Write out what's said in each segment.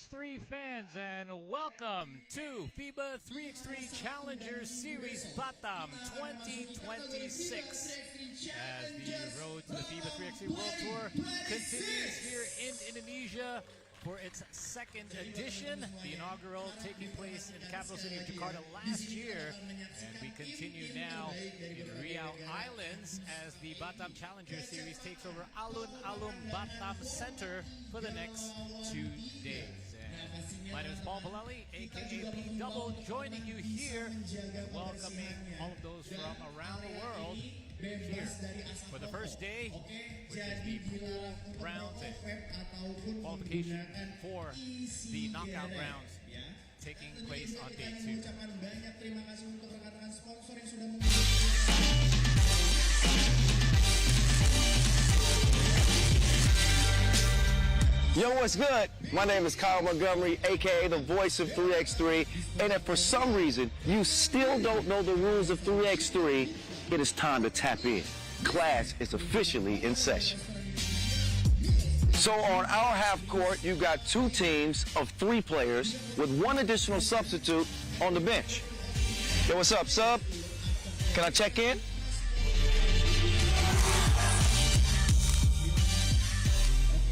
3x3 fans, and welcome to FIBA 3x3 Challenger Series Batam 2026. As the road to the FIBA 3x3 World Tour continues here in Indonesia for its second edition, the inaugural taking place in the capital city of Jakarta last year, and we continue now in Riau Islands as the Batam Challenger Series takes over Alun-Alun Batam Center for the next 2 days. And my name is Paul Palelli, aka P Double, joining you here and welcoming all of those from around the world here for the first day, which is the pool rounds and qualification for the knockout rounds taking place on day 2. Yo, what's good? My name is Kyle Montgomery, aka the voice of 3x3, and if for some reason you still don't know the rules of 3x3, it is time to tap in. Class is officially in session. So on our half court, you've got 2 teams of 3 players with 1 additional substitute on the bench. Yo, what's up, sub? Can I check in?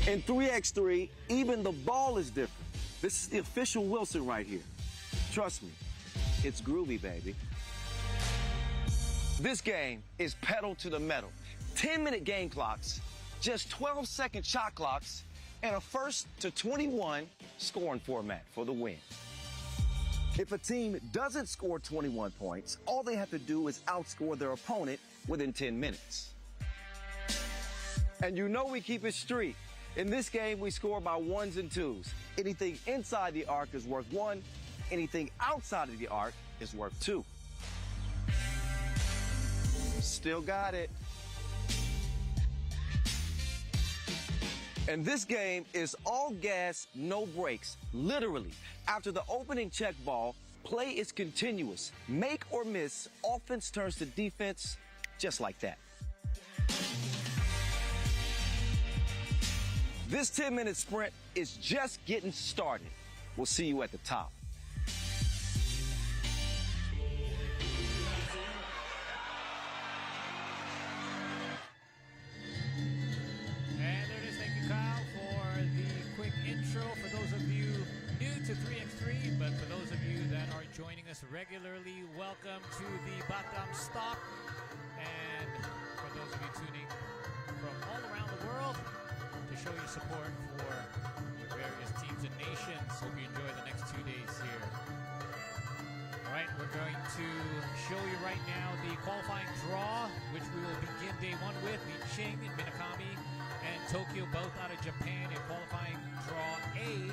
In 3x3, even the ball is different. This is the official Wilson right here. Trust me, it's groovy, baby. This game is pedal to the metal. 10-minute game clocks, just 12-second shot clocks, and a 1st to 21 scoring format for the win. If a team doesn't score 21 points, all they have to do is outscore their opponent within 10 minutes. And you know we keep it street. In this game, we score by 1s and 2s. Anything inside the arc is worth 1. Anything outside of the arc is worth 2. Still got it. And this game is all gas, no brakes. Literally, after the opening check ball, play is continuous. Make or miss, offense turns to defense, just like that. This 10-minute sprint is just getting started. We'll see you at the top. And there it is. Thank you, Kyle, for the quick intro. For those of you new to 3x3, but for those of you that are joining us regularly, welcome to the Batam stop. And for those of you tuning from all around the world, to show your support for your various teams and nations. Hope you enjoy the next 2 days here. All right, we're going to show you right now the qualifying draw, which we will begin day 1 with. DeQing, Minakami, and Tokyo, both out of Japan in qualifying draw A.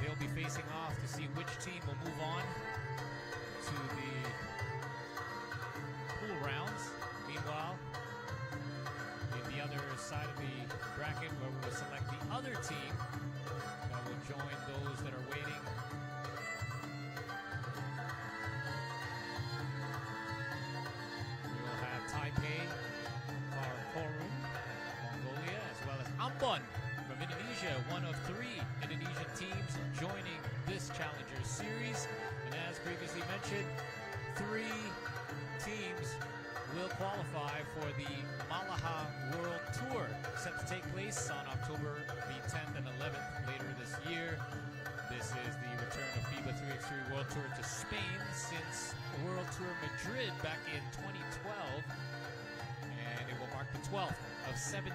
They'll be facing off to see which team will move on to the pool rounds. Meanwhile, the other side of the bracket, where we will select the other team that will join those that are waiting. We will have Taipei, Kharkhorum, Mongolia, as well as Ambon from Indonesia, one of 3 Indonesian teams joining this Challenger Series. And as previously mentioned, 3 teams will qualify for the Malaga World Tour, set to take place on October the 10th and 11th later this year. This is the return of FIBA 3x3 World Tour to Spain since World Tour Madrid back in 2012, and it will mark the 12th of 17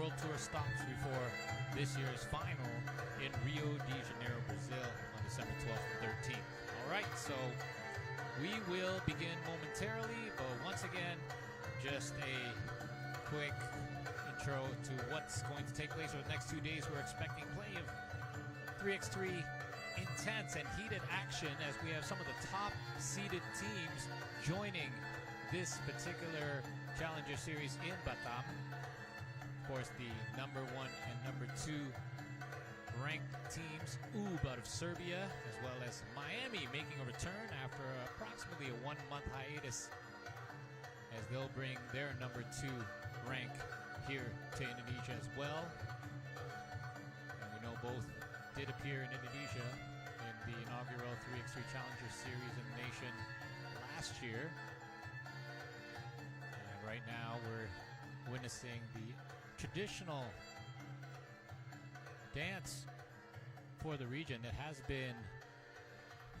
World Tour stops before this year's final in Rio de Janeiro, Brazil on December 12th and 13th. All right, so we will begin momentarily, but once again, just a quick intro to what's going to take place over the next 2 days. We're expecting plenty of 3x3 intense and heated action as we have some of the top seeded teams joining this particular Challenger Series in Batam. Of course, the number 1 and number 2 ranked teams, UB out of Serbia, as well as Miami making a return after approximately a 1-month hiatus, as they'll bring their number 2 rank here to Indonesia as well. And we know both did appear in Indonesia in the inaugural 3x3 Challenger Series in the nation last year. And right now we're witnessing the traditional dance for the region that has been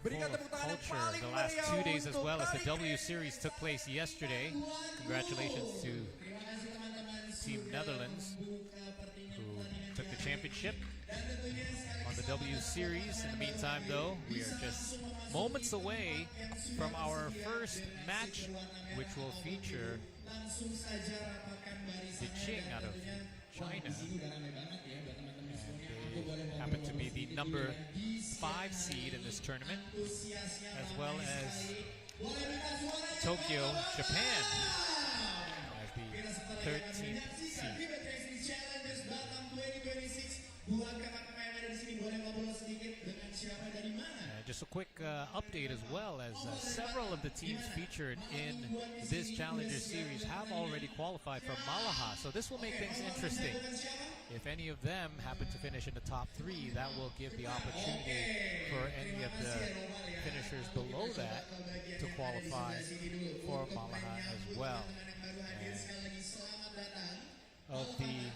full of culture the last 2 days, as well as the W Series took place yesterday. Congratulations to Team Netherlands, who took the championship on the W Series. In the meantime, though, we are just moments away from our first match, which will feature DeQing out of China. They happen to be the number 5 seed in this tournament, as well as Tokyo, Japan, as the 13th seed. Just a quick update as well, as several of the teams featured in this Challenger Series have already qualified for Malaga, so this will make things interesting. If any of them happen to finish in the top 3, that will give the opportunity for any of the finishers below that to qualify for Malaga as well. And of the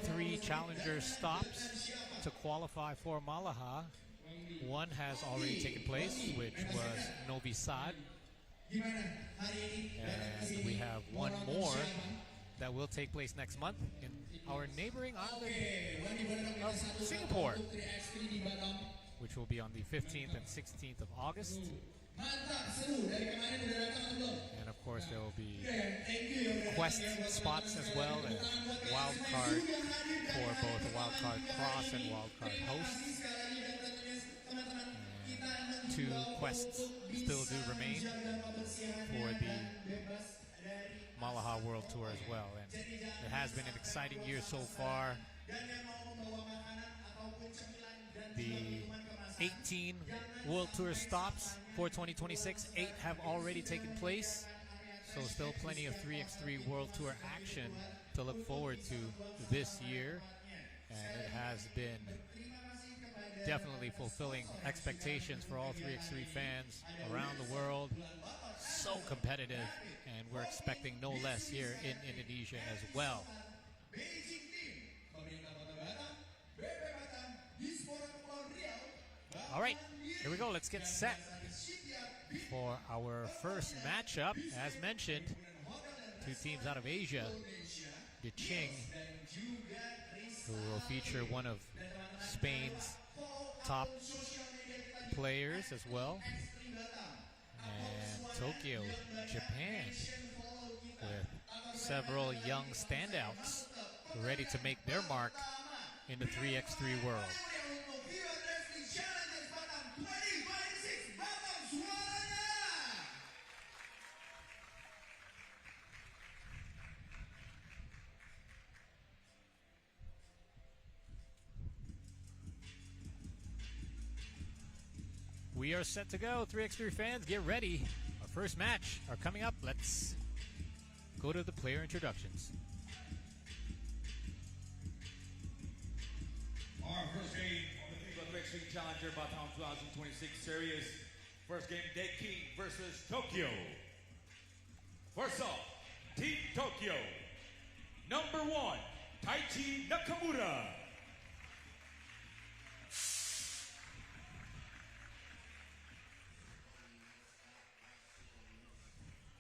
3 Challenger stops to qualify for Malaga, one has already taken place, which was Novi Sad. And we have one more that will take place next month in our neighboring island of Singapore, which will be on the 15th and 16th of August. And of course there will be quest spots as well as wild card for both the wild card cross and wild card hosts. And 2 quests still do remain for the Malaga World Tour as well. And it has been an exciting year so far. The 18 World Tour stops for 2026, 8 have already taken place. So still plenty of 3x3 World Tour action to look forward to this year. And it has been definitely fulfilling expectations for all 3x3 fans around the world. So competitive, and we're expecting no less here in Indonesia as well. All right, here we go. Let's get set for our first matchup. As mentioned, 2 teams out of Asia. DeQing, who will feature one of Spain's top players as well, and Tokyo, Japan, with several young standouts ready to make their mark in the 3x3 world. We are set to go. 3x3 fans, get ready. Our first match are coming up. Let's go to the player introductions. Our first game of the FIBA 3x3 Challenger Batam 2026 series. First game, DeQing versus Tokyo. First off, Team Tokyo. Number 1, Taichi Nakamura.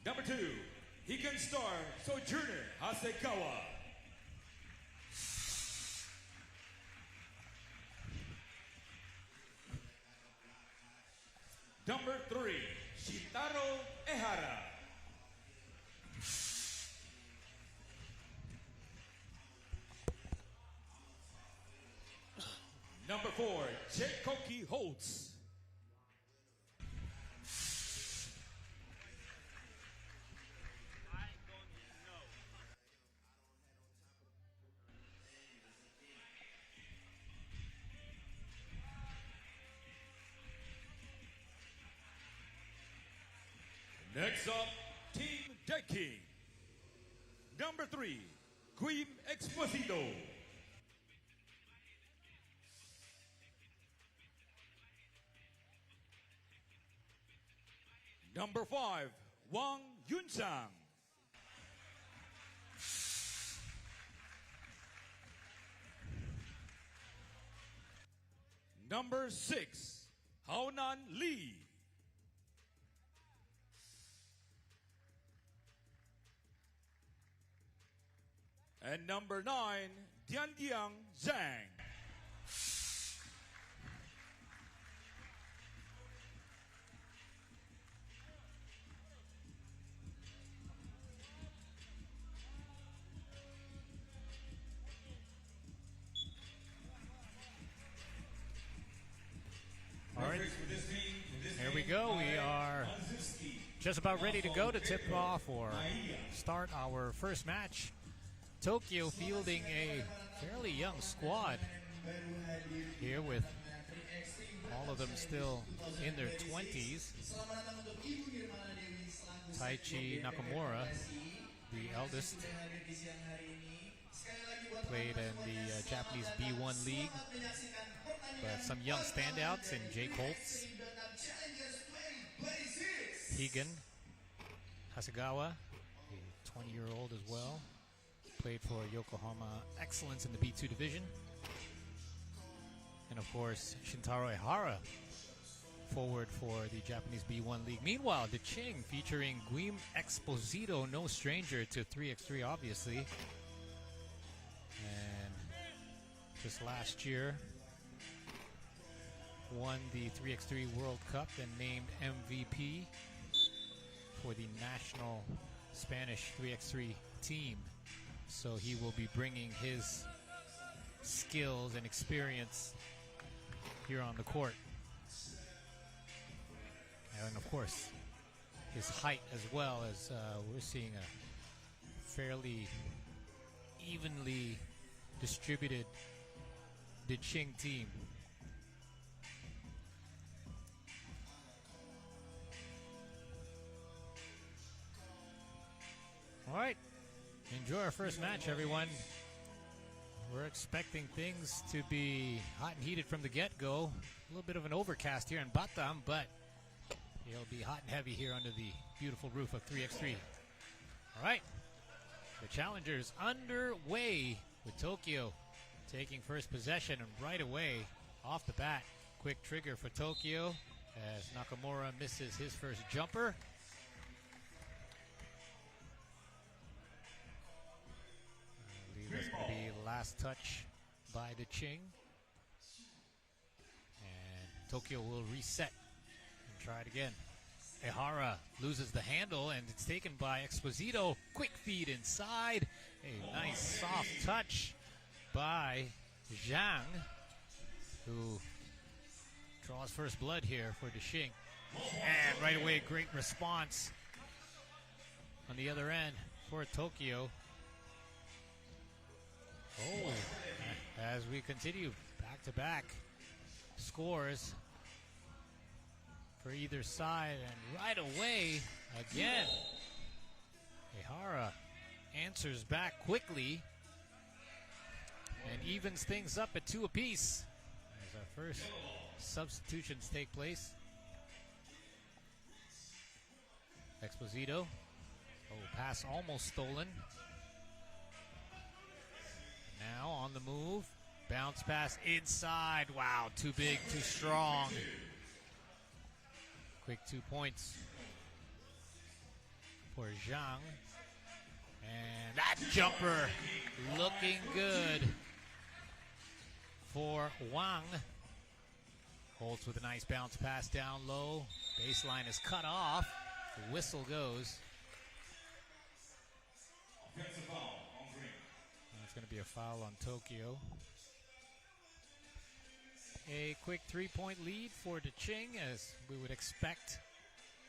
Number 2, Hikan Star Sojourner Hasekawa. Number 3, Shintaro Ehara. Number 4, Chekoki Holtz. Next up, Team DeQing. Number 3, Quim Exposito. Number 5, Wang Yunsang. Number 6, Haonan Lee. And number 9, Diandiang Zhang. All right, here we go. We are just about ready to go to tip off or start our first match. Tokyo fielding a fairly young squad here with all of them still in their 20s. Taichi Nakamura, the eldest, played in the Japanese B1 League. But some young standouts in Jake Holtz, Higan Hasegawa, a 20-year-old as well, played for Yokohama Excellence in the B2 division. And of course, Shintaro Ehara, forward for the Japanese B1 League. Meanwhile, DeQing featuring Guim Exposito, no stranger to 3x3 obviously. And just last year, won the 3x3 World Cup and named MVP for the national Spanish 3x3 team. So he will be bringing his skills and experience here on the court. And of course, his height as well, as we're seeing a fairly evenly distributed DeQing team. All right, enjoy our first match, everyone. We're expecting things to be hot and heated from the get-go. A little bit of an overcast here in Batam, but it'll be hot and heavy here under the beautiful roof of 3x3. All right, the Challengers underway with Tokyo taking first possession, and right away, off the bat, quick trigger for Tokyo as Nakamura misses his first jumper. That's going to be last touch by DeQing. And Tokyo will reset and try it again. Ehara loses the handle, and it's taken by Exposito. Quick feed inside. A nice soft touch by Zhang, who draws first blood here for DeQing. And right away, great response on the other end for Tokyo. Oh, as we continue back-to-back scores for either side, and right away, again, Ehara answers back quickly and evens things up at 2 apiece as our first substitutions take place. Exposito, pass almost stolen. Now on the move, bounce pass inside. Wow, too big, too strong. Quick 2 points for Zhang. And that jumper looking good for Wang. Holtz with a nice bounce pass down low. Baseline is cut off. The whistle goes. It's going to be a foul on Tokyo. A quick 3-point lead for DeQing, as we would expect.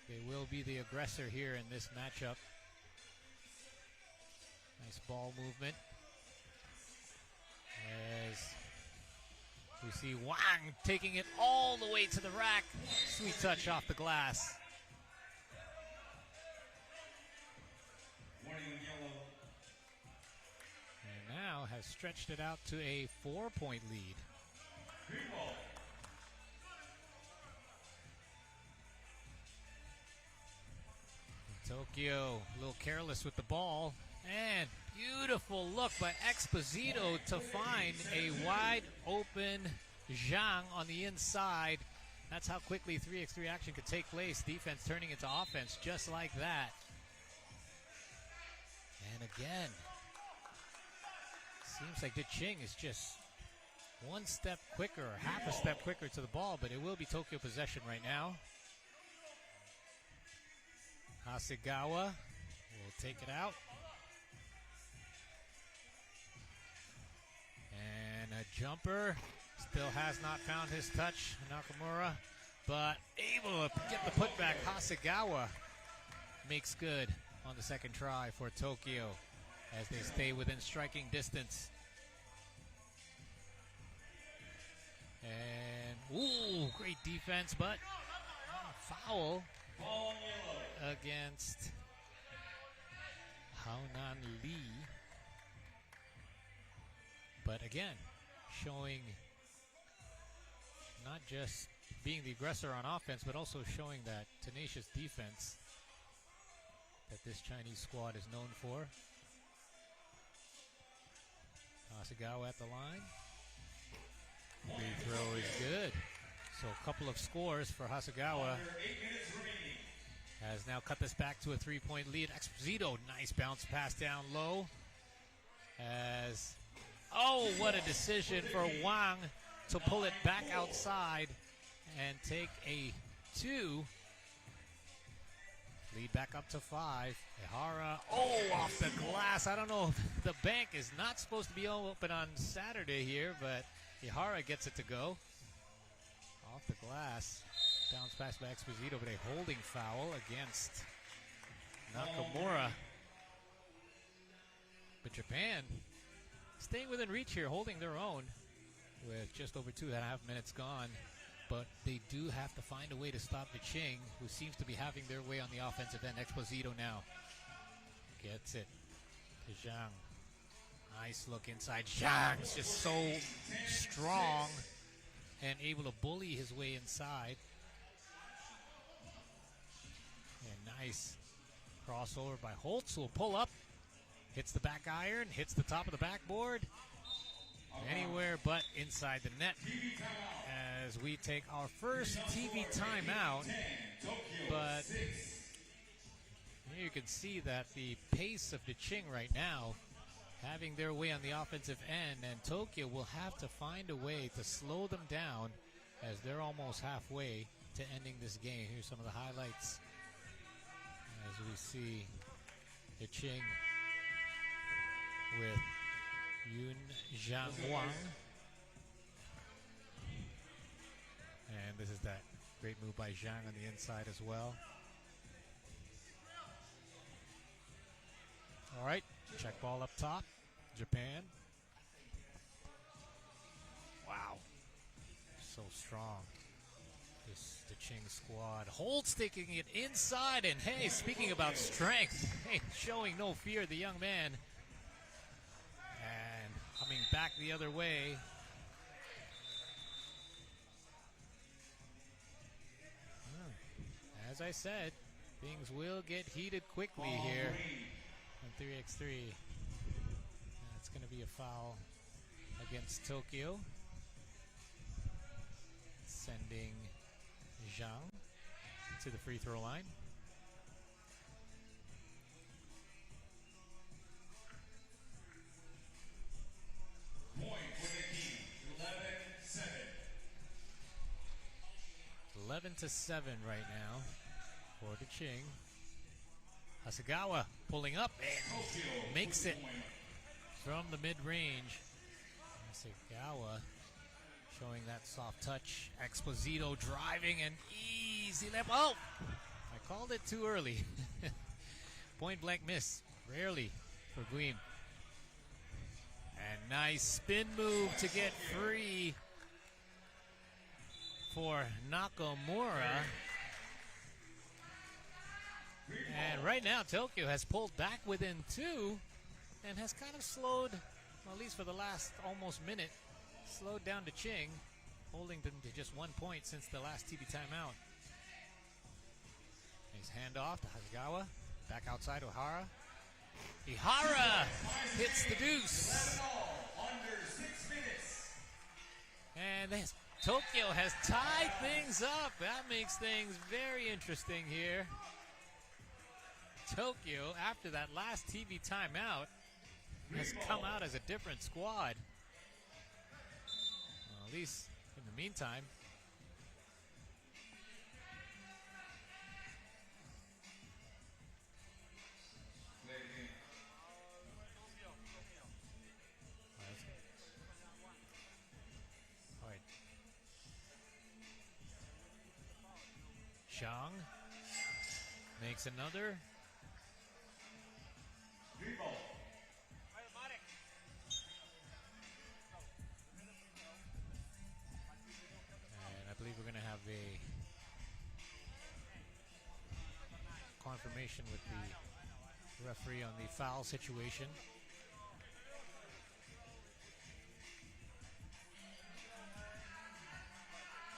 They will be the aggressor here in this matchup. Nice ball movement. As we see Wang taking it all the way to the rack. Sweet touch off the glass. And now has stretched it out to a 4-point lead. Tokyo a little careless with the ball. And beautiful look by Exposito to find a wide open Zhang on the inside. That's how quickly 3x3 action could take place. Defense turning into offense just like that. And again, seems like DeQing is just one step quicker or half a step quicker to the ball, but it will be Tokyo possession right now. Hasegawa will take it out. And a jumper. Still has not found his touch, Nakamura, but able to get the putback. Hasegawa makes good on the second try for Tokyo as they stay within striking distance. And, ooh, great defense, but foul against Haonan Lee. But again, showing not just being the aggressor on offense, but also showing that tenacious defense that this Chinese squad is known for. Hasegawa at the line. Free throw is good. So a couple of scores for Hasegawa. Has now cut this back to a 3-point lead. Exposito, nice bounce pass down low. As, oh, what a decision for Wang to pull it back outside and take a 2. Lead back up to 5. Ihara, oh, off the glass. I don't know if the bank is not supposed to be open on Saturday here, but Ihara gets it to go. Off the glass. Bounce pass by Exposito, but a holding foul against Nakamura. But Japan staying within reach here, holding their own with just over 2.5 minutes gone. But they do have to find a way to stop DeQing, who seems to be having their way on the offensive end. Exposito now gets it to Zhang. Nice look inside. Zhang's just so strong and able to bully his way inside. And nice crossover by Holtz, who will pull up. Hits the back iron, hits the top of the backboard. Anywhere but inside the net as we take our first TV timeout. But here you can see that the pace of DeQing right now having their way on the offensive end, and Tokyo will have to find a way to slow them down as they're almost halfway to ending this game. Here's some of the highlights as we see DeQing with Yun Zhang Wang. And this is that great move by Zhang on the inside as well. All right, check ball up top. Japan. Wow. So strong. This DeQing squad. Holtz taking it inside. And hey, speaking about strength, hey, showing no fear, the young man. And coming back the other way. As I said, things will get heated quickly here on 3x3. It's going to be a foul against Tokyo, sending Zhang to the free throw line. Point for the key, 11-7. 11-7 right now for DeQing. Hasegawa pulling up and makes it from the mid-range. Hasegawa showing that soft touch. Exposito driving and easy layup. Oh! I called it too early. Point blank miss. Rarely for Guim. And nice spin move to get free for Nakamura. And right now Tokyo has pulled back within 2 and has kind of slowed, well, at least for the last almost minute, slowed down DeQing, holding them to just 1 point since the last TV timeout. Nice handoff to Hasegawa. Back outside, Ihara. Ihara hits the deuce. And this Tokyo has tied things up. That makes things very interesting here. Tokyo, after that last TV timeout, has come out as a different squad. Well, at least in the meantime. All right. Zhang makes another. And I believe we're going to have a confirmation with the referee on the foul situation.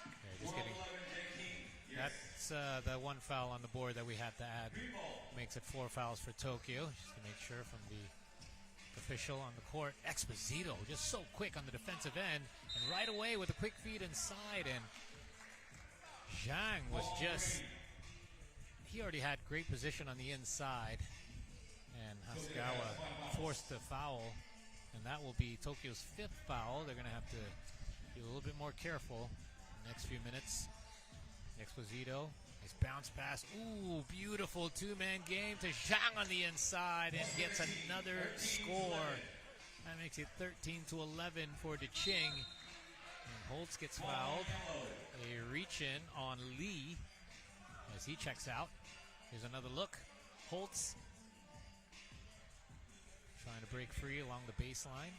Okay, just kidding. That's the one foul on the board that we had to add. Makes it 4 fouls for Tokyo, just to make sure from the official on the court. Exposito just so quick on the defensive end, and right away with a quick feed inside, and Zhang was just, he already had great position on the inside, and Hasegawa forced the foul, and that will be Tokyo's 5th foul. They're going to have to be a little bit more careful in the next few minutes. Exposito, nice bounce pass. Ooh, beautiful two-man game to Zhang on the inside, and gets another score. That makes it 13-11 for DeQing. And Holtz gets fouled. A reach-in on Lee as he checks out. Here's another look. Holtz trying to break free along the baseline.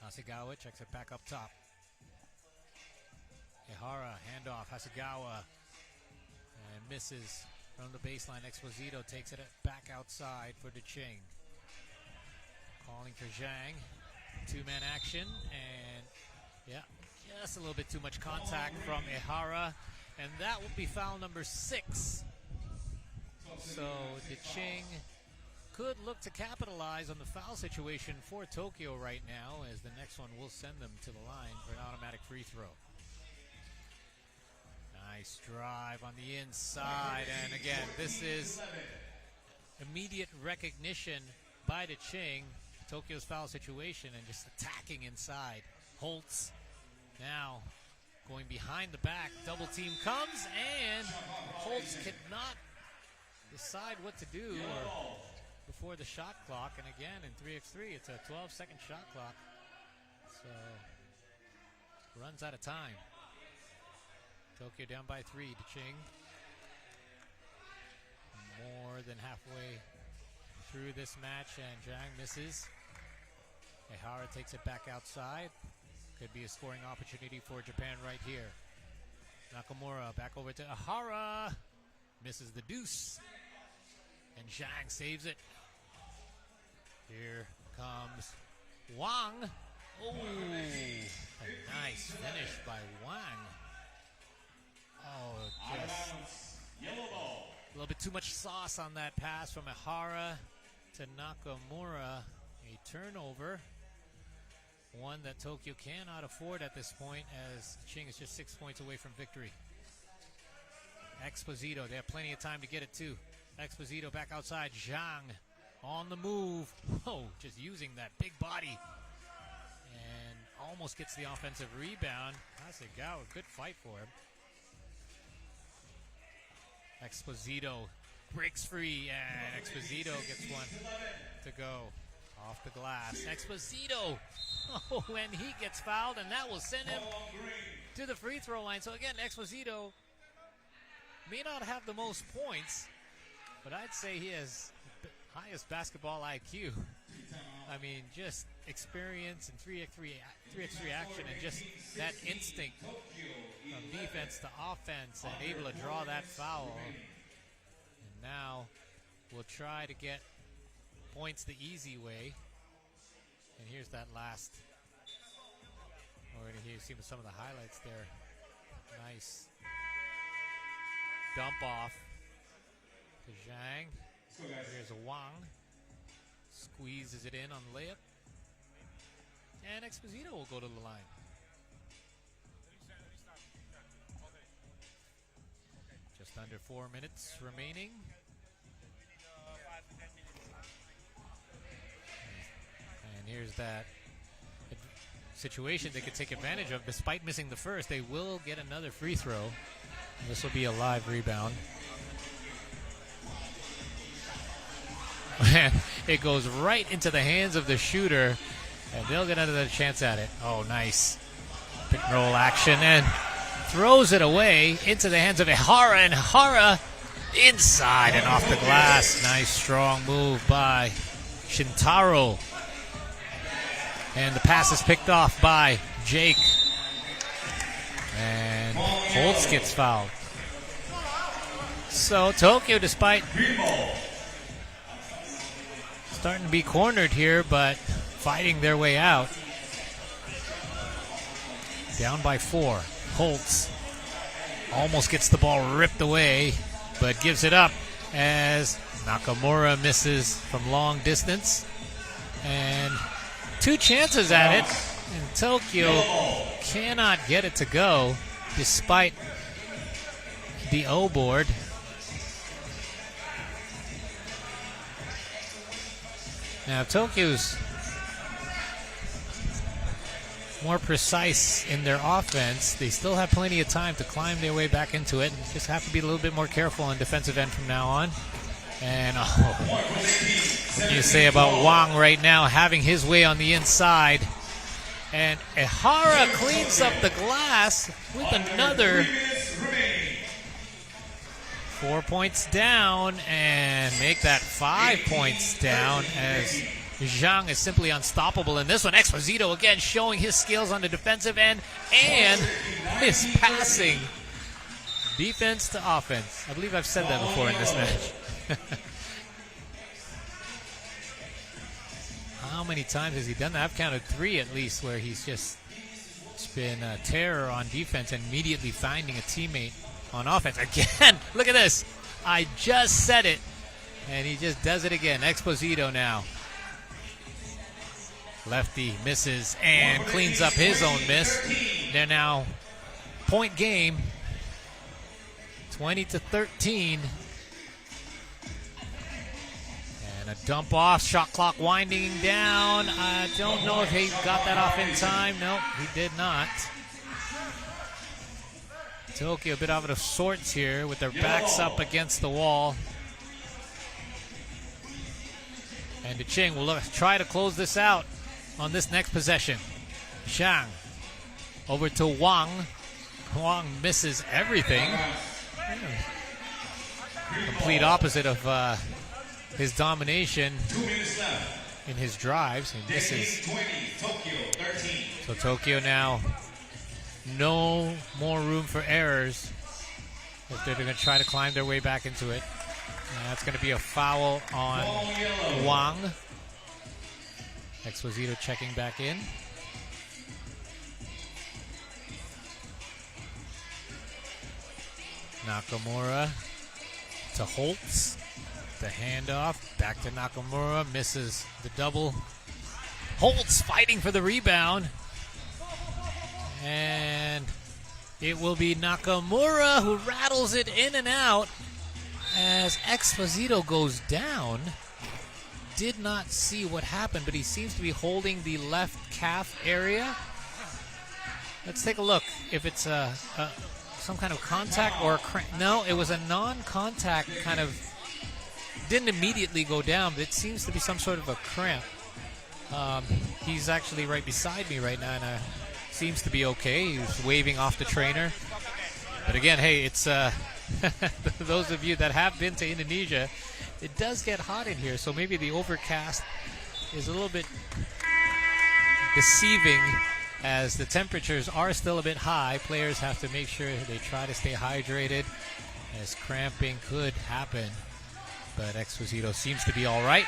Hasegawa checks it back up top. Ihara, handoff, Hasegawa, and misses from the baseline. Exposito takes it back outside for DeQing. Calling for Zhang. Two-man action, and yeah, just a little bit too much contact from Ihara, and that will be foul number 6. So DeQing could look to capitalize on the foul situation for Tokyo right now, as the next one will send them to the line for an automatic free throw. Nice drive on the inside, and again, this is immediate recognition by DeQing, Tokyo's foul situation, and just attacking inside. Holtz now going behind the back, double team comes, and Holtz cannot decide what to do before the shot clock, and again in 3x3 it's a 12-second shot clock, so runs out of time. Tokyo down by 3. DeQing more than halfway through this match, and Zhang misses. Ihara takes it back outside. Could be a scoring opportunity for Japan right here. Nakamura back over to Ihara. Misses the deuce. And Zhang saves it. Here comes Wang. Oh, a nice finish by Wang. Oh, just a little bit too much sauce on that pass from Ihara to Nakamura. A turnover, one that Tokyo cannot afford at this point, as Ching is just 6 points away from victory. Exposito, they have plenty of time to get it too. Exposito back outside. Zhang on the move. Oh, just using that big body, and almost gets the offensive rebound. Hasegawa, good fight for him. Exposito breaks free, and Exposito gets one to go off the glass. Exposito, oh, and he gets fouled, and that will send him to the free throw line. So again, Exposito may not have the most points, but I'd say he has highest basketball IQ. I mean, just experience and 3x3 action, and just that instinct from defense to offense, and able to draw that foul. And now we'll try to get points the easy way. And here's that last. We're going to see some of the highlights there. Nice dump off to Zhang. Here's a Wang. Squeezes it in on the layup. And Exposito will go to the line. Just under 4 minutes remaining. And here's that situation they could take advantage of. Despite missing the first, they will get another free throw. And this will be a live rebound. And it goes right into the hands of the shooter, and they'll get another chance at it. Oh, nice. Pick and roll action, and throws it away into the hands of Ihara, and Ihara inside and off the glass. Nice strong move by Shintaro. And the pass is picked off by Jake. And Holtz gets fouled. So Tokyo, despite starting to be cornered here, but fighting their way out. Down by 4. Holtz almost gets the ball ripped away, but gives it up as Nakamura misses from long distance. And 2 chances at it, and Tokyo cannot get it to go despite the O board. Now, Tokyo's more precise in their offense. They still have plenty of time to climb their way back into it. And just have to be a little bit more careful on defensive end from now on. And what do you say about Wang right now having his way on the inside? And Ihara cleans up the glass with another 4 points down, and make that 5 points down as Zhang is simply unstoppable in this one. Exposito again showing his skills on the defensive end and his passing. Defense to offense. I believe I've said that before in this match. How many times has he done that? I've counted 3 at least where he's just been a terror on defense and immediately finding a teammate on offense. Again, look at this. I just said it, and he just does it again. Exposito now. Lefty misses and cleans up his own miss. They're now point game, 20-13. And a dump off, shot clock winding down. I don't know if he got that off in time. Nope, he did not. Tokyo a bit out of sorts here with their backs up against the wall. And DeQing will try to close this out on this next possession. Zhang over to Wang. Wang misses everything. Complete opposite of his domination in his drives. He misses. So Tokyo now no more room for errors if they're going to try to climb their way back into it. And that's going to be a foul on Wang. Exposito checking back in. Nakamura to Holtz. The handoff. Back to Nakamura. Misses the double. Holtz fighting for the rebound. And it will be Nakamura who rattles it in and out as Exposito goes down. Did not see what happened, but he seems to be holding the left calf area. Let's take a look if it's some kind of contact or a cramp. No, it was a non-contact kind of, didn't immediately go down, but it seems to be some sort of a cramp. He's actually right beside me right now, and seems to be okay. He's waving off the trainer. But again, hey, it's those of you that have been to Indonesia, it does get hot in here, so maybe the overcast is a little bit deceiving as the temperatures are still a bit high. Players have to make sure they try to stay hydrated as cramping could happen. But Exposito seems to be all right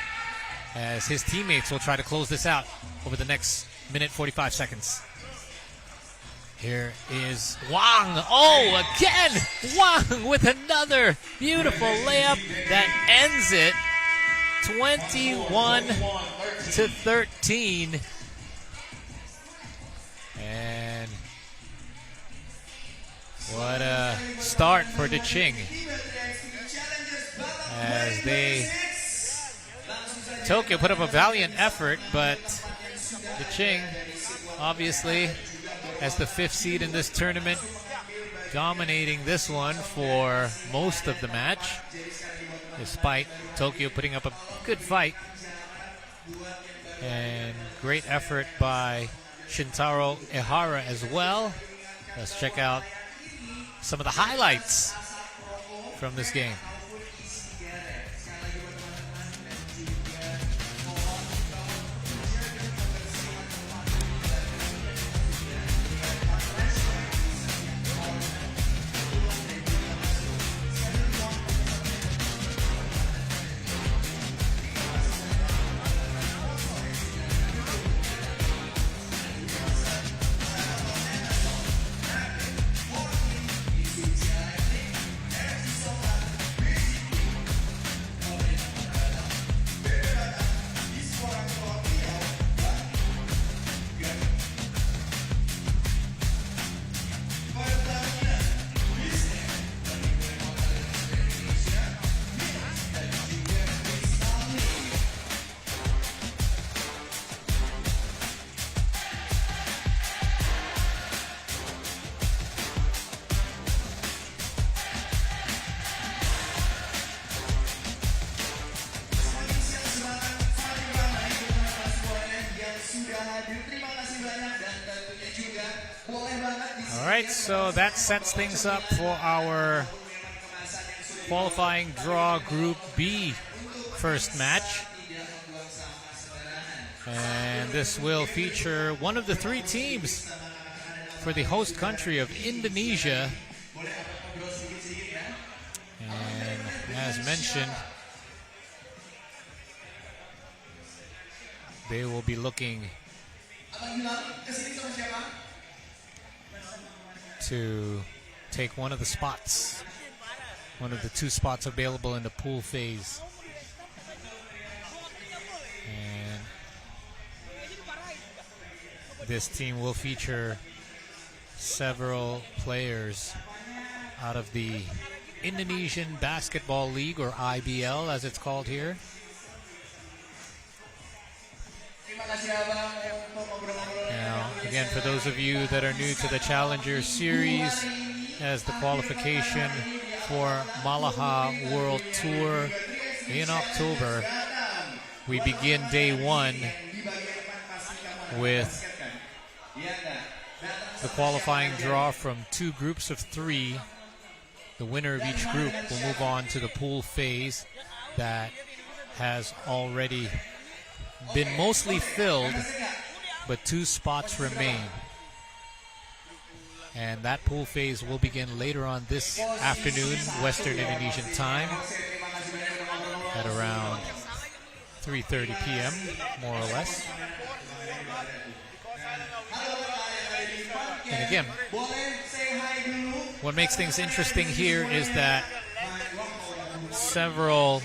as his teammates will try to close this out over the next minute 45 seconds. Here is Wang. Oh, again! Wang with another beautiful layup that ends it 21-13. And what a start for DeQing. As Tokyo put up a valiant effort, but DeQing, obviously, as the 5th seed in this tournament, dominating this one for most of the match, despite Tokyo putting up a good fight. And great effort by Shintaro Ehara as well. Let's check out some of the highlights from this game. All right, so that sets things up for our qualifying draw Group B first match. And this will feature one of the 3 teams for the host country of Indonesia. And as mentioned, they will be looking to take one of the spots, one of the 2 spots available in the pool phase. And this team will feature several players out of the Indonesian Basketball League, or IBL as it's called here. Now, again, for those of you that are new to the Challenger Series, as the qualification for Malaga World Tour in October, we begin day 1 with the qualifying draw from 2 groups of 3. The winner of each group will move on to the pool phase that has already been mostly filled, but 2 spots remain. And that pool phase will begin later on this afternoon, Western Indonesian time, at around 3:30 p.m., more or less. And again, what makes things interesting here is that several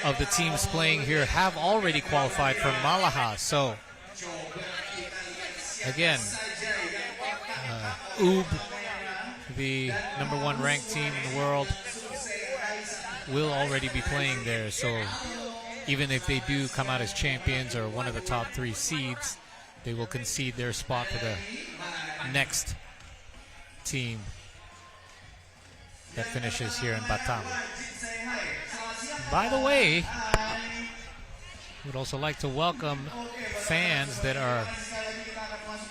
of the teams playing here have already qualified for Malaga. So, again, UB, the #1 ranked team in the world, will already be playing there. So, even if they do come out as champions or one of the top 3 seeds, they will concede their spot for the next team that finishes here in Batam. By the way, we'd also like to welcome fans that are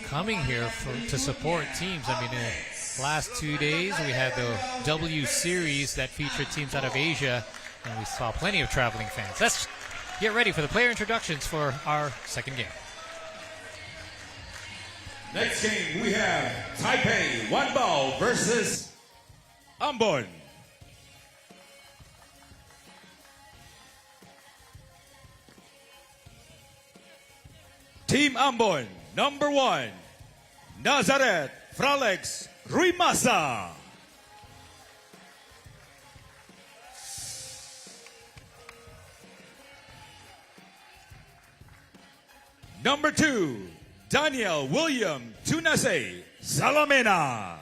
coming here to support teams. I mean, in the last 2 days, we had the W Series that featured teams out of Asia, and we saw plenty of traveling fans. Let's get ready for the player introductions for our second game. Next game, we have Taipei WanBao versus Ambon. Team Ambon, #1, Nazareth Fralex Ruimasa. Number 2, Daniel William Tunase Salamena.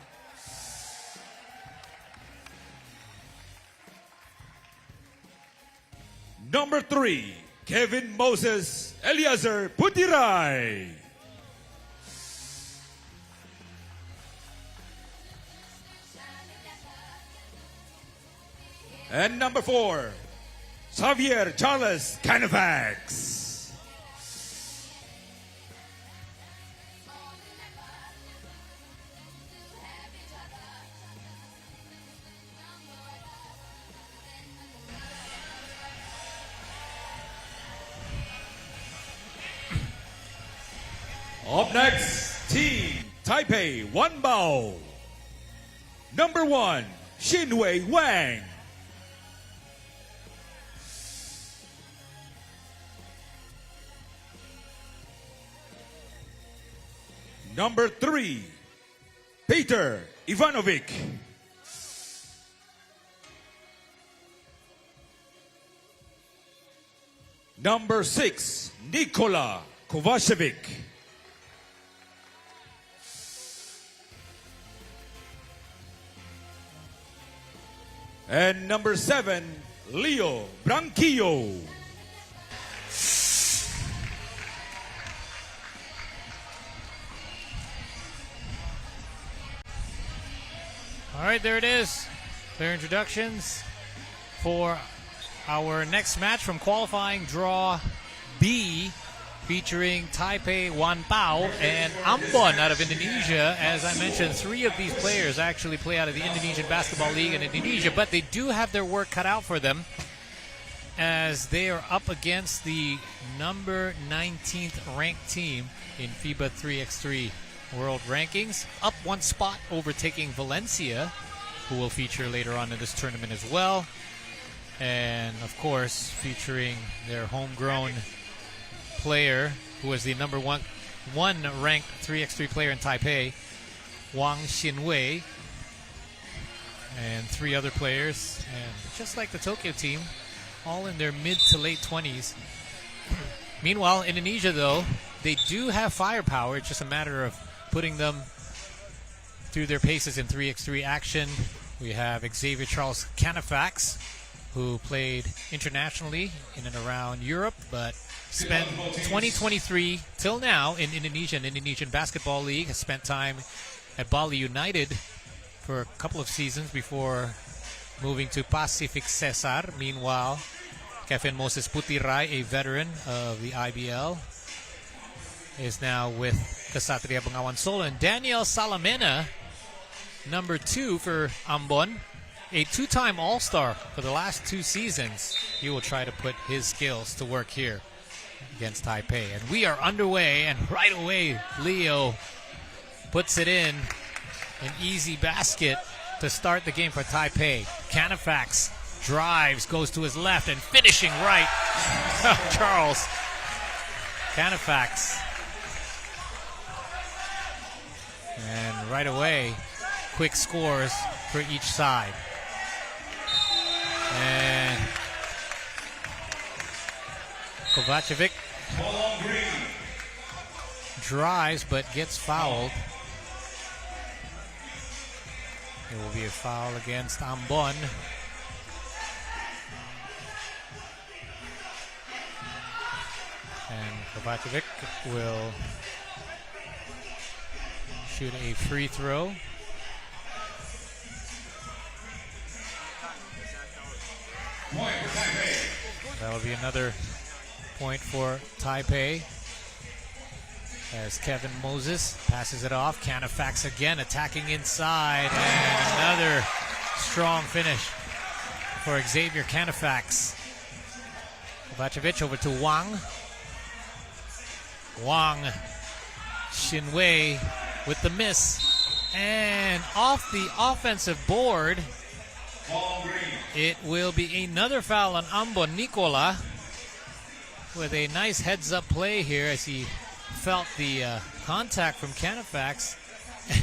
Number 3, Kevin Moses Eliezer Putiray. And number 4, Xavier Charles Canifax. Up next, Team Taipei WanBao. Number 1, Xinwei Wang. Number 3, Peter Ivanovic. Number 6, Nikola Kovacevic. And number 7, Leo Branquillo. All right, there it is. Their introductions for our next match from qualifying draw B, featuring Taipei WanBao and Ambon out of Indonesia. As I mentioned, 3 of these players actually play out of the Indonesian Basketball League in Indonesia, but they do have their work cut out for them as they are up against the number 19th ranked team in FIBA 3x3 World Rankings, up 1 spot, overtaking Valencia, who will feature later on in this tournament as well. And, of course, featuring their homegrown player, who is the number one ranked 3x3 player in Taipei, Wang Xinwei, and 3 other players. And just like the Tokyo team, all in their mid to late 20s. Meanwhile, Indonesia, though, they do have firepower. It's just a matter of putting them through their paces in 3x3 action. We have Xavier Charles Canifax, who played internationally in and around Europe, but spent 2023 till now in Indonesia, an Indonesian Basketball League. Has spent time at Bali United for a couple of seasons before moving to Pacific Cesar. Meanwhile, Kevin Moses Putiray, a veteran of the IBL, is now with Ksatria Bengawan Solo. And Daniel Salamena, number 2 for Ambon, a 2-time All-Star for the last 2 seasons. He will try to put his skills to work here against Taipei. And we are underway, and right away, Leo puts it in an easy basket to start the game for Taipei. Canifax drives, goes to his left, and finishing right. Charles Canifax. And right away, quick scores for each side. And Kovacevic drives but gets fouled. It will be a foul against Ambon. And Kovacevic will shoot a free throw. That will be another point for Taipei as Kevin Moses passes it off. Canifax again attacking inside, and another strong finish for Xavier Canifax. Kovacevic over to Wang. Wang, Xinwei with the miss, and off the offensive board, it will be another foul on Ambon. Nikola with a nice heads-up play here as he felt the contact from Canifax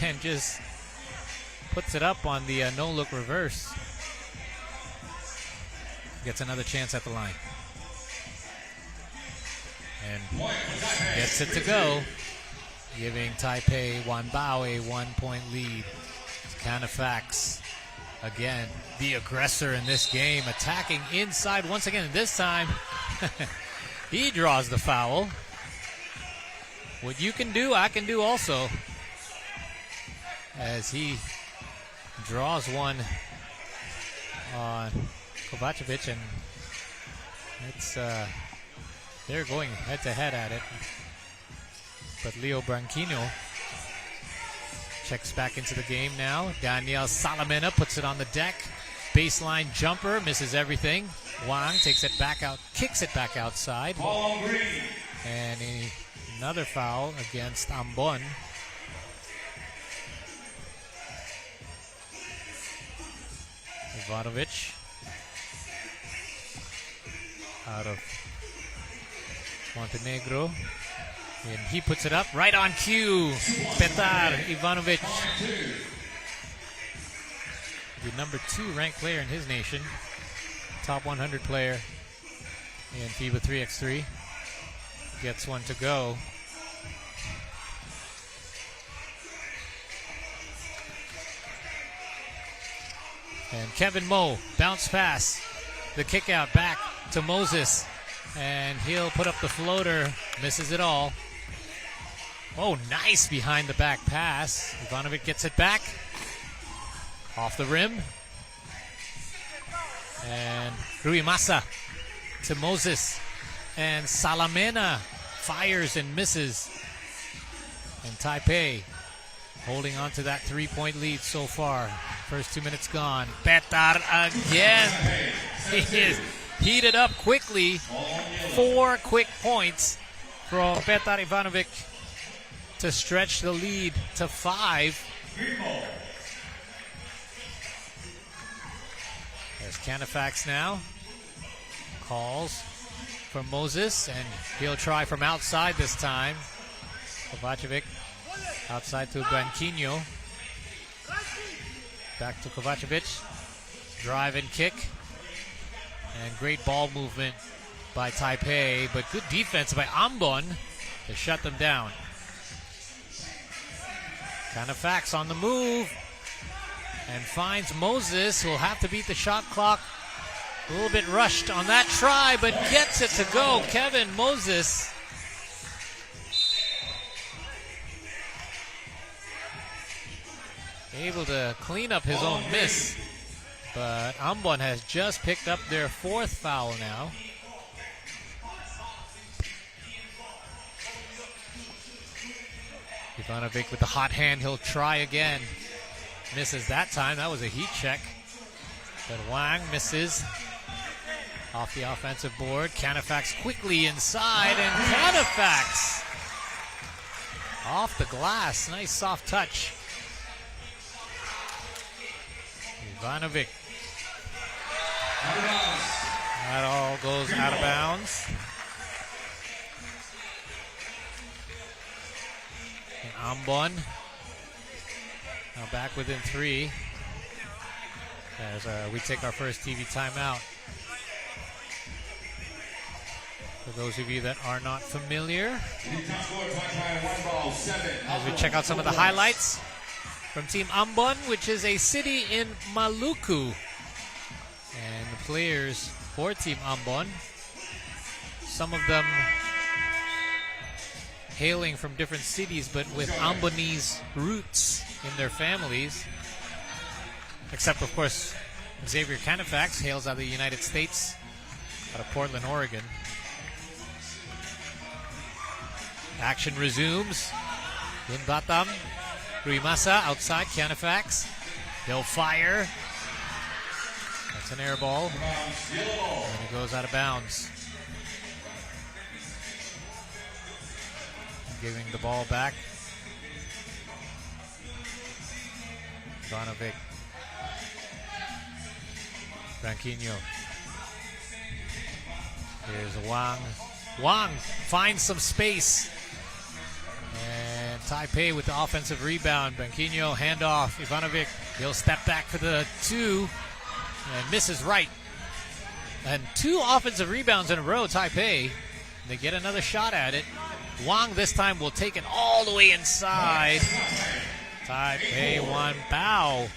and just puts it up on the no-look reverse. Gets another chance at the line. And gets it to go, giving Taipei WanBao a 1-point lead. Canafax, again, the aggressor in this game, attacking inside once again. This time, he draws the foul. What you can do, I can do also. As he draws one on Kovacevic, and it's they're going head-to-head at it. But Leo Branquinho checks back into the game now. Daniel Salamena puts it on the deck. Baseline jumper, misses everything. Wang takes it back out, kicks it back outside. And another foul against Ambon. Ivanovic out of Montenegro. And he puts it up right on cue. Petar Ivanovic, the number 2 ranked player in his nation. Top 100 player in FIBA 3x3. Gets one to go. And Kevin Moe, bounce pass. The kick out back to Moses. And he'll put up the floater. Misses it all. Oh, nice behind the back pass. Ivanovic gets it back. Off the rim. And Rui Massa to Moses. And Salamena fires and misses. And Taipei holding on to that 3-point lead so far. First 2 minutes gone. Petar again. He is heated up quickly. 4 quick points from Petar Ivanovic to stretch the lead to 5. There's Canafax now. Calls for Moses, and he'll try from outside this time. Kovacevic outside to Branquinho. Back to Kovacevic. Drive and kick. And great ball movement by Taipei, but good defense by Ambon to shut them down. Canafax on the move and finds Moses, who'll have to beat the shot clock. A little bit rushed on that try, but gets it to go. Kevin Moses. Able to clean up his own miss. But Ambon has just picked up their 4th foul now. Ivanovic with the hot hand. He'll try again. Misses that time. That was a heat check. But Wang misses off the offensive board. Canafax quickly inside, and Canafax off the glass. Nice soft touch. Ivanovic. That all goes out of bounds. And Ambon now back within 3 as we take our first TV timeout. For those of you that are not familiar, as we check out some of the highlights from Team Ambon, which is a city in Maluku. And the players for Team Ambon, some of them hailing from different cities, but with Ambonese roots in their families. Except, of course, Xavier Canafax hails out of the United States, out of Portland, Oregon. Action resumes in Batam. Rui Massa outside, Canafax. He'll fire. That's an air ball. And it goes out of bounds. Giving the ball back. Ivanovic. Branquinho. Here's Wang. Wang finds some space. And Taipei with the offensive rebound. Branquinho, handoff. Ivanovic, he'll step back for the 2 and misses right. And 2 offensive rebounds in a row, Taipei. They get another shot at it. Wang this time will take it all the way inside. Taipei WanBao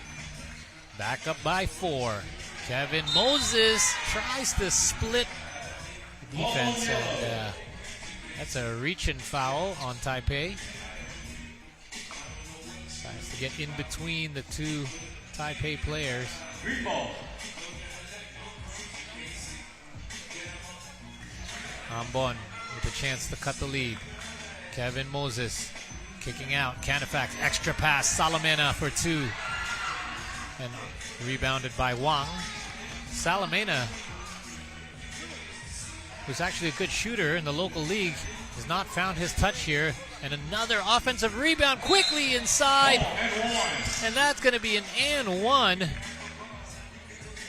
back up by 4. Kevin Moses tries to split the defense, and that's a reach-in foul on Taipei. Tries to get in between the 2 Taipei players. Ambon with a chance to cut the lead. Kevin Moses kicking out. Canifax, extra pass. Salamena for 2. And rebounded by Wang. Salamena, who's actually a good shooter in the local league, has not found his touch here. And another offensive rebound quickly inside. And that's going to be an and 1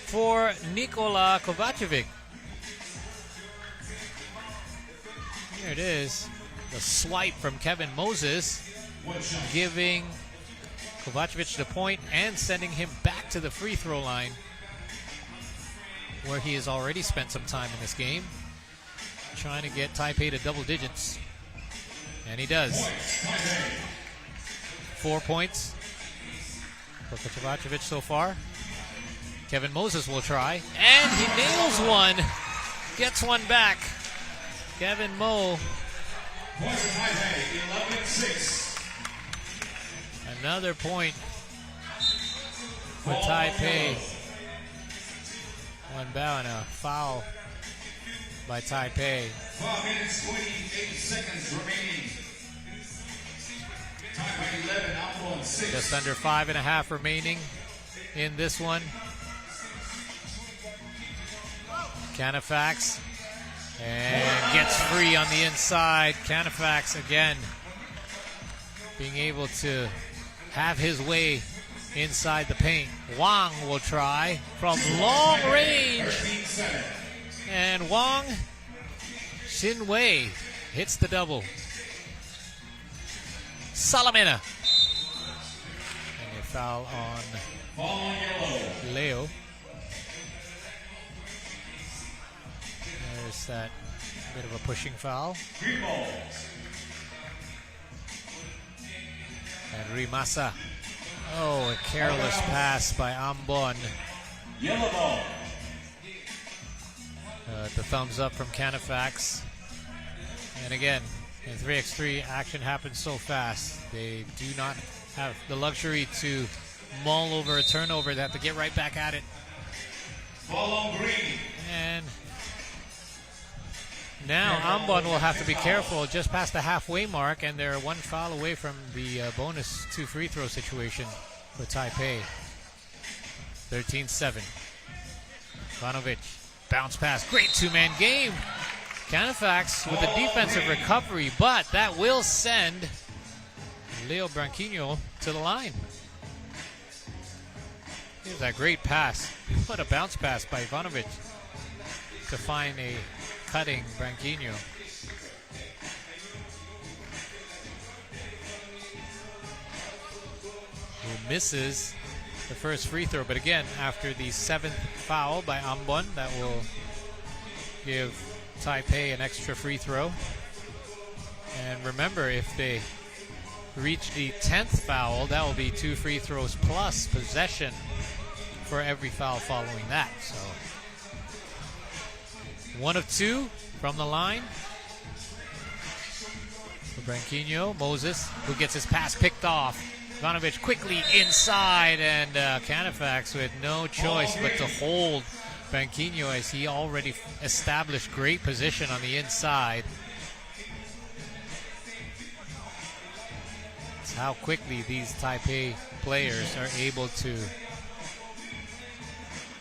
for Nikola Kovacevic. Here it is. The swipe from Kevin Moses, giving Kovacevic the point and sending him back to the free throw line, where he has already spent some time in this game, trying to get Taipei to double digits. And he does. 4 points for Kovacevic so far. Kevin Moses will try, and he nails one. Gets one back. Kevin Mo. Another point for Taipei. WanBao and a foul by Taipei. 5 minutes, 28 seconds remaining. Taipei 11, Ambon 6. Just under 5.5 remaining in this one. Canifax. And gets free on the inside. Canifax again being able to have his way inside the paint. Wang will try from long range. And Wang Xinwei hits the double. Salamena. And a foul on Leo. There's that bit of a pushing foul. And Rimasa. Oh, a careless pass by Ambon. Yellow ball. The thumbs up from Canifax. And again, in 3x3, action happens so fast. They do not have the luxury to mull over a turnover. They have to get right back at it. Ball on green. And now Ambon will have to be careful just past the halfway mark, and they're 1 foul away from the bonus 2 free throw situation for Taipei. 13-7. Ivanovic, bounce pass, great 2-man game. Canifax with a defensive recovery, but that will send Leo Branquinho to the line. Here's that great pass. What a bounce pass by Ivanovic to find a cutting Branquinho. Who misses the first free throw, but again, after the 7th foul by Ambon, that will give Taipei an extra free throw. And remember, if they reach the 10th foul, that will be 2 free throws plus possession for every foul following that. So 1 of 2 from the line for Branquinho. Moses, who gets his pass picked off. Ivanovic quickly inside, and Canifax with no choice but to hold Branquinho as he already established great position on the inside. It's how quickly these Taipei players are able to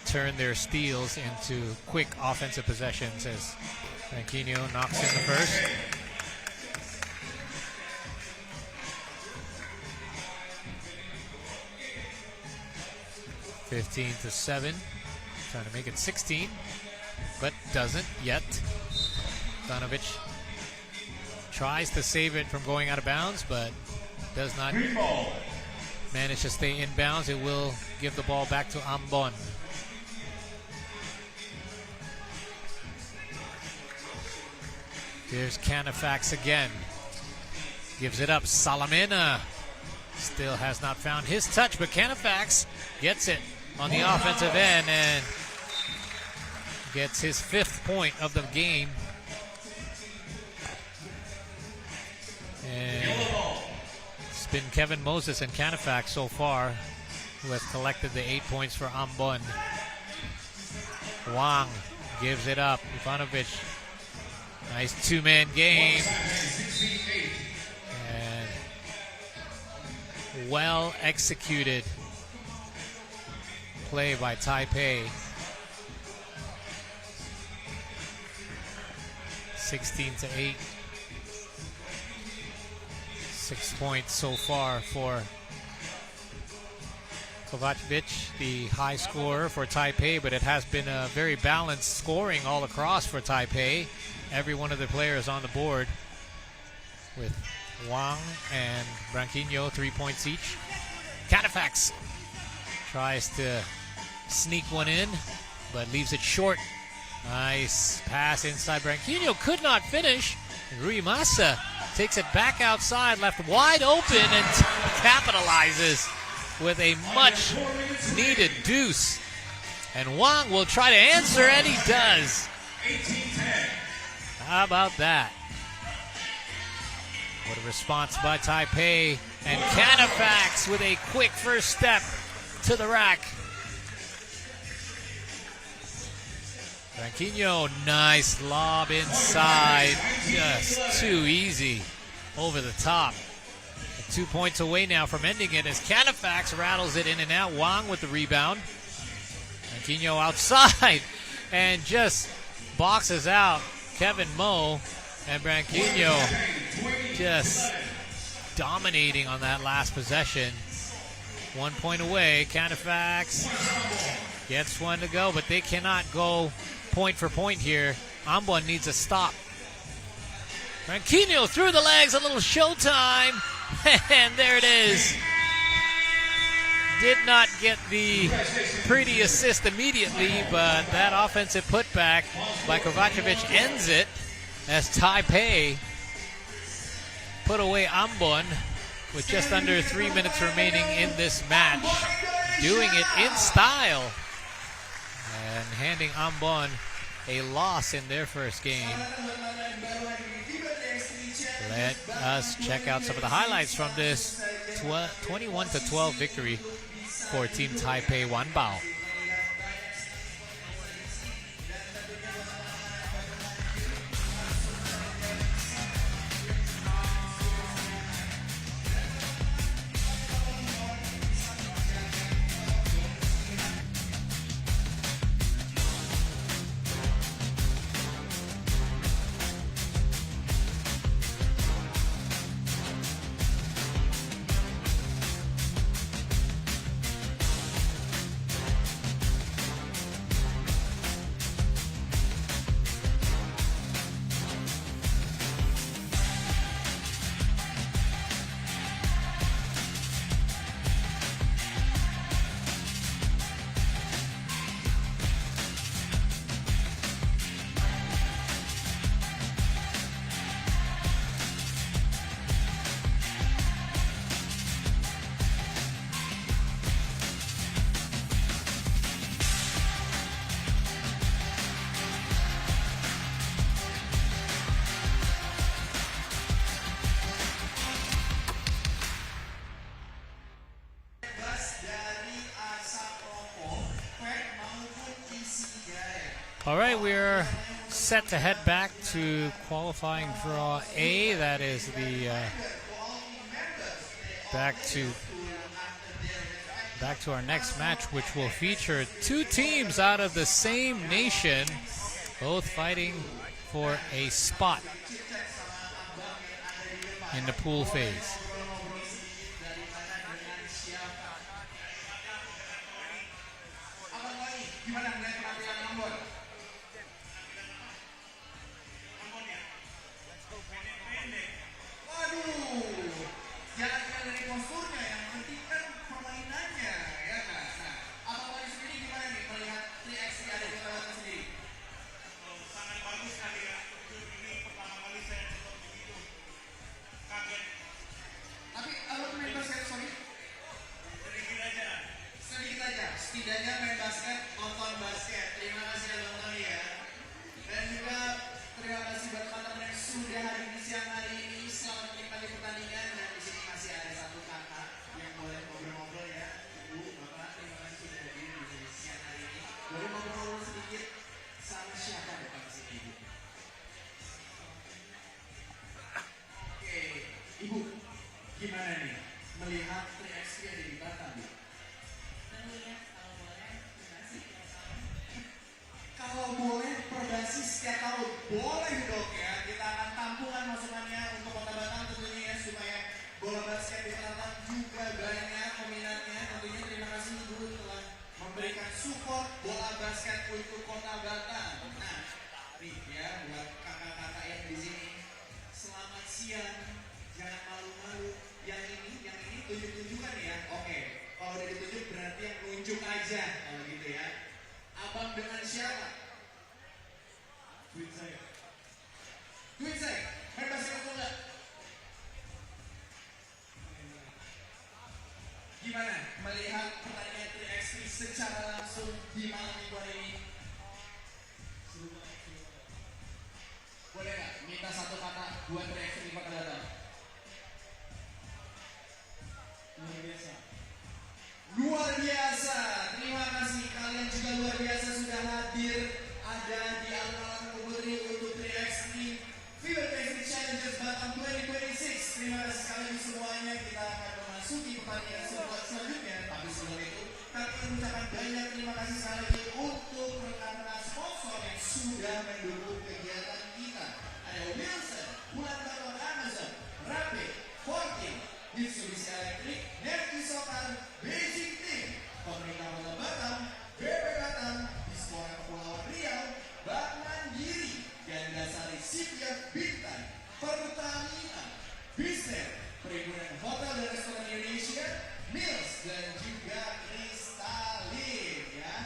turn their steals into quick offensive possessions as Branquinho knocks in the first. (15-7), trying to make it 16, but doesn't yet. Ivanovic tries to save it from going out of bounds, but does not manage to stay inbounds, it will give the ball back to Ambon. Here's Canifax again. Gives it up. Salamena still has not found his touch, but Canifax gets it on the offensive end and gets his 5th point of the game. And it's been Kevin Moses and Canifax so far who has collected the 8 points for Ambon. Wang gives it up. Ivanovic. Nice 2-man game. And well executed play by Taipei. 16-8. 6 points so far for Kovacevic, the high scorer for Taipei, but it has been a very balanced scoring all across for Taipei. Every one of the players on the board, with Wang and Branquinho 3 points each. Canifax tries to sneak one in, but leaves it short. Nice pass inside. Branquinho could not finish. Rui Massa takes it back outside, left wide open, and capitalizes with a much needed deuce. And Wang will try to answer, and he does. How about that? What a response by Taipei. And Canifax with a quick first step to the rack. Branquinho, nice lob inside. Just too easy over the top. 2 points away now from ending it as Canifax rattles it in and out. Wang with the rebound. Branquinho outside and just boxes out Kevin Mo. And Branquinho just dominating on that last possession. 1 point away. Canifax gets one to go, but they cannot go point for point here. Ambon needs a stop. Branquinho through the legs, a little showtime. And there it is. Did not get the pretty assist immediately, but that offensive putback by Kovacevic ends it as Taipei put away Ambon with just under 3 minutes remaining in this match. Doing it in style and handing Ambon a loss in their first game. Let us check out some of the highlights from this 21-12 victory for Team Taipei WanBao. All right, we're set to head back to qualifying draw A. That is the back to our next match, which will feature two teams out of the same nation, both fighting for a spot in the pool phase. DeQing, main basket atau enggak? Gimana melihat pertandingan 3x3 secara langsung di malam minggu hari ini? Boleh nggak minta satu kata buat 3x3 pada datang? Luar biasa. Luar biasa. Terima kasih, kalian juga luar biasa sudah hadir ada di alun-alun Putri untuk 3x3 FIBA 3x3 Challenger Batam 2026. Terima kasih sekali semuanya. Kita akan memasuki pertandingan selanjutnya. Tapi sebelum itu, kami mengucapkan banyak terima kasih sekali lagi untuk rekan-rekan sponsor yang sudah mendukung kegiatan kita. Ada Wilson, Bulan Baton Amazon, Rapid, Fortin, Mitsubishi Electric, Nervi Sokan, Beijing Team, Pemerintah Kota Batam, BP Batam, Dispora Kepulauan Riau, Bank Mandiri, Ganda Sari Sipiak Bintan, Pertamina, Bisner, Perhimpunan Hotel dan Restoran Indonesia, Mills, dan juga Kristalin. Ya,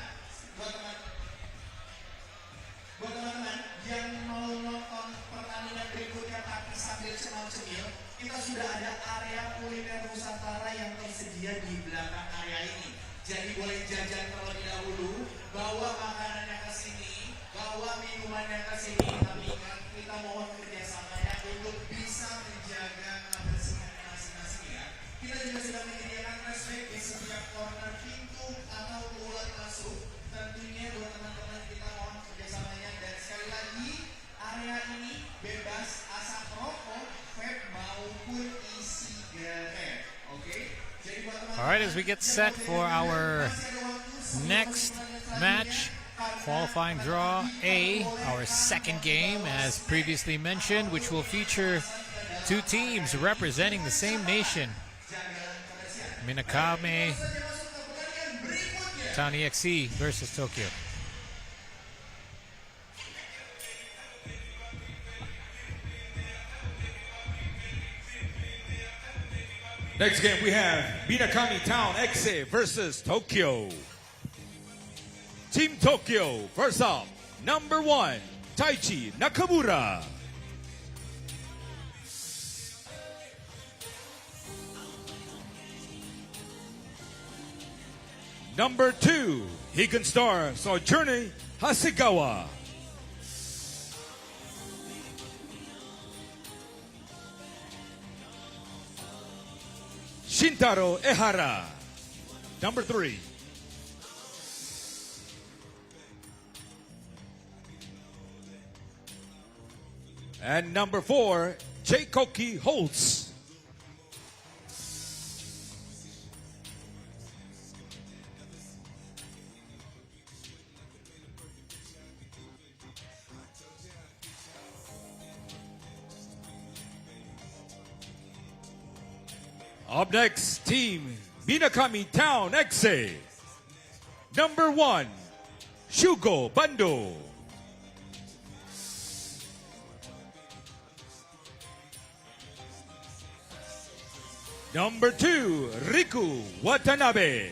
buat teman-teman yang mau nonton pertandingan berikutnya tapi sambil cemil-cemil, kita sudah ada area kuliner Nusantara yang tersedia di belakang area ini. Jadi boleh jajan terlebih dahulu, bawa makanannya ke sini, bawa minumannya ke sini. Tapi ingat, kita mohon kerjasamanya untuk bisa menjaga kebersihan masing-masing ya. Kita juga sudah menyediakan flashback di setiap corner pintu atau ulang masuk. Tentunya buat teman-teman kita mohon kerjasamanya. Dan sekali lagi, area ini bebas asap rokok, vape maupun e-cigarette. Oke? Jadi buat teman-teman. All right, as we get set for our next match, qualifying draw A, our second game, as previously mentioned, which will feature two teams representing the same nation. Minakami, TOWN.EXE versus Tokyo. Next game we have Minakami TOWN.EXE versus Tokyo. Team Tokyo, first up, number 1, Taichi Nakamura. Number 2, Higan Star Sojourner Hasegawa. Shintaro Ehara. Number 3. And number 4, Jaikoki Holtz. Up next, Team Minakami TOWN.EXE. Number 1, Shugo Bando. Number 2, Riku Watanabe.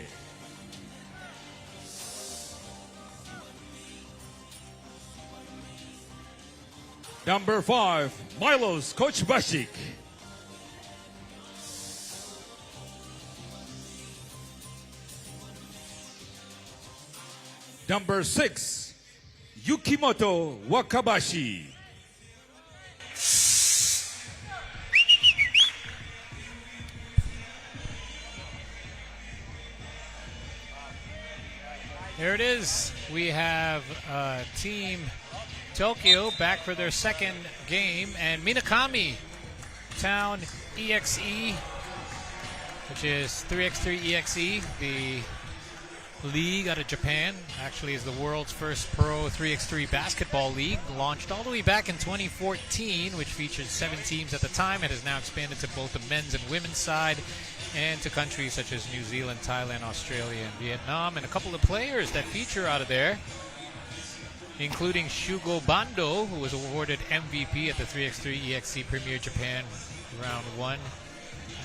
Number 5, Milos Kochbashik. Number 6, Yukimoto Wakabashi. There it is. We have Team Tokyo back for their second game, and Minakami TOWN.EXE, which is 3x3 EXE, the league out of Japan, actually is the world's first pro 3x3 basketball league, launched all the way back in 2014, which featured 7 teams at the time. It has now expanded to both the men's and women's side, and to countries such as New Zealand, Thailand, Australia, and Vietnam. And a couple of players that feature out of there, including Shugo Bando, who was awarded MVP at the 3x3 EXE Premier Japan Round 1,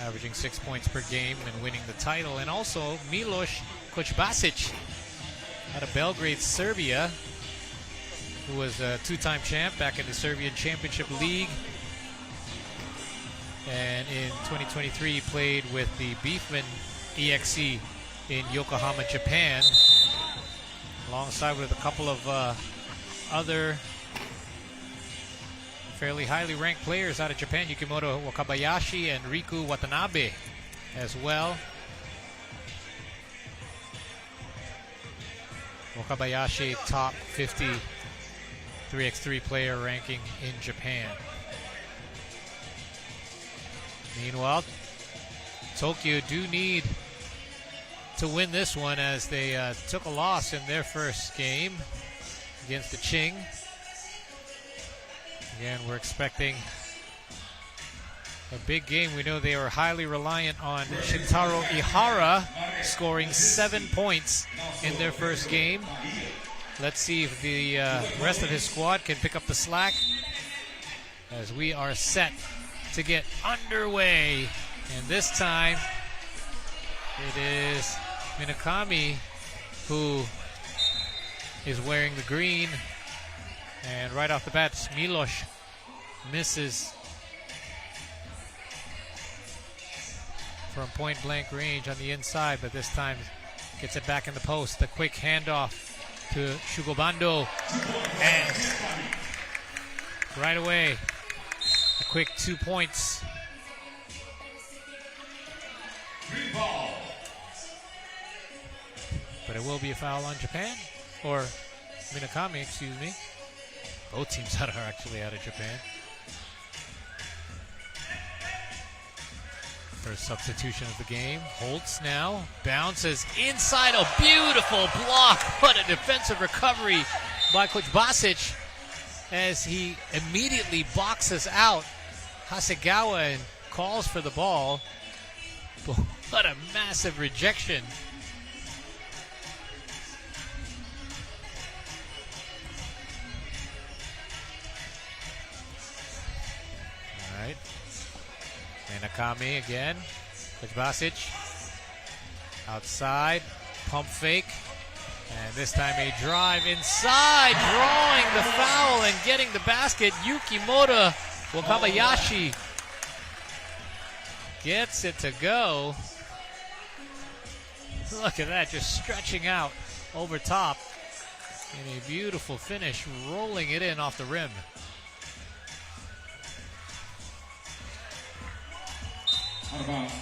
averaging 6 points per game and winning the title. And also Milos Kochbasic out of Belgrade, Serbia, who was a two-time champ back in the Serbian Championship League. And in 2023, he played with the Beefman-EXE in Yokohama, Japan, alongside with a couple of other fairly highly ranked players out of Japan, Yukimoto Wakabayashi and Riku Watanabe as well. Wakabayashi, top 50 3x3 player ranking in Japan. Meanwhile, Tokyo do need to win this one, as they took a loss in their first game against the Qing. Again, we're expecting a big game. We know they are highly reliant on Shintaro Ihara scoring 7 points in their first game. Let's see if the rest of his squad can pick up the slack, as we are set to get underway. And this time it is Minakami who is wearing the green, and right off the bat Miloš misses from point blank range on the inside, but this time gets it back in the post. The quick handoff to Shugobando, and right away a quick 2 points. But it will be a foul on Japan, or Minakami, excuse me. Both teams are actually out of Japan. First substitution of the game. Holtz now bounces inside. A beautiful block. What a defensive recovery by Coach Basic, as he immediately boxes out Hasegawa and calls for the ball. What a massive rejection. All right. Minakami again. Coach Basic outside. Pump fake. And this time a drive inside, drawing the foul and getting the basket. Yukimoto Wakabayashi gets it to go. Look at that, just stretching out over top in a beautiful finish, rolling it in off the rim. Out of bounds.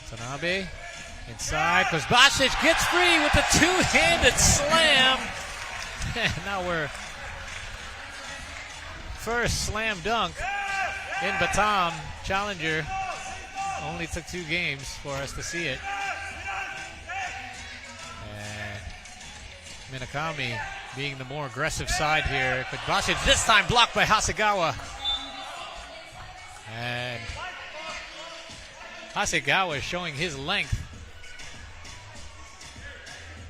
Tanabe inside, because Basic gets free with a two-handed slam. And now we're first slam dunk in Batam Challenger. Only took 2 games for us to see it. And Minakami being the more aggressive side here. But Basic this time blocked by Hasegawa. And Hasegawa is showing his length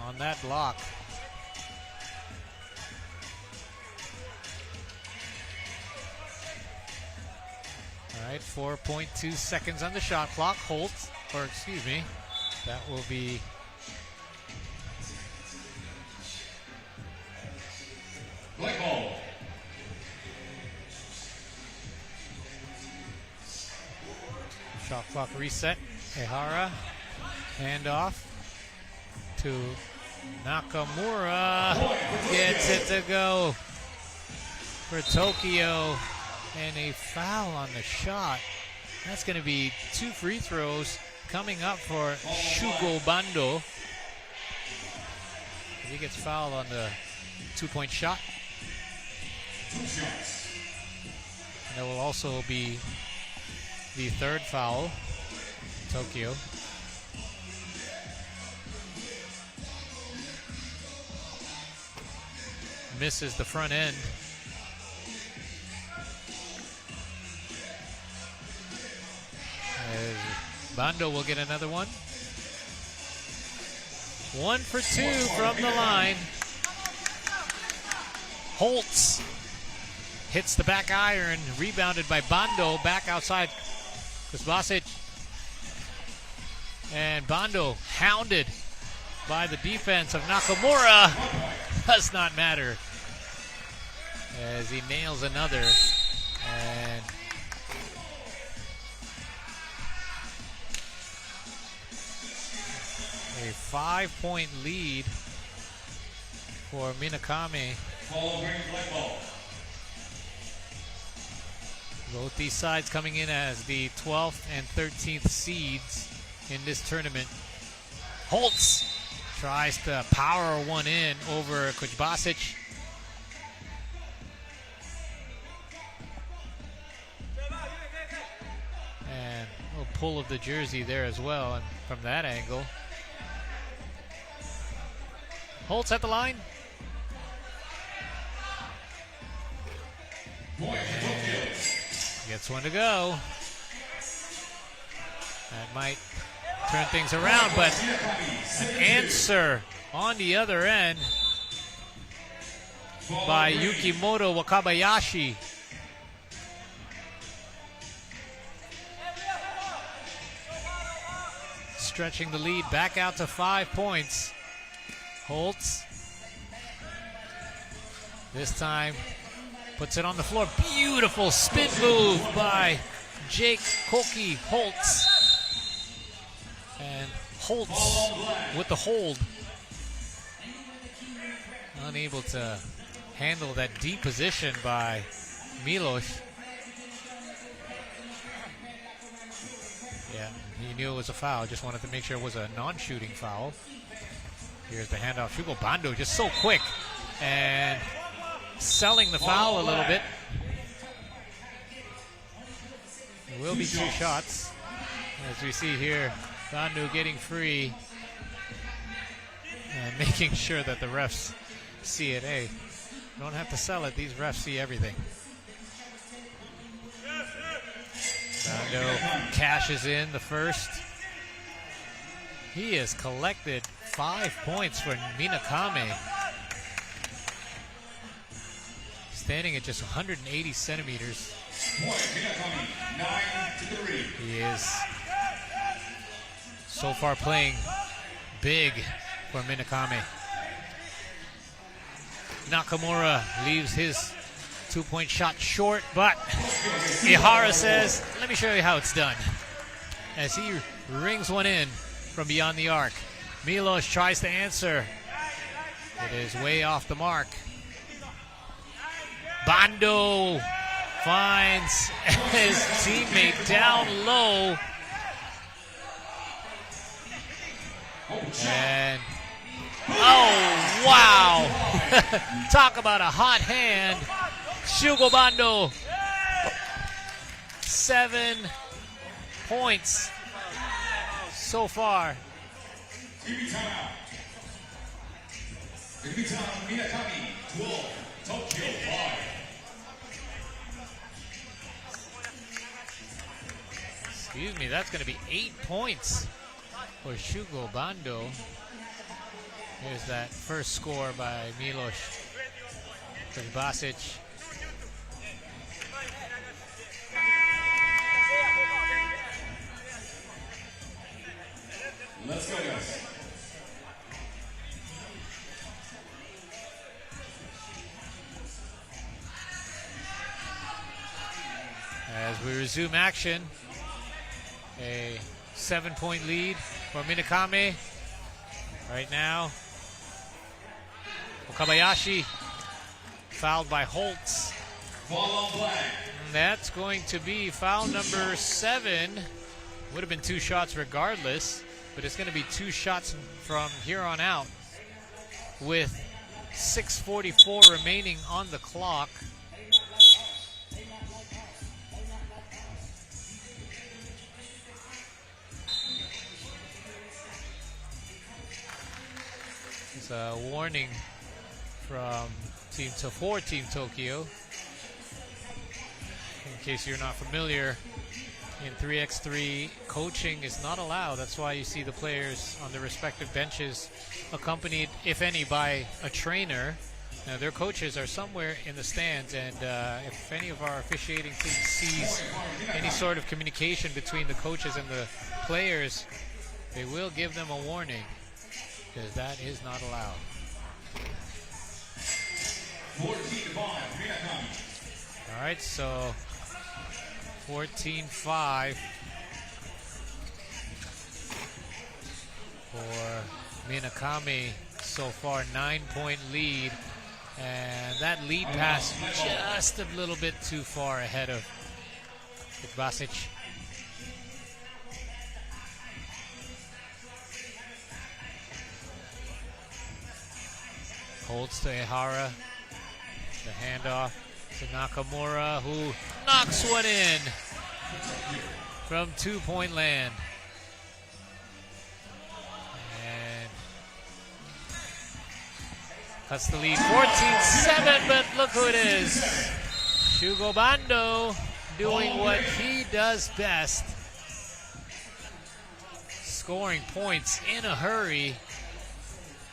on that block. All right, 4.2 seconds on the shot clock. Holtz, or excuse me, that will be Black ball. shot clock reset. Ehara, handoff to Nakamura, gets it to go for Tokyo, and a foul on the shot. That's going to be 2 free throws coming up for Shugobando. He gets fouled on the 2-point shot. And there will also be the 3rd foul, Tokyo. Misses the front end. As Bando will get another one. 1 for 2 from the line. Holtz hits the back iron, rebounded by Bando, back outside Kuzbasic. And Bando hounded by the defense of Nakamura. Does not matter as he nails another. And a 5-point lead for Minakami. Both these sides coming in as the 12th and 13th seeds in this tournament. Holtz tries to power one in over Kuzbasic. And a little pull of the jersey there as well, and from that angle. Holtz at the line. And gets one to go. That might turn things around, but an answer on the other end by Yukimoto Wakabayashi. Stretching the lead back out to 5 points. Holtz this time puts it on the floor. Beautiful spin move by Jake Koki Holtz. And Holtz with the hold. Unable to handle that deep position by Milos. Yeah, he knew it was a foul. Just wanted to make sure it was a non-shooting foul. Here's the handoff. Shugo Bando just so quick and selling the foul a little bit. It will be 2 shots. As we see here, Bando getting free and making sure that the refs see it. Hey, you don't have to sell it. These refs see everything. Bando cashes in the first. He has collected 5 points for Minakami. Standing at just 180 centimeters. He is so far playing big for Minakami. Nakamura leaves his 2-point shot short, but Ihara says, let me show you how it's done. As he rings one in from beyond the arc. Milos tries to answer. It is way off the mark. Bando finds his teammate down low. And, oh, wow. Talk about a hot hand. Shugo Bando. 7 points so far. Minakami 12, Tokyo 5. Excuse me, that's going to be 8 points for Shugo Bando. Here's that first score by Milos Kuzbasic. Let's go, guys. As we resume action, a 7-point lead for Minakami. Right now, Wakabayashi fouled by Holtz. And that's going to be foul number 7. Would have been 2 shots regardless, but it's going to be 2 shots from here on out with 6:44 remaining on the clock. It's a warning from Team Tokyo. In case you're not familiar, in 3x3, coaching is not allowed. That's why you see the players on their respective benches accompanied, if any, by a trainer Now, their coaches are somewhere in the stands, and if any of our officiating team sees any sort of communication between the coaches and the players, they will give them a warning, because that is not allowed. 14-5, Minakami. All right, so 14-5 for Minakami so far, 9-point lead. And that lead pass just a little bit too far ahead of Basic. Holds to Ehara. The handoff to Nakamura, who knocks one in from 2-point land. And cuts the lead 14-7, but look who it is. Shugo Bando doing what he does best. Scoring points in a hurry.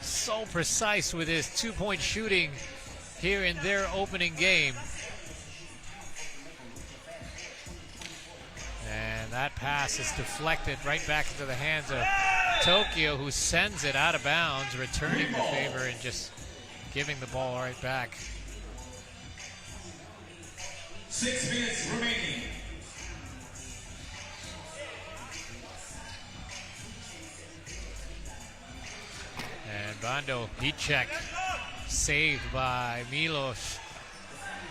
So precise with his 2-point shooting here in their opening game. And that pass is deflected right back into the hands of Tokyo, who sends it out of bounds, returning the favor and just giving the ball right back. 6 minutes remaining. And Bando, heat check. Saved by Milos.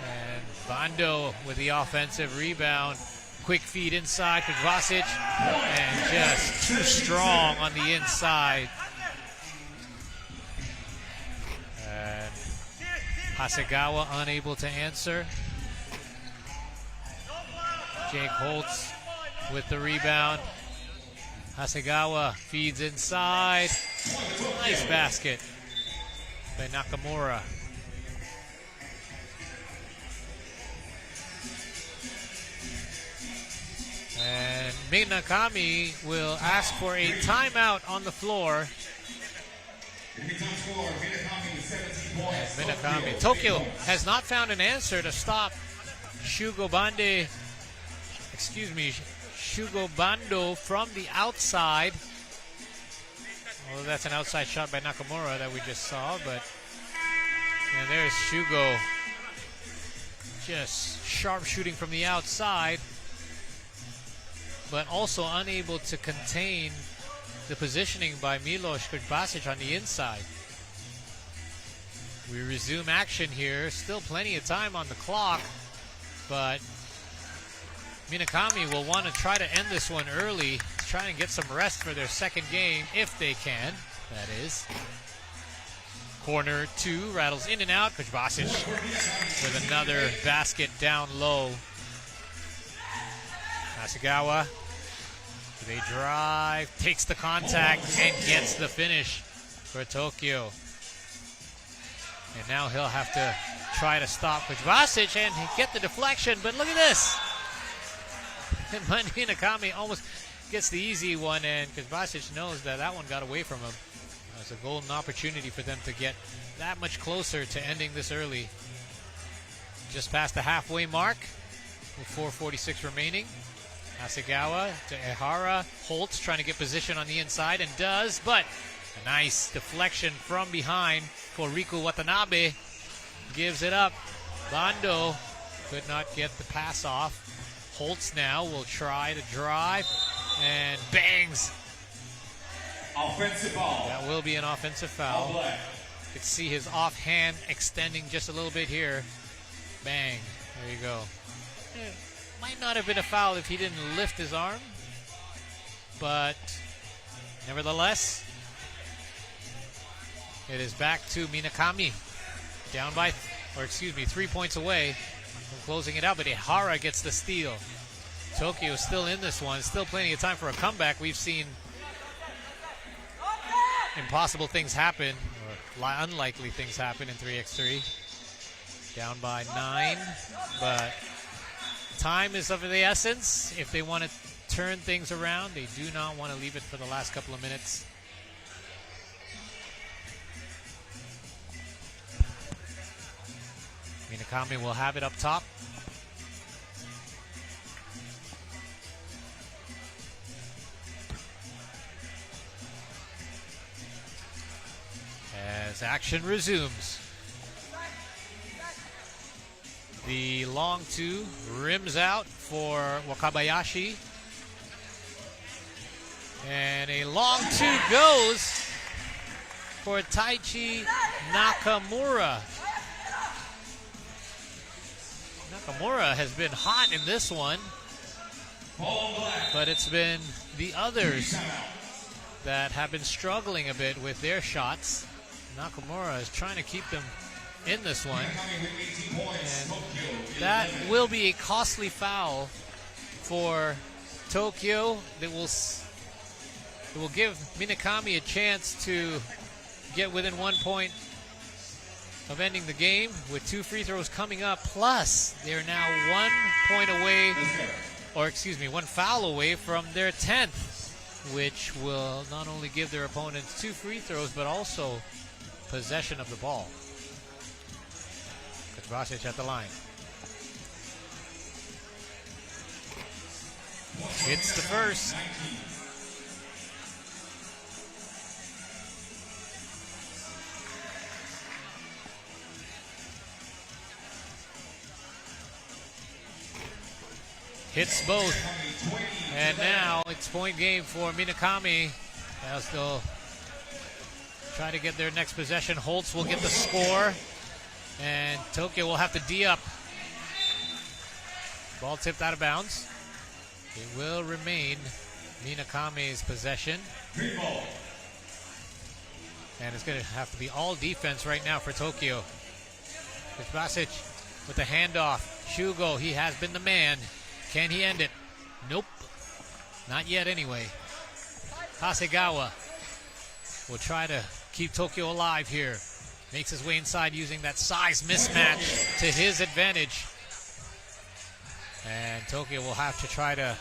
And Bando with the offensive rebound. Quick feed inside for Vasic. And just too strong on the inside. And Hasegawa unable to answer. Jake Holtz with the rebound. Hasegawa feeds inside. Nice basket by Nakamura. And Minakami will ask for a timeout on the floor. Minakami. Tokyo has not found an answer to stop Shugo Bando from the outside. Well, that's an outside shot by Nakamura that we just saw, but and there's Shugo just sharp shooting from the outside, but also unable to contain the positioning by Milos Basic on the inside. We resume action here. Still plenty of time on the clock, but Minakami will want to try to end this one early, try and get some rest for their second game, if they can, that is. Corner 2 rattles in and out. Coach Basic with another basket down low. Hasegawa, they drive, takes the contact, and gets the finish for Tokyo. And now he'll have to try to stop Coach Basic and get the deflection, but look at this. And Minakami almost gets the easy one, and Basic knows that that one got away from him. It's a golden opportunity for them to get that much closer to ending this early. Just past the halfway mark with 4:46 remaining. Hasegawa to Ehara. Holtz trying to get position on the inside and does, but a nice deflection from behind for Riku Watanabe. Gives it up. Bando could not get the pass off. Holtz now will try to drive and bangs. Offensive ball. That will be an offensive foul. You can see his offhand extending just a little bit here. Bang. There you go. Might not have been a foul if he didn't lift his arm, but nevertheless, it is back to Minakami. Down by, 3 points away from closing it out, but Ehara gets the steal. Tokyo is still in this one. Still plenty of time for a comeback. We've seen impossible things happen, or unlikely things happen in 3x3. Down by 9, but time is of the essence. If they want to turn things around, they do not want to leave it for the last couple of minutes. Minakami will have it up top. As action resumes. The long two rims out for Wakabayashi. And a long two goes for Taichi Nakamura. Nakamura has been hot in this one, but it's been the others that have been struggling a bit with their shots. Nakamura is trying to keep them in this one, and that will be a costly foul for Tokyo that will give Minakami a chance to get within 1 point of ending the game with 2 free throws coming up. Plus, they're now 1 point away, or excuse me, 1 foul away from their 10th, which will not only give their opponents 2 free throws, but also possession of the ball. Kacbasic at the line. Hits the first. Hits both. And now it's point game for Minakami as they'll try to get their next possession. Holtz will get the score, and Tokyo will have to D up. Ball tipped out of bounds. It will remain Minakami's possession. And it's going to have to be all defense right now for Tokyo. Basic with the handoff. Shugo, he has been the man. Can he end it? Nope. Not yet anyway. Hasegawa will try to keep Tokyo alive here. Makes his way inside using that size mismatch to his advantage. And Tokyo will have to try to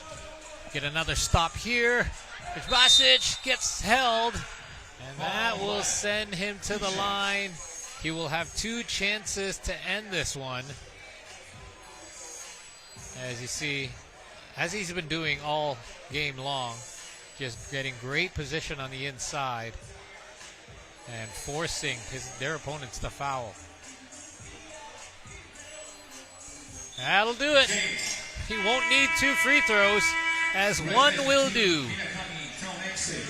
get another stop here. Basic gets held, and that will send him to the line. He will have 2 chances to end this one. As you see, as he's been doing all game long, just getting great position on the inside and forcing their opponents to foul. That'll do it. He won't need 2 free throws, as 1 will do.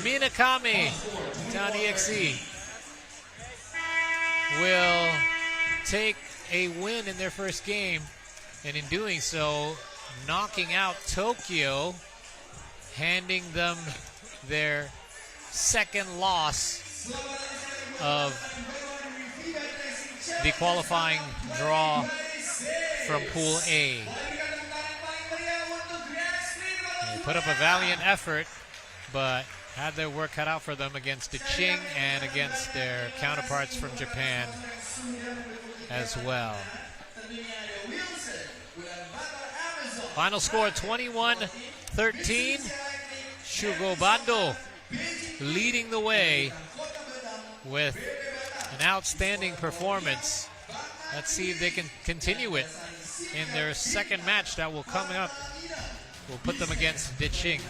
Minakami, TOWN.EXE, will take a win in their first game, and in doing so, knocking out Tokyo, handing them their second loss of the qualifying draw from Pool A. They put up a valiant effort, but had their work cut out for them against DeQing and against their counterparts from Japan as well. Final score 21-13. Shugo Bando leading the way with an outstanding performance. Let's see if they can continue it in their second match that will come up. We'll put them against DeQing.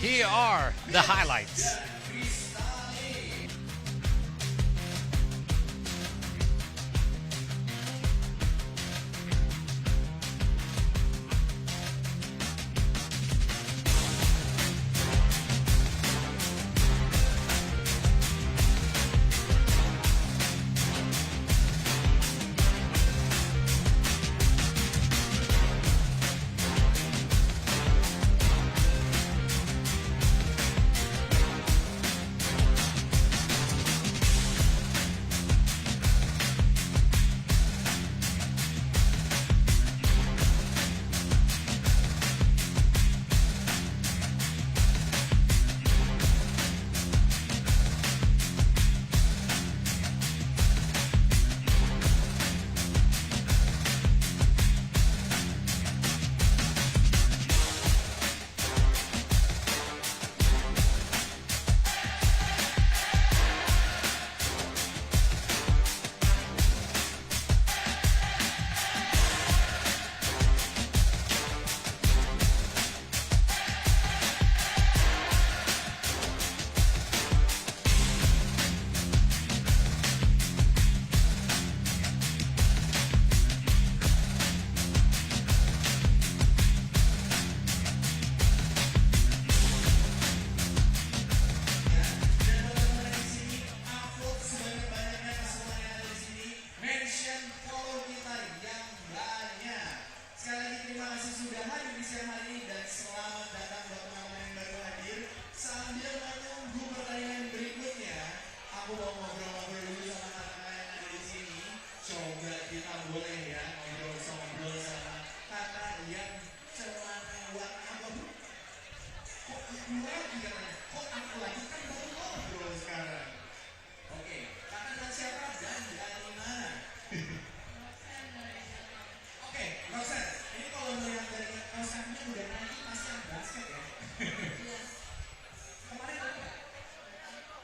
Here are the highlights. sudah hadir di siang hari ini dan selamat datang buat teman-teman yang baru hadir. Sambil menunggu pertandingan berikutnya, aku mau ngobrol-ngobrol dulu sama kakak yang ada di sini. Coba kita boleh ya ngobrol sama kakak yang celana warna apa bu? Kok aku lagi katanya? Kok aku lagi kan baru ngobrol sekarang. Oke, kakak dan siapa dan dari mana? Oke, Roxanne, ini kalau melihat dari Roxanne-nya udah nanti pasti yang basket ya? Iya. Kemarin datang?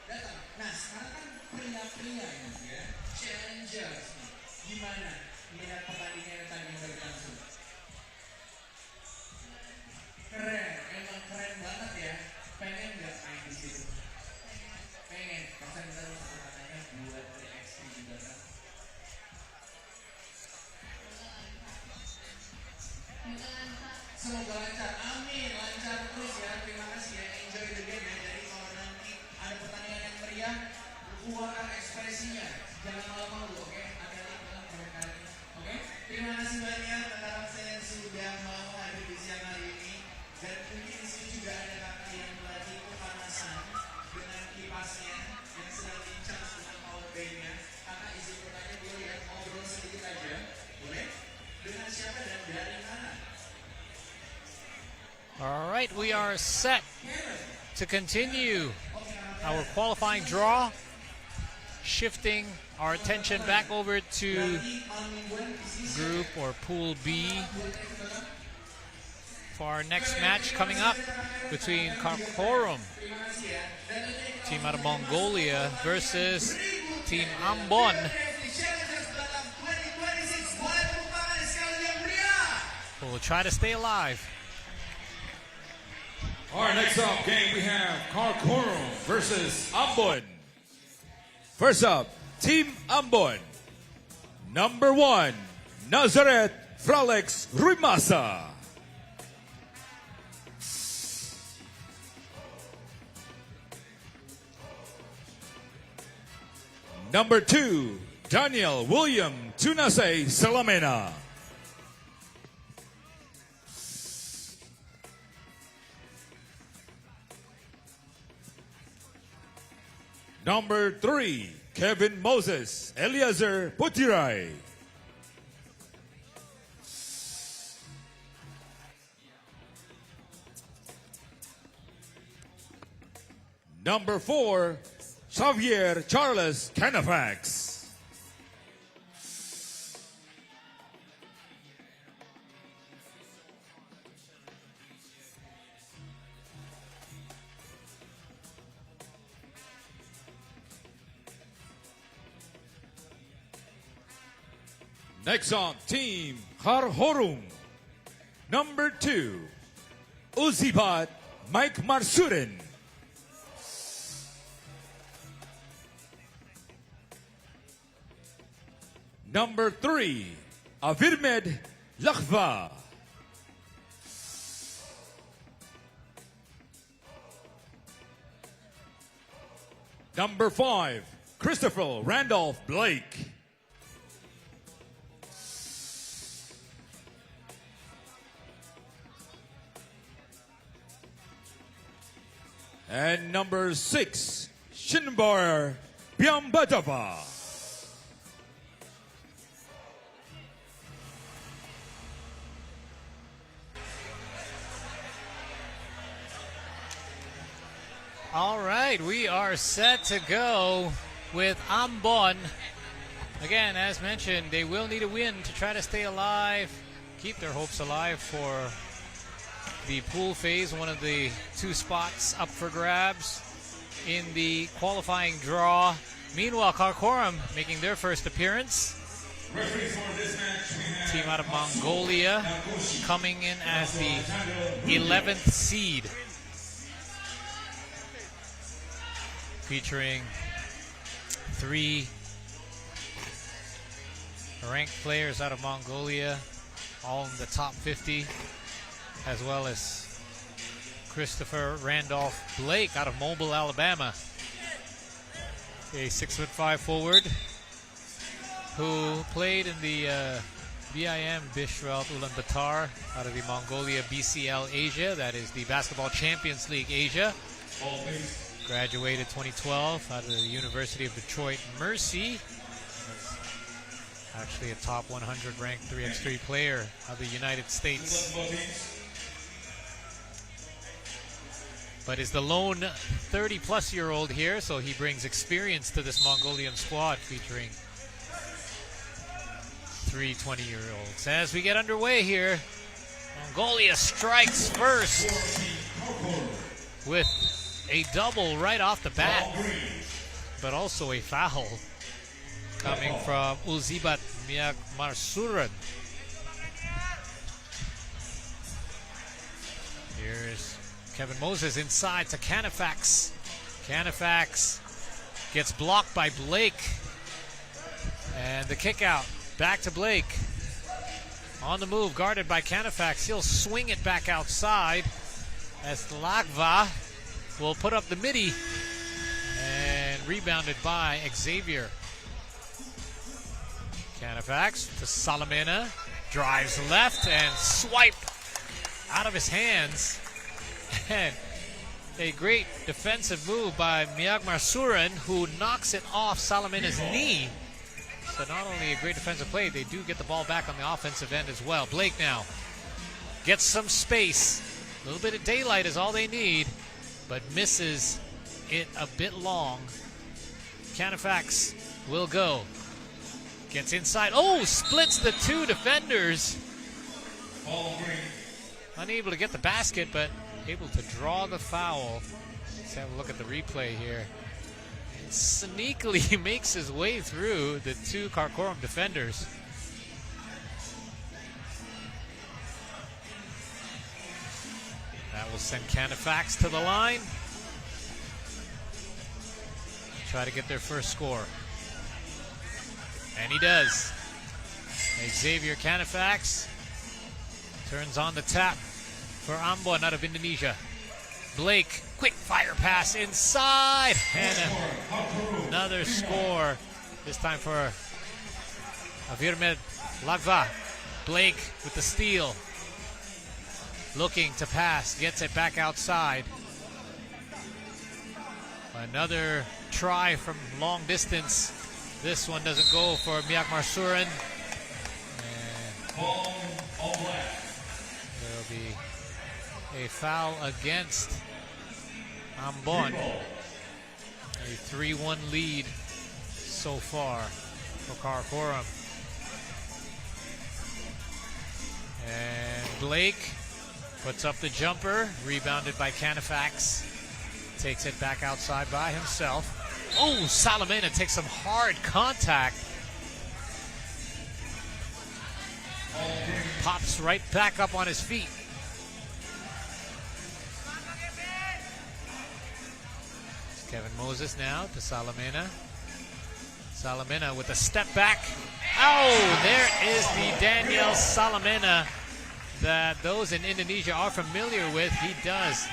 Datang. Nah, sekarang kan pria-pria ini ya, challengers nih. Gimana melihat pertandingan yang tadi berlangsung? Keren, emang keren banget ya. Pengen nggak main di situ? Pengen. Roxanne kita satu katanya buat 3x3 juga kan? Semoga lancar, amin, lancar terus ya. Terima kasih ya, enjoy the game ya. Jadi kalau nanti ada pertandingan yang meriah, keluarkan ekspresinya, jangan malu-malu, oke? Hati-hati dalam komentar ini, oke? Terima kasih banyak rekan saya yang sudah mau hadir di siang hari ini. Dan mungkin di sini juga ada kakak yang lagi kepanasan dengan kipasnya yang sedang lincah dengan power bank-nya. Kakak izin bertanya boleh ya, ngobrol sedikit aja, boleh? Dengan siapa dan dari mana? All right, we are set to continue our qualifying draw, shifting our attention back over to Group or Pool B for our next match coming up between Kharkhorum, team out of Mongolia, versus Team Ambon. We'll try to stay alive. All right, next up game we have Kharkhorum versus Ambon. First up, Team Ambon. Number 1, Nazareth Fralex Ruimasa. Number 2, Daniel William Tunase Salamena. Number 3, Kevin Moses Eliezer Putirai. Number 4, Xavier Charles Canafax. Next on Team Kharkhorum. Number 2, Uzibat Mike Marsurin. Number 3, Avirmed Lakhva. Number 5, Christopher Randolph Blake. And number 6, Shinbar Byambatava. All right, we are set to go with Ambon. Again, as mentioned, they will need a win to try to stay alive, keep their hopes alive for the pool phase, one of the 2 spots up for grabs in the qualifying draw. Meanwhile, Kharkhorum making their first appearance. Team out of Mongolia coming in as the 11th seed, featuring 3 ranked players out of Mongolia, all in the top 50, as well as Christopher Randolph Blake out of Mobile, Alabama, a 6'5" forward who played in the BIM Bishrelt Ulaanbaatar out of the Mongolia BCL Asia. That is the Basketball Champions League Asia. Graduated 2012 out of the University of Detroit Mercy. Actually a top 100 ranked 3x3 player of the United States. But is the lone 30-plus-year-old here, so he brings experience to this Mongolian squad featuring 3 20-year-olds. As we get underway here, Mongolia strikes first with a double right off the bat, but also a foul coming from Ulzibat Miagmarsuren. Here's Kevin Moses inside to Canifax. Canifax gets blocked by Blake. And the kick out. Back to Blake. On the move, guarded by Canifax. He'll swing it back outside as Lagva will put up the midi. And rebounded by Xavier. Canifax to Salamena. Drives left and swipe out of his hands. And a great defensive move by Miagmarsuren, who knocks it off Salamena's knee. So not only a great defensive play, they do get the ball back on the offensive end as well. Blake now gets some space. A little bit of daylight is all they need, but misses it a bit long. Canifax will go. Gets inside. Oh, splits the two defenders. Unable to get the basket, but able to draw the foul. Let's have a look at the replay here. And sneakily makes his way through the two Kharkhorum defenders. That will send Canifax to the line. Try to get their first score. And he does. Xavier Canifax turns on the tap for Ambon out of Indonesia. Blake, quick fire pass inside. And another score, this time for Avirmed Lagva. Blake with the steal. Looking to pass, gets it back outside. Another try from long distance. This one doesn't go for Miagmarsuren. There'll be a foul against Ambon. A 3-1 lead so far for Kharkhorum. And Blake puts up the jumper, rebounded by Canifax. Takes it back outside by himself. Oh, Salamena takes some hard contact. And pops right back up on his feet. It's Kevin Moses now to Salamena. Salamena with a step back. Oh, there is the Daniel Salamena that those in Indonesia are familiar with. He does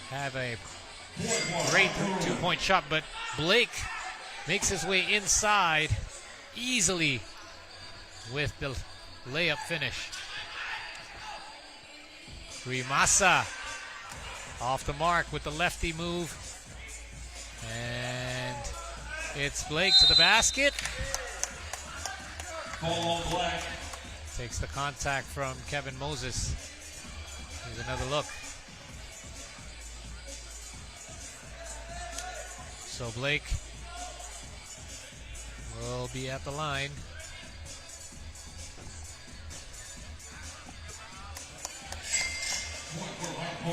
have a great two-point shot, but Blake makes his way inside easily with the layup finish. Rimasa off the mark with the lefty move. And it's Blake to the basket. Takes the contact from Kevin Moses. Here's another look. So Blake will be at the line.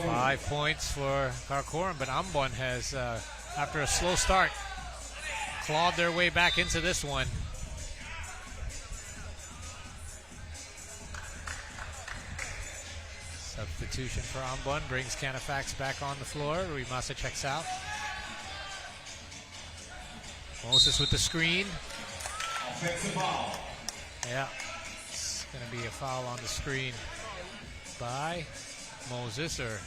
Five points for Kharkhorum, but Ambon has, after a slow start, clawed their way back into this one. Substitution for Ambon brings Canifax back on the floor. Rimasa checks out. Moses with the screen. Offensive foul. Yeah, it's going to be a foul on the screen by Moses, or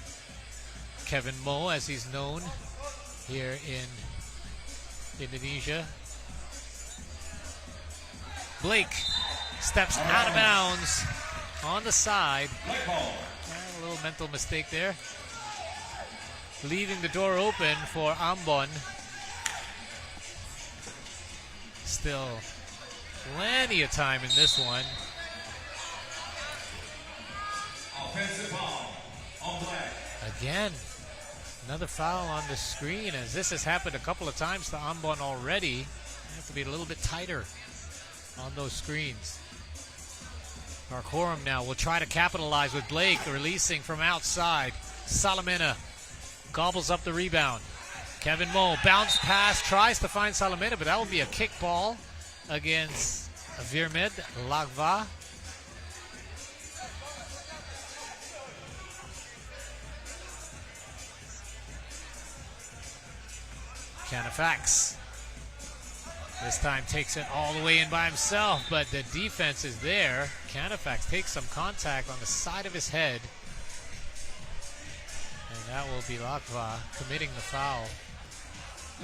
Kevin Mo as he's known here in Indonesia. Blake steps out of bounds on the side. A little mental mistake there. Leaving the door open for Ambon. Still plenty of time in this one. Offensive foul on Black. Again, another foul on the screen, as this has happened a couple of times to Ambon already. You have to be a little bit tighter on those screens. Kharkhorum now will try to capitalize with Blake releasing from outside. Salamena gobbles up the rebound. Kevin Mo, bounce pass, tries to find Salamena, but that will be a kick ball against Virmed Lagva. Canafax this time takes it all the way in by himself, but the defense is there. Canafax takes some contact on the side of his head, and that will be Lagva committing the foul.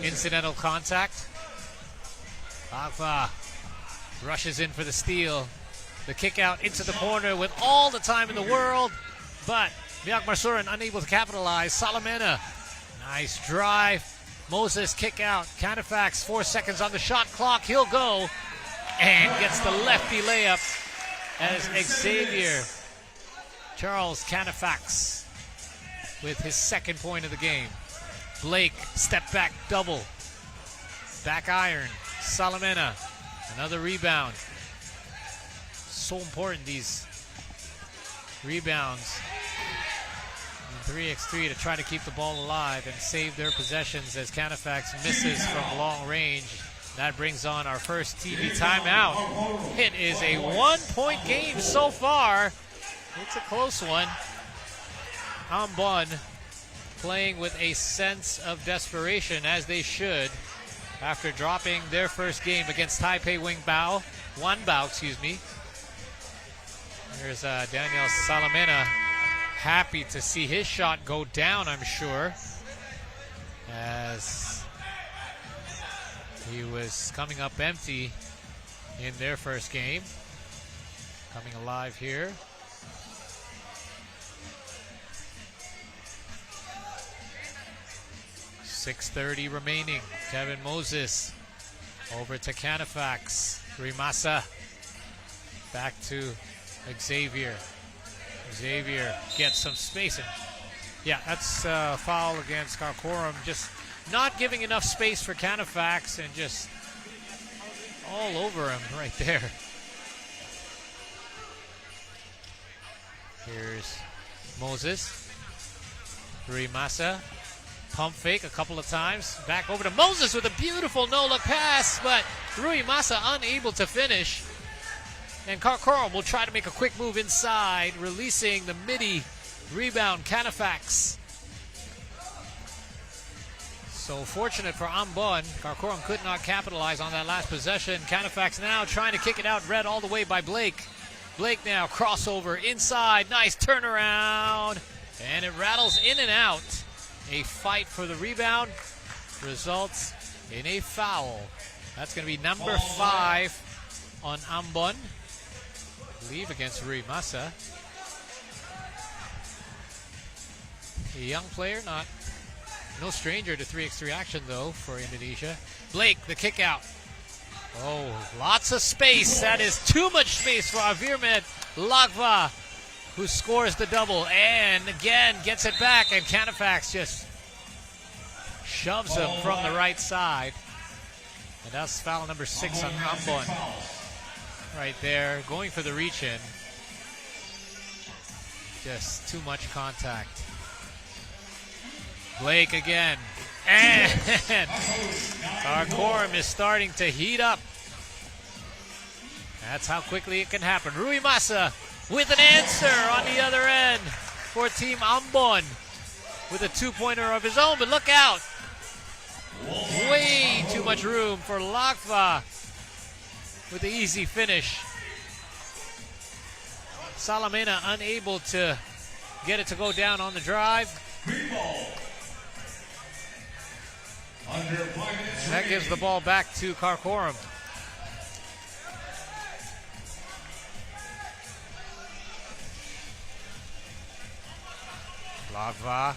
Incidental contact. Lagva rushes in for the steal. The kick out into the corner with all the time in the world, but Miak Marsuran unable to capitalize. Salamena, nice drive. Moses kick out. Canafax 4 seconds on the shot clock. He'll go and gets the lefty layup as Xavier Charles Canafax with his second point of the game. Blake step back double. Back iron. Salamena another rebound. So important, these rebounds. 3x3 to try to keep the ball alive and save their possessions as Canafax misses from long range. That brings on our first TV timeout. It is a 1-point game so far. It's a close one. Ambon playing with a sense of desperation, as they should, after dropping their first game against Taipei WanBao, excuse me. Here's Daniel Salamena. Happy to see his shot go down, I'm sure, as he was coming up empty in their first game. Coming alive here. .6:30 remaining. Kevin Moses over to Canafax. Rimasa back to Xavier. Xavier gets some spacing. Yeah, that's a foul against Kharkhorum. Just not giving enough space for Canafax and just all over him right there. Here's Moses. Rimasa. Pump fake a couple of times. Back over to Moses with a beautiful no-look pass, but Rui Masa unable to finish. And Kharkhorum will try to make a quick move inside, releasing the midi rebound, Canafax. So fortunate for Ambon, Kharkhorum could not capitalize on that last possession. Canafax now trying to kick it out, read all the way by Blake. Blake now crossover inside, nice turnaround, and it rattles in and out. A fight for the rebound results in a foul. That's going to be number 5 on Ambon. Leave against Rui Masa. A young player, no stranger to 3x3 action though for Indonesia. Blake, the kick out. Oh, lots of space. That is too much space for Virmed Lagva, who scores the double and again gets it back, and Canafax just shoves him from the right side. And that's foul number 6 on Ambon. Right there, going for the reach in. Just too much contact. Blake again. And Kharkhorum is starting to heat up. That's how quickly it can happen. Rui Masa with an answer on the other end for Team Ambon with a 2-pointer of his own, but look out. Way too much room for Lagva with the easy finish. Salamena unable to get it to go down on the drive. That gives the ball back to Kharkhorum. Lava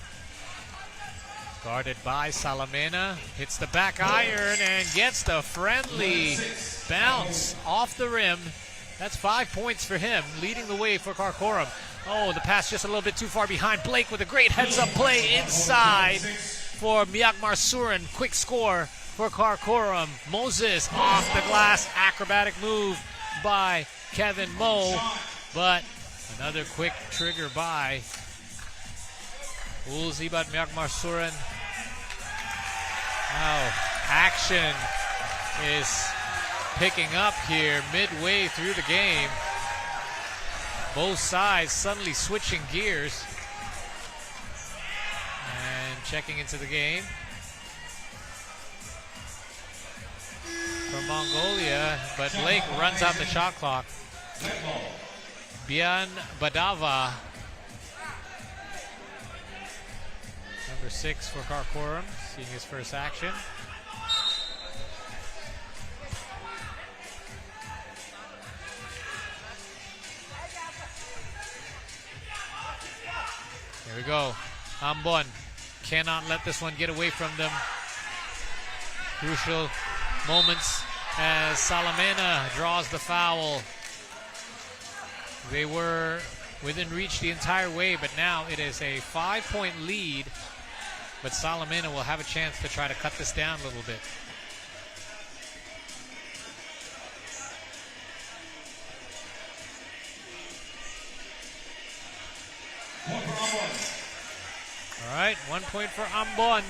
guarded by Salamena, hits the back iron and gets the friendly bounce off the rim. That's 5 points for him, leading the way for Kharkhorum. Oh, the pass just a little bit too far behind. Blake with a great heads-up play inside for Myanmar Surin. Quick score for Kharkhorum. Moses off the glass, acrobatic move by Kevin Mo, but another quick trigger by Ulzibat Myanmar Surin. Now, action is picking up here midway through the game. Both sides suddenly switching gears and checking into the game. From Mongolia, but Blake runs out the shot clock. Bian Badava, number 6 for Kharkhorum, seeing his first action. Here we go. Ambon cannot let this one get away from them. Crucial moments as Salamena draws the foul. They were within reach the entire way, but now it is a 5-point lead. But Salamena will have a chance to try to cut this down a little bit. All right, 1 point for Ambon,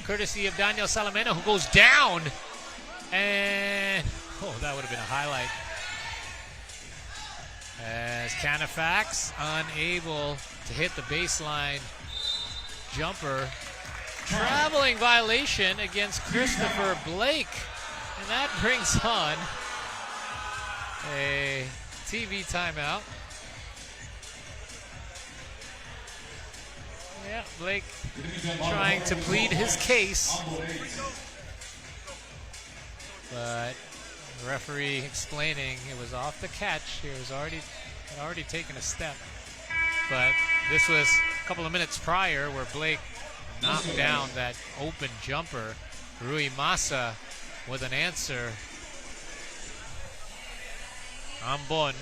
courtesy of Daniel Salamena, who goes down. And, oh, that would have been a highlight. As Canifax unable to hit the baseline jumper. Traveling violation against Christopher Blake. And that brings on a TV timeout. Yeah, Blake trying to plead his case. But the referee explaining it was off the catch. He was had already taken a step. But this was a couple of minutes prior where Blake knocked down that open jumper. Rui Masa with an answer. Ambon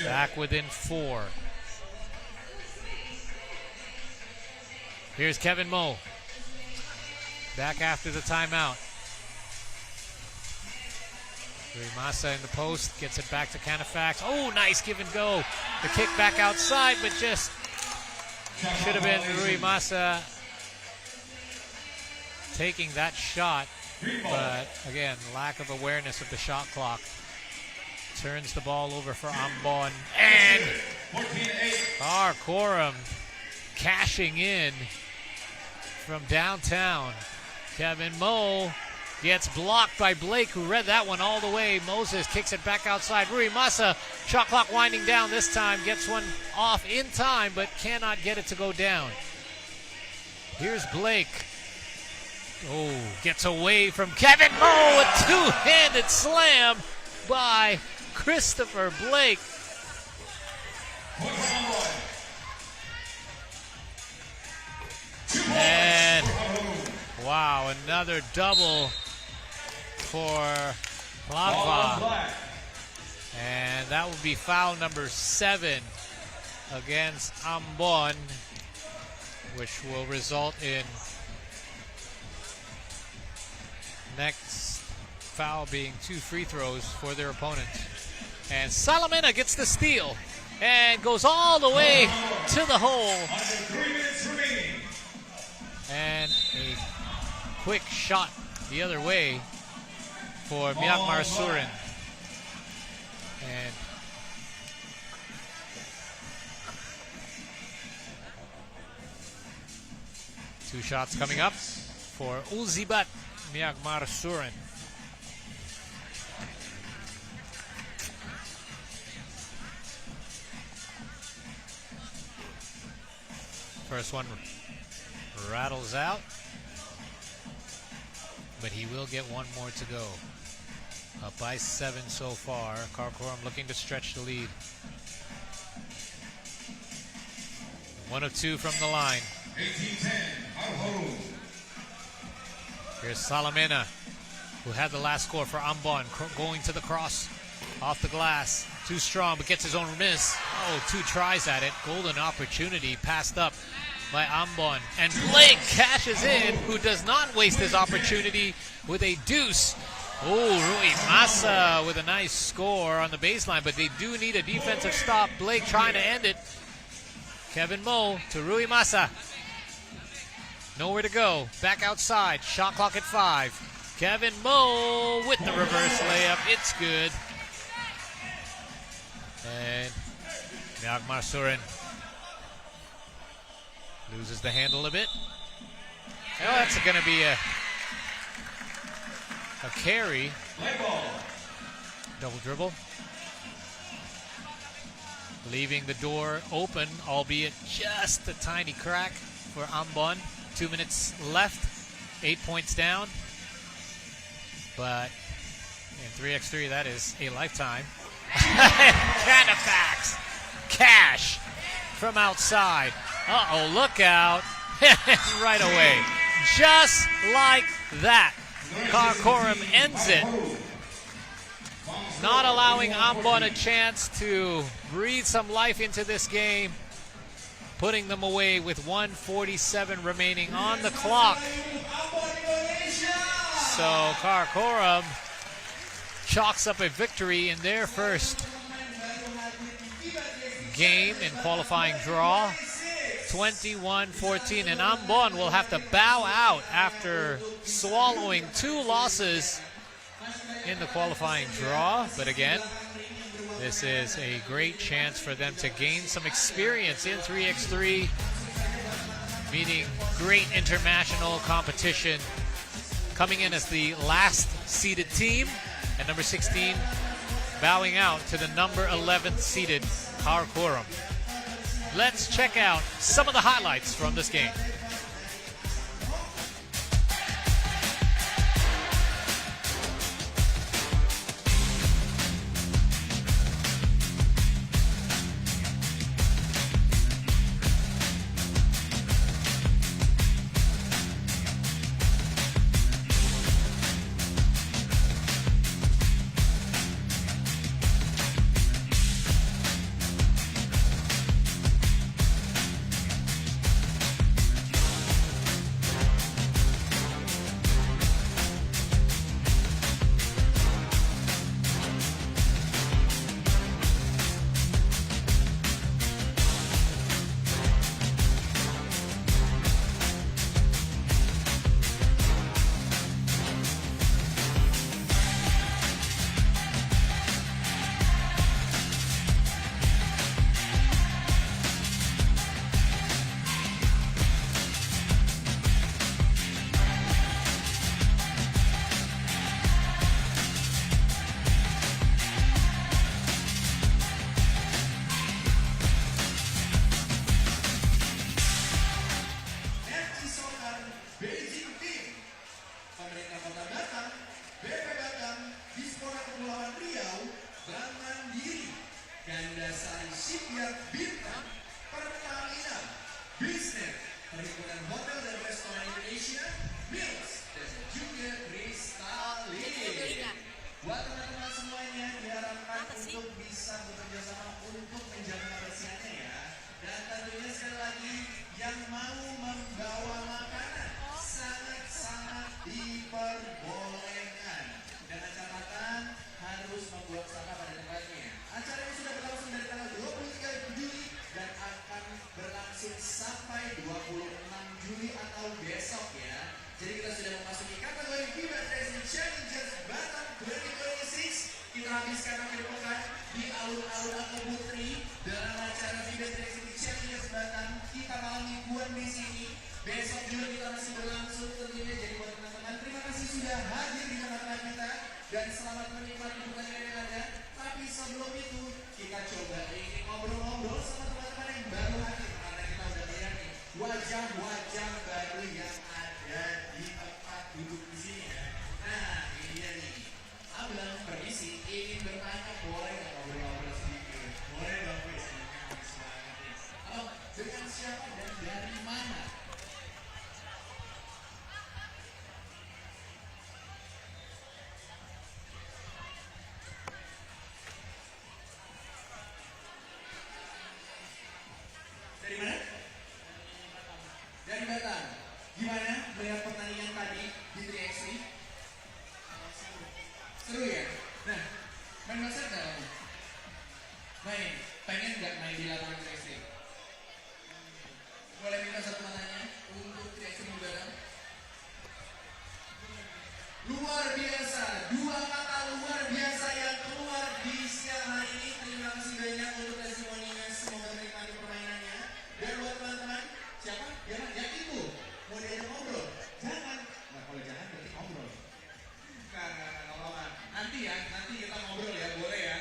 back within 4. Here's Kevin Mo. Back after the timeout. Rui Masa in the post, gets it back to Canifax. Oh, nice give and go. The kick back outside, but just should have been Rui Masa taking that shot. But again, lack of awareness of the shot clock. Turns the ball over for Ambon. And Kharkhorum cashing in from downtown. Kevin Mo gets blocked by Blake, who read that one all the way. Moses kicks it back outside. Rui Masa, shot clock winding down this time, gets one off in time, but cannot get it to go down. Here's Blake. Oh, gets away from Kevin Mo. A two-handed slam by Christopher Blake. And wow, another double for Lava. And that will be foul number 7 against Ambon, which will result in next foul being 2 free throws for their opponent. And Salamena gets the steal and goes all the way to the hole. And a quick shot the other way for Myanmar Surin. And two shots coming up for Ulzibat Myanmar Surin. First one rattles out, but he will get one more to go. Up by 7 so far. Kharkhorum looking to stretch the lead. 1 of 2 from the line. 18-10, Kharkhorum. Here's Salamena, who had the last score for Ambon, going to the cross, off the glass. Too strong, but gets his own miss. Oh, 2 tries at it. Golden opportunity passed up by Ambon. And Blake cashes in, who does not waste his opportunity with a deuce. Oh, Rui Masa with a nice score on the baseline, but they do need a defensive stop. Blake trying to end it. Kevin Mo to Rui Masa. Nowhere to go. Back outside. Shot clock at 5. Kevin Mo with the reverse layup. It's good. And Malaga Masters loses the handle a bit. Oh, that's going to be a carry. Double dribble. Leaving the door open, albeit just a tiny crack for Ambon. 2 minutes left, 8 points down. But in 3x3, that is a lifetime. Canifax, cash from outside. Uh-oh, look out. Right away. Just like that. Kharkhorum ends it. Not allowing Ambon a chance to breathe some life into this game. Putting them away with 1:47 remaining on the clock. So Kharkhorum chalks up a victory in their first game in qualifying draw. 21-14, and Ambon will have to bow out after swallowing 2 losses in the qualifying draw. But again, this is a great chance for them to gain some experience in 3x3, meeting great international competition. Coming in as the last seeded team, and number 16 bowing out to the number 11th seeded Kharkhorum. Let's check out some of the highlights from this game. Bisnet, Perhimpunan Hotel dan Restoran Indonesia, Mills, dan juga Kristalin. Buat teman-teman semuanya, diharapkan untuk bisa bekerja sama untuk menjaga kebersihannya ya. Dan tentunya sekali lagi, yang mau membawa makanan sangat-sangat diperbolehkan. Dengan catatan harus membuang sampah pada tempatnya. Acara ini sudah berlangsung dari tanggal 23 Juli dan akan berlangsung sampai 26 Juli atau besok ya. Jadi kita sudah memasuki kategori FIBA 3x3 Challenger Batam 2026. Kita habiskan akhir pekan di alun-alun atau Putri dalam acara FIBA 3x3 Challenger Batam. Kita malam mingguan di sini. Besok juga kita masih berlangsung tentunya. Jadi buat teman-teman, terima kasih sudah hadir di tengah-tengah kita dan selamat menikmati pertandingan yang ada. Tapi sebelum itu kita coba ingin ngobrol-ngobrol sama teman-teman yang baru hadir karena kita udah lihat nih wajah-wajah baru yang ada di tempat duduk di sini ya. Nah ini dia nih. Abang permisi ingin bertanya, boleh nggak ngobrol-ngobrol sedikit? Boleh dong, Chris. Semangat nih. Dengan siapa dan dari mana? Dari mana? Dari Batam. Gimana melihat pertandingan tadi di 3x3? Seru ya? Nah, main basket nggak? Main. Pengen nggak main di lapangan 3x3? Boleh minta satu matanya untuk 3x3 di Batam? Luar biasa, dua kata luar biasa yang keluar di siang hari ini. Terima kasih banyak untuk testimoninya, semoga menikmati permainannya. Dan buat teman-teman, siapa? Jangan, yang itu mau diajak ngobrol? Jangan. Nah, kalau jangan berarti ngobrol. Nggak. Nanti ya, nanti kita ngobrol ya, boleh ya.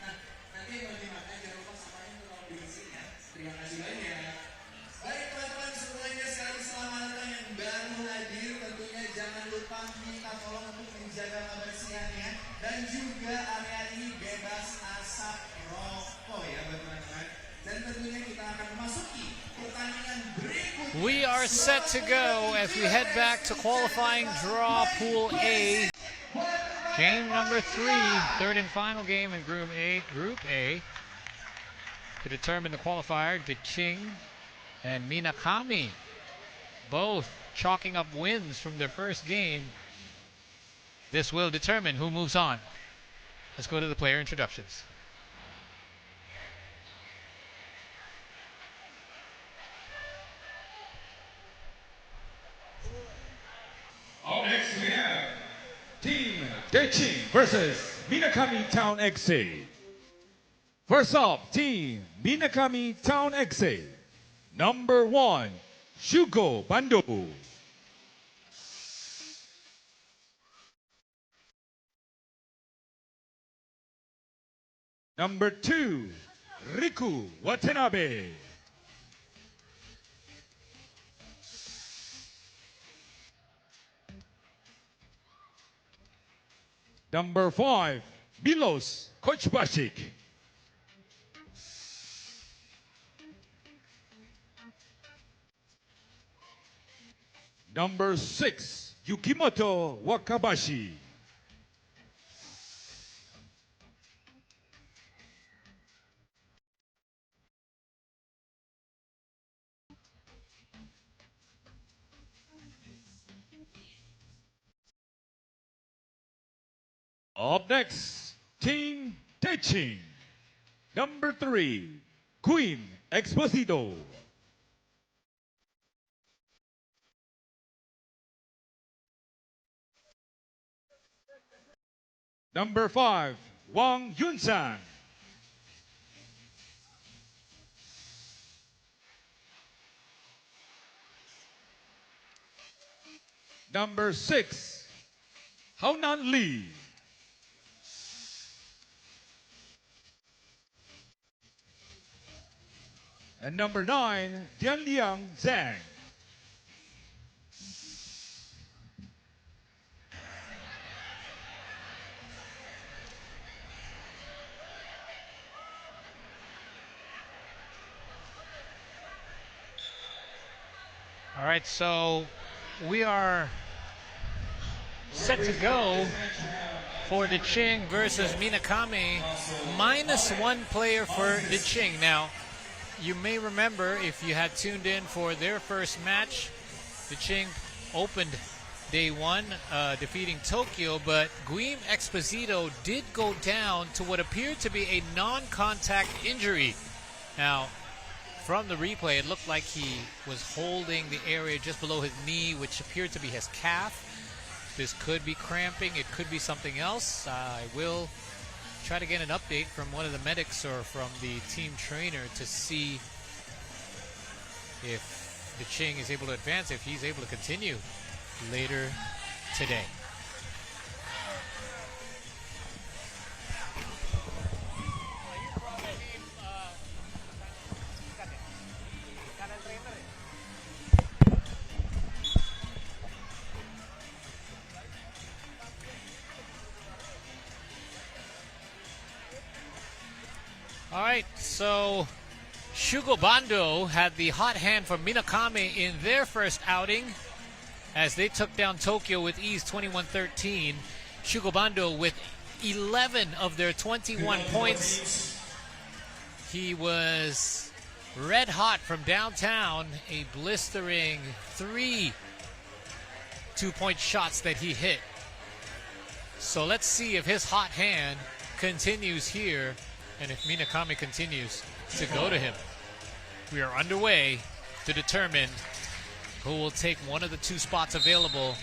Nah, nanti yang mau dimakan jangan lupa sampaikan ke kalau dibersihin ya. Terima kasih banyak. Baik teman-teman semuanya, sekali selamat datang yang baru hadir. Tentunya jangan lupa minta tolong untuk menjaga kebersihannya. Dan juga area ini bebas asap rokok ya buat teman-teman. Dan tentunya kita akan memasuki pertandingan berikutnya. We are set to go as we head back to qualifying draw Pool A. Game number 3, third and final game in Group A. To determine the qualifier, DeQing and Minakami, both chalking up wins from their first game. This will determine who moves on. Let's go to the player introductions. Up next we have Team DeQing versus Minakami TOWN.EXE. First up, Team Minakami TOWN.EXE. Number 1, Shugo Bando. Number 2, Riku Watanabe. Number 5, Milos Kochbasik. Number 6, Yukimoto Wakabashi. Up next, Team DeQing. Number 3, Queen Exposito. Number 5, Wang Yunsan. Number 6, Haonan Lee. And number 9, Dianliang Zhang. All right, so we are set to go for DeQing versus Minakami. -1 player for DeQing. Now, you may remember if you had tuned in for their first match, DeQing opened day 1, defeating Tokyo, but Guim Exposito did go down to what appeared to be a non-contact injury. Now, from the replay, it looked like he was holding the area just below his knee, which appeared to be his calf. This could be cramping. It could be something else. I will try to get an update from one of the medics or from the team trainer to see if DeQing is able to advance, if he's able to continue later today. All right, so Shugo Bando had the hot hand for Minakami in their first outing as they took down Tokyo with ease 21-13. Shugo Bando with 11 of their 21 points. He was red hot from downtown, a blistering 3 two-point shots that he hit. So let's see if his hot hand continues here and if Minakami continues to go to him. We are underway to determine who will take one of the 2 spots available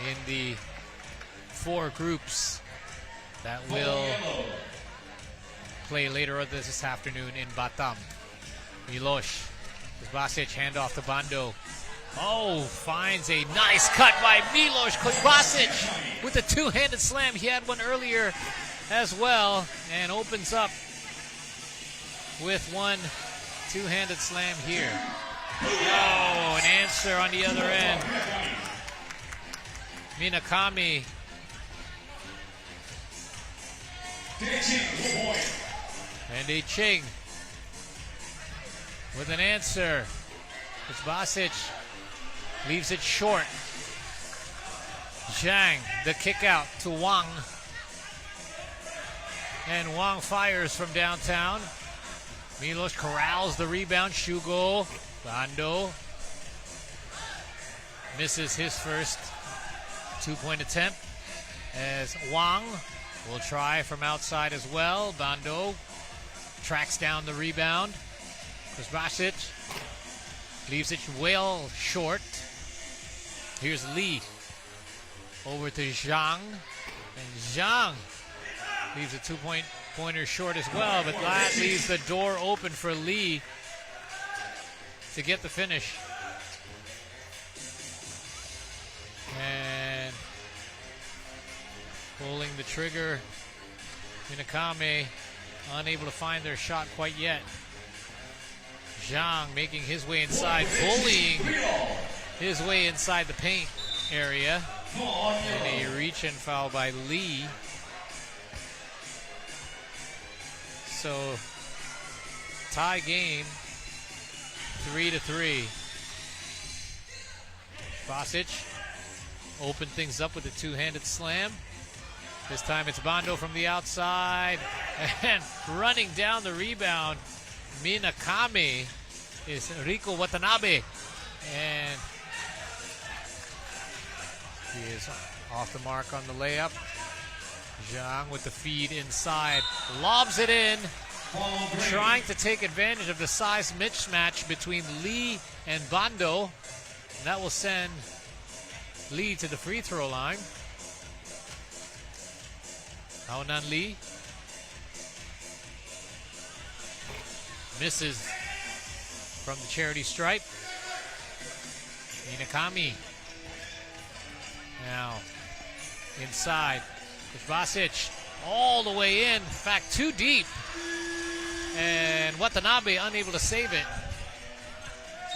in the 4 groups that will play later this afternoon in Batam. Miloš, Kuzbasic, handoff to Bando. Oh, finds a nice cut by Miloš Kuzbasic with a 2-handed slam. He had one earlier as well and opens up with one 2-handed slam here. Oh, an answer on the other end. Minakami. And DeQing with an answer. Kuzbasic leaves it short. Zhang, the kick out to Wang. And Wang fires from downtown. Miloš corrals the rebound. Shugo Bando misses his first 2-point attempt as Wang will try from outside as well. Bando tracks down the rebound. Kuzbasic leaves it well short. Here's Lee over to Zhang. And Zhang leaves a 2-pointer short as well, but that leaves the door open for Lee to get the finish. And pulling the trigger, Minakami unable to find their shot quite yet. Zhang making his way inside, bullying his way inside the paint area. And a reach-in foul by Lee. So, tie game, 3-3. Basic opened things up with a 2-handed slam. This time it's Bando from the outside. And running down the rebound, Minakami is Rico Watanabe. And he is off the mark on the layup. Zhang with the feed inside, lobs it in, trying to take advantage of the size mismatch between Lee and Bando. And that will send Lee to the free throw line. Aonan Lee misses from the charity stripe. Minakami now inside. Kuzbasic all the way in fact too deep. And Watanabe unable to save it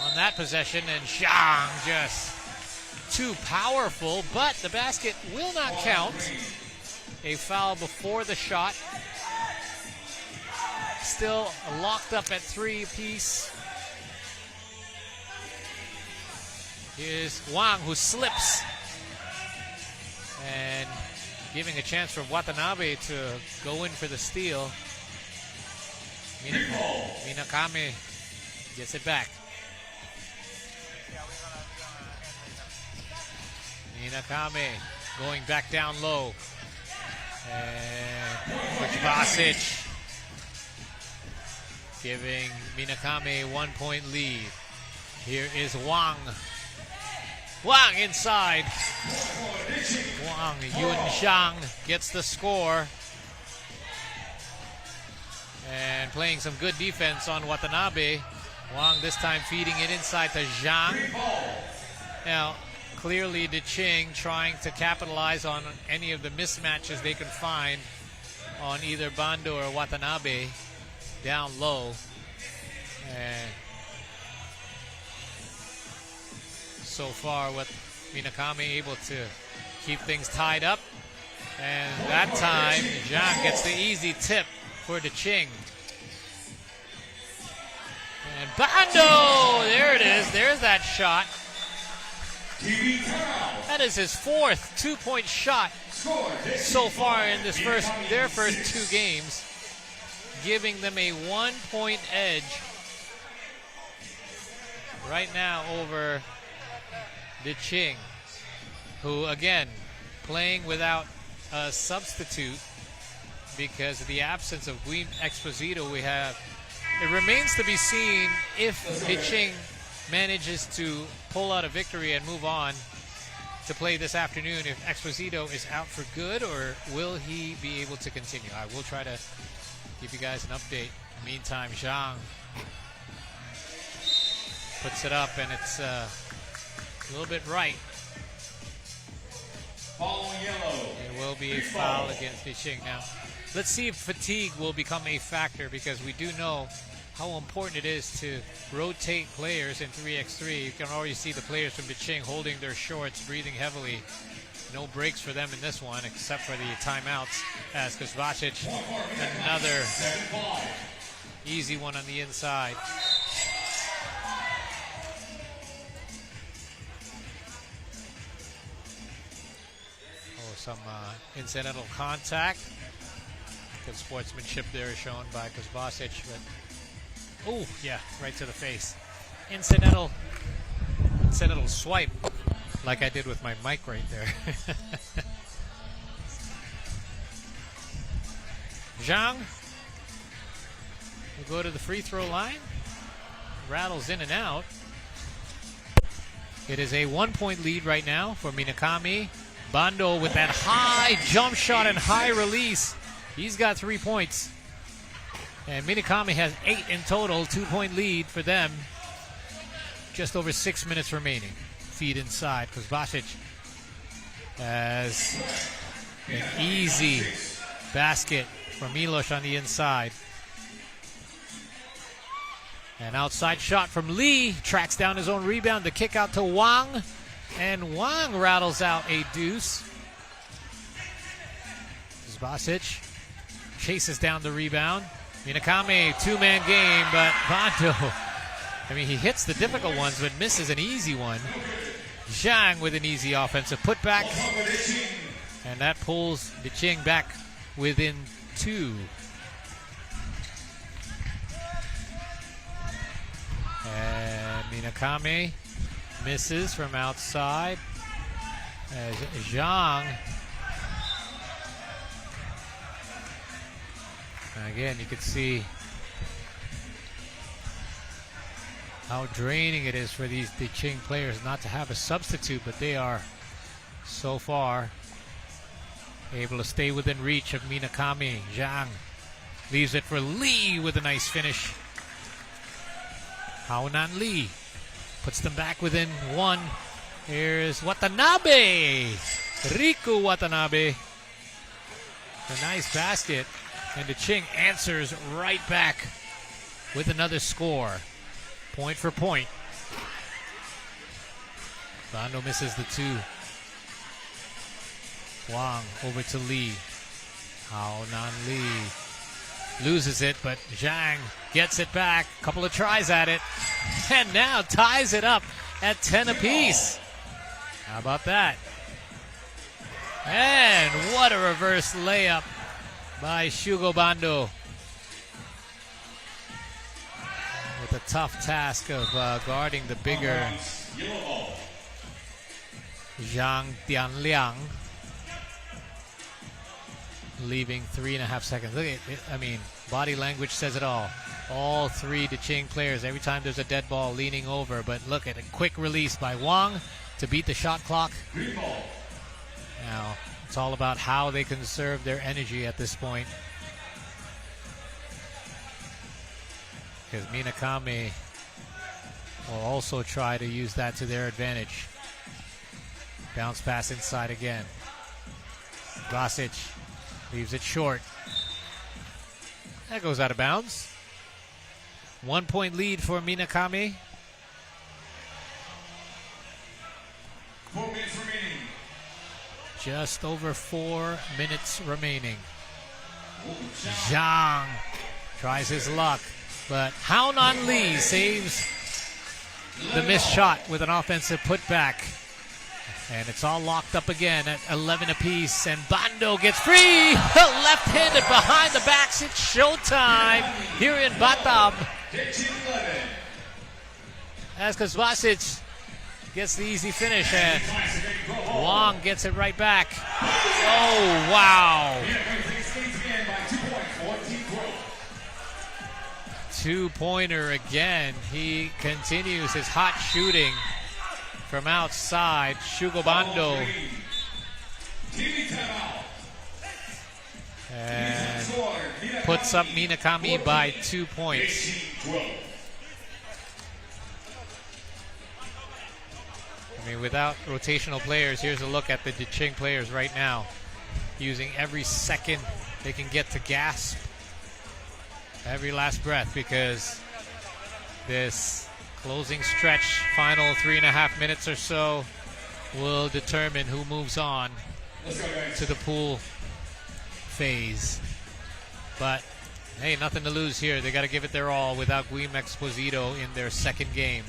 on that possession. And Zhang just too powerful, but the basket will not count. A foul before the shot. Still locked up at 3-piece. Here's Wang, who slips. And giving a chance for Watanabe to go in for the steal. Minakami gets it back. Minakami going back down low. And Kuzbasic giving Minakami a 1-point lead. Here is Wang. Wang inside. Wang, Yun Zhang gets the score. And playing some good defense on Watanabe. Wang this time feeding it inside to Zhang. Now, clearly DeQing trying to capitalize on any of the mismatches they can find on either Bando or Watanabe down low. And so far, what Minakami able to keep things tied up. And that time, Zhang gets the easy tip for DeQing. Bando! There it is. There's that shot. TV TOWN. That is his fourth two-point shot so far in their first 2 games, giving them a 1-point edge right now over DeQing, who again playing without a substitute because of the absence of Guim Exposito. It remains to be seen if DeQing manages to pull out a victory and move on to play this afternoon, if Exposito is out for good, or will he be able to continue? I will try to give you guys an update. Meantime, Zhang puts it up, and it's a little bit right. Following yellow. It will be a foul against DeQing. Now, let's see if fatigue will become a factor, because we do know how important it is to rotate players in 3x3. You can already see the players from DeQing holding their shorts, breathing heavily. No breaks for them in this one, except for the timeouts, as Kovacic, another easy one on the inside. Oh, some incidental contact. Good sportsmanship there shown by Kovacic, but oh, yeah, right to the face. Incidental swipe, like I did with my mic right there. Zhang will go to the free throw line. Rattles in and out. It is a 1-point lead right now for Minakami. Bando with that high jump shot and high release. He's got 3 points. And Minakami has 8 in total, 2-point lead for them. Just over 6 minutes remaining. Feed inside. Kovacic has an easy basket for Milos on the inside. An outside shot from Lee. Tracks down his own rebound. The kick out to Wang. And Wang rattles out a deuce. Kovacic chases down the rebound. Minakami, 2-man game, but Bando, I mean, he hits the difficult ones, but misses an easy one. Zhang with an easy offensive putback. And that pulls DeQing back within 2. And Minakami misses from outside. As Zhang, again, you can see how draining it is for these DeQing players not to have a substitute, but they are so far able to stay within reach of Minakami. Zhang leaves it for Lee with a nice finish. Haonan Lee puts them back within 1. Here's Watanabe. Riku Watanabe. A nice basket. And DeQing answers right back with another score. Point for point. Bando misses the 2. Wang over to Lee. Haonan Lee loses it, but Zhang gets it back. Couple of tries at it. And now ties it up at 10 apiece. How about that? And what a reverse layup by Shugo Bando. With the tough task of guarding the bigger Zhang Tianliang. Leaving 3.5 seconds. Look at it. I mean, body language says it all. All 3 DeQing players, every time there's a dead ball, leaning over. But look at a quick release by Wang to beat the shot clock. Now, it's all about how they conserve their energy at this point. Because Minakami will also try to use that to their advantage. Bounce pass inside again. Vlasic leaves it short. That goes out of bounds. 1-point lead for Minakami. 4 minutes remaining. Just over 4 minutes remaining. Zhang tries his luck. But Haonan Lee saves the missed shot with an offensive putback. And it's all locked up again at 11 apiece. And Bando gets free. Left-handed behind the backs. It's showtime here in Batam. As Kosvasic gets the easy finish. And Wang gets it right back. Oh, wow. Two-pointer again. He continues his hot shooting from outside. Shugobando. And puts up Minakami by 2 points. I mean, without rotational players, here's a look at the DeQing players right now. Using every second they can get to gasp. Every last breath, because this closing stretch, final 3.5 minutes or so, will determine who moves on to the pool phase. But hey, nothing to lose here. They got to give it their all without Guim Exposito in their second game.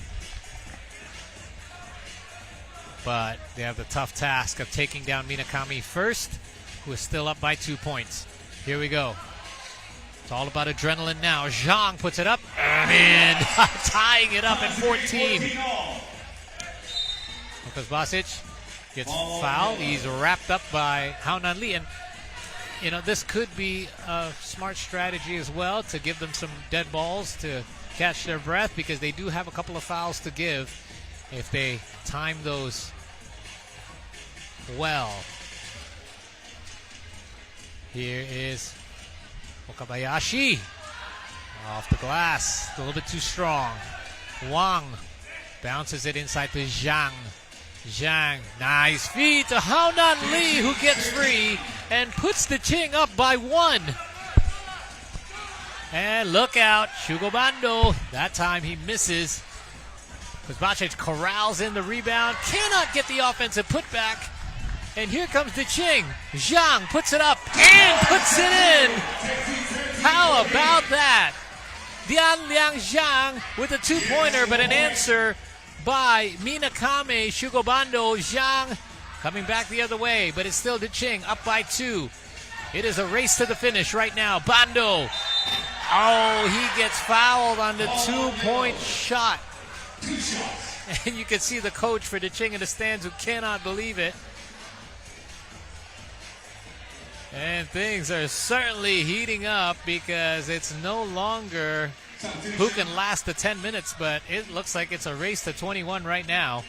But they have the tough task of taking down Minakami first, who is still up by 2 points. Here we go. It's all about adrenaline now. Zhang puts it up and in, tying it up at 14. Because Basic gets fouled. He's wrapped up by Haonan Lee. And, you know, this could be a smart strategy as well to give them some dead balls to catch their breath, because they do have a couple of fouls to give if they time those well. Here is Okabayashi off the glass, a little bit too strong. Wang bounces it inside to Zhang. Zhang, nice feed to Haonan Lee, who gets free and puts the DeQing up by 1. And look out, Shugobando. That time he misses. Kosvasic corrals in the rebound, cannot get the offensive putback. And here comes DeQing. Zhang puts it up and puts it in. How about that? Dian Liang Zhang with a 2-pointer, but an answer by Minakami. Shugobando. Zhang coming back the other way, but it's still DeQing up by 2. It is a race to the finish right now. Bando. Oh, he gets fouled on the 2-point shot. And you can see the coach for DeQing in the stands who cannot believe it. And things are certainly heating up, because it's no longer who can last the 10 minutes, but it looks like it's a race to 21 right now.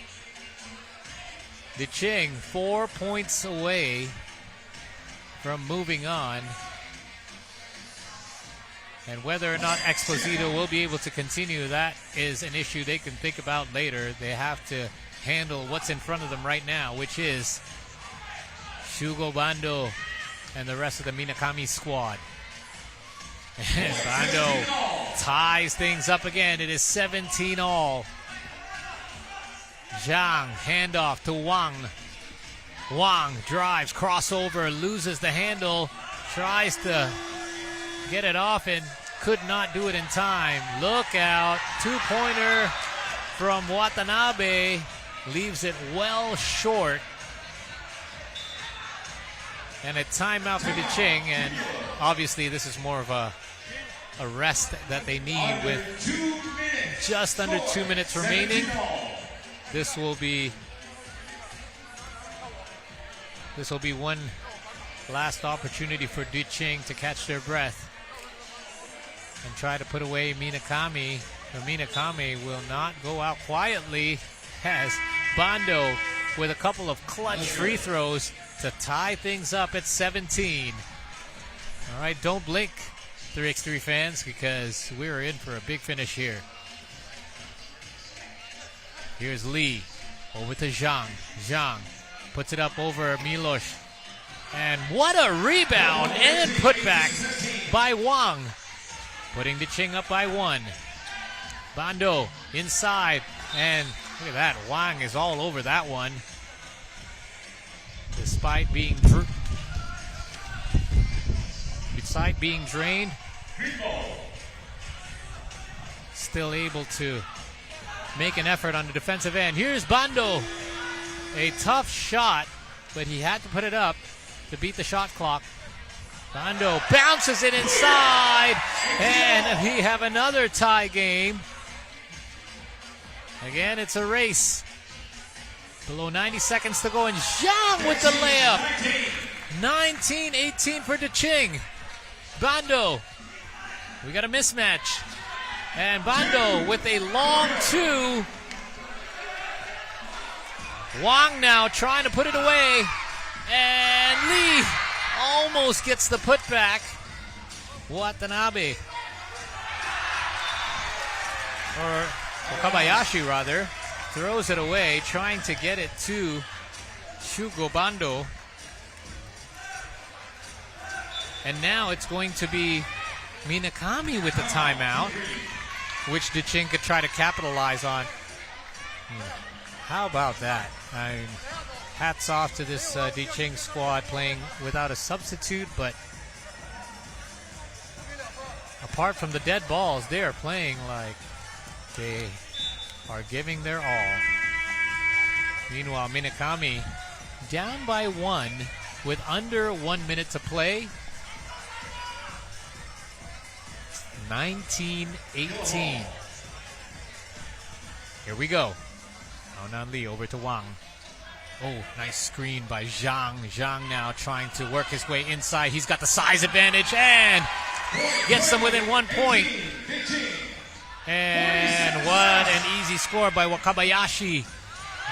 DeQing 4 points away from moving on. And whether or not Exposito will be able to continue, that is an issue they can think about later. They have to handle what's in front of them right now, which is Shugobando and the rest of the Minakami squad. And Bando ties things up again. It is 17 all. Zhang, handoff to Wang. Wang drives, crossover, loses the handle, tries to get it off and could not do it in time. Look out, 2-pointer from Watanabe, leaves it well short. And a timeout for DeQing, and obviously this is more of a rest that they need with just under 2 minutes remaining. This will be one last opportunity for DeQing to catch their breath and try to put away Minakami. But Minakami will not go out quietly, as Bando with a couple of clutch free throws to tie things up at 17. All right, don't blink, 3x3 fans, because we're in for a big finish here. Here's Lee, over to Zhang. Zhang puts it up over Milosh. And what a rebound and putback by Wang, putting DeQing up by 1. Bando inside, and look at that, Wang is all over that one. Despite being drained. still able to make an effort on the defensive end. Here's Bando. A tough shot, but he had to put it up to beat the shot clock. Bando bounces it inside, and we have another tie game. Again, it's a race. Below 90 seconds to go, and Zhang with the layup. 19-18 for DeQing. Bando, we got a mismatch. And Bando with a long two. Wang now trying to put it away. And Lee almost gets the putback. Watanabe, or Wakabayashi rather, throws it away, trying to get it to Shugo Bando. And now it's going to be Minakami with the timeout, which DeQing could try to capitalize on. How about that? I mean, hats off to this DeQing squad playing without a substitute, but apart from the dead balls, they are playing like they are giving their all. Meanwhile, Minakami down by 1 with under 1 minute to play. 19-18. Here we go. Aonan Lee over to Wang. Oh, nice screen by Zhang. Zhang now trying to work his way inside. He's got the size advantage and gets them within 1 point. And what an easy score by Wakabayashi.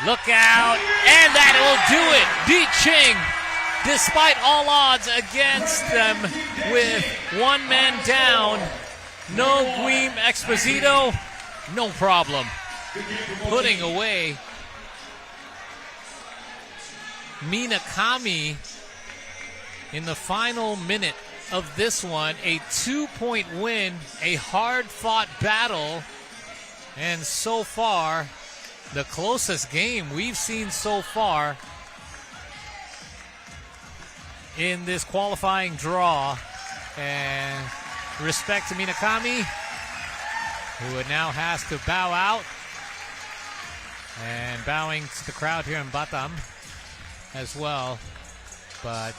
Look out, and that will do it. DeQing, despite all odds against them, with 1 man down. No Guim Exposito, no problem. Putting away Minakami in the final minute of this one. A 2-point win, a hard-fought battle, and so far, the closest game we've seen so far in this qualifying draw. And respect to Minakami, who now has to bow out. And bowing to the crowd here in Batam as well. But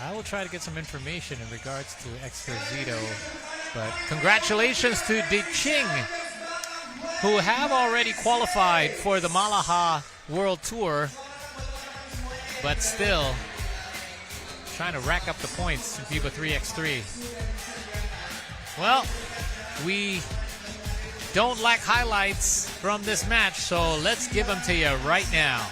I will try to get some information in regards to Exposito. But congratulations to DeQing, who have already qualified for the Malaga World Tour, but still trying to rack up the points in FIBA 3x3. Well, we don't lack highlights from this match, so let's give them to you right now.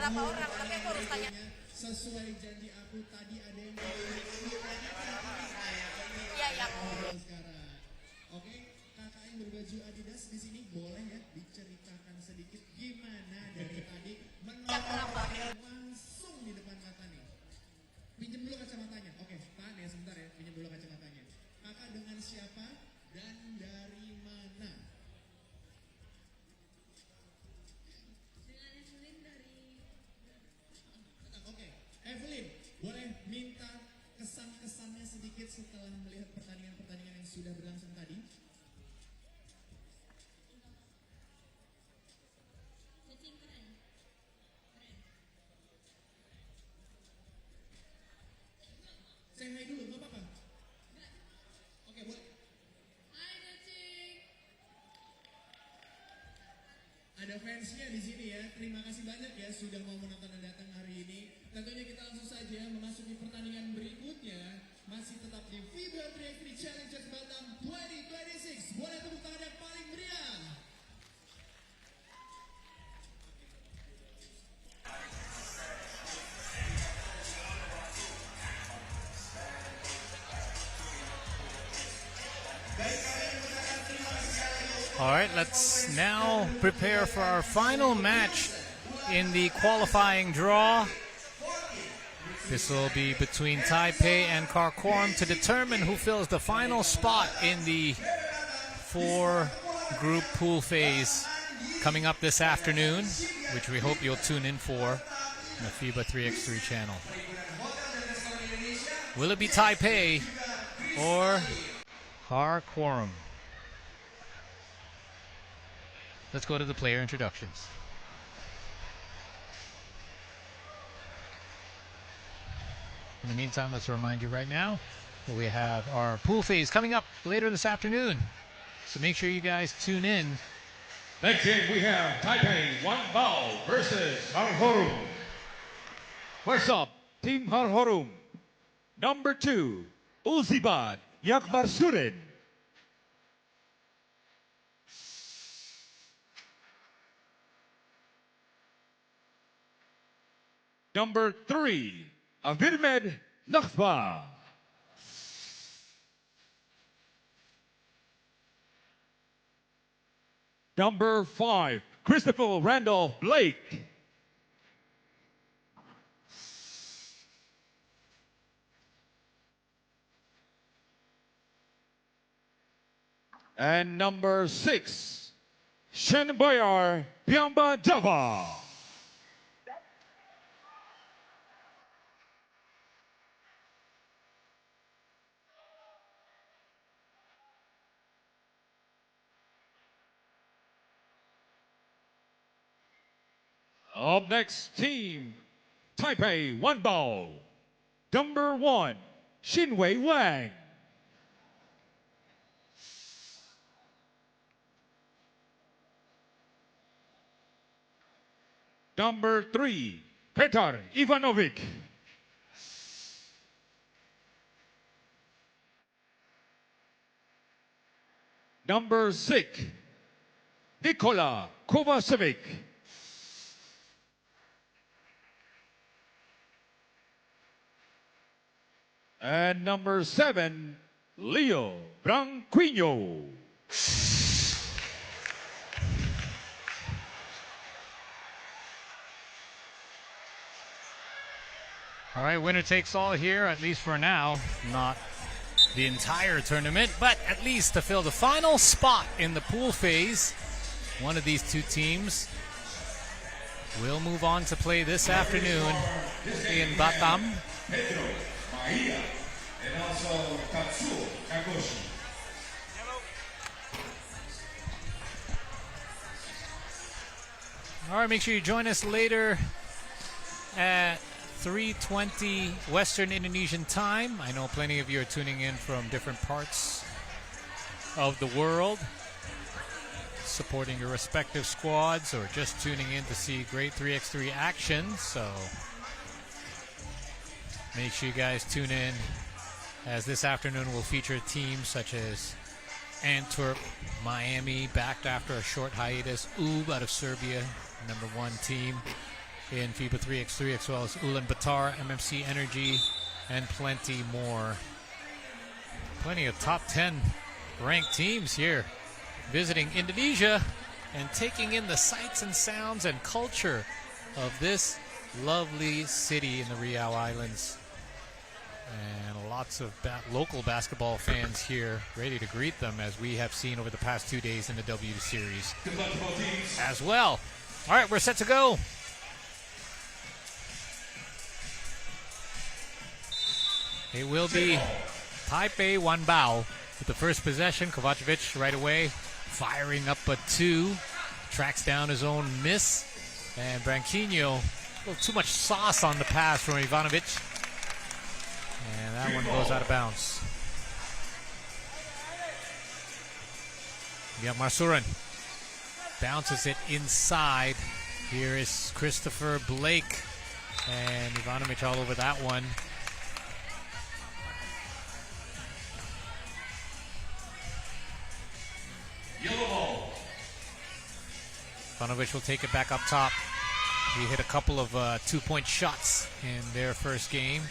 Berapa orang, tapi aku harus tanya. Sesuai janji aku tadi ada yang Iya, iya. sekarang. Oke, kakak yang berbaju Adidas di sini boleh ya diceritakan sedikit gimana dari tadi menolak langsung di depan mata nih. kesan-kesannya sedikit setelah melihat pertandingan-pertandingan yang sudah berlangsung tadi. Say hi dulu, nggak apa-apa. Oke, boleh. Hai DeQing. Ada fansnya di sini ya. Terima kasih banyak ya sudah mau menonton dan datang hari ini. Tentunya kita langsung saja memasuki pertandingan berikutnya. Masih tetap di FIBA 3x3 Challenger Batam 2026. Boleh tepuk tangan yang paling meriah. All right, let's now prepare for our final match in the qualifying draw. This will be between Taipei and Kharkhorum to determine who fills the final spot in the 4-group pool phase coming up this afternoon, which we hope you'll tune in for on the FIBA 3x3 channel. Will it be Taipei or Kharkhorum? Let's go to the player introductions. In the meantime, let's remind you right now that we have our pool phase coming up later this afternoon. So make sure you guys tune in. Next game we have Taipei WanBao versus Kharkhorum. First up, Team Kharkhorum. Number 2, Ulzibat Yakbarsurin. Number 3, Avirmed Nakhba. Number 5, Christopher Randolph Blake. And number 6, Shenbayar Pyamba Java. Up next, Team Taipei WanBao. Number 1, Xinwei Wang. Number 3, Petar Ivanovic. Number 6, Nikola Kovacevic. And number 7, Leo Branquinho. All right, winner takes all here, at least for now. Not the entire tournament, but at least to fill the final spot in the pool phase. One of these two teams will move on to play this afternoon in Batam. And also Katsuo Kagoshi. All right, make sure you join us later at 3:20 Western Indonesian time. I know plenty of you are tuning in from different parts of the world, supporting your respective squads or just tuning in to see great 3x3 action. So make sure you guys tune in, as this afternoon will feature teams such as Antwerp, Miami, back after a short hiatus, UB out of Serbia, number 1 team in FIBA 3x3, as well as Ulaanbaatar, MMC Energy, and plenty more. Plenty of top 10 ranked teams here visiting Indonesia and taking in the sights and sounds and culture of this lovely city in the Riau Islands. And lots of local basketball fans here ready to greet them, as we have seen over the past 2 days in the W Series as well. All right, we're set to go. It will be Taipei WanBao with the first possession. Kovacevic right away firing up a 2. Tracks down his own miss. And Branquinho, a little too much sauce on the pass from Ivanovic. And that one goes out of bounds. Yeah, Marsurin bounces it inside. Here is Christopher Blake. And Ivanovic all over that one. Ivanovic will take it back up top. He hit a couple of 2-point shots in their first game,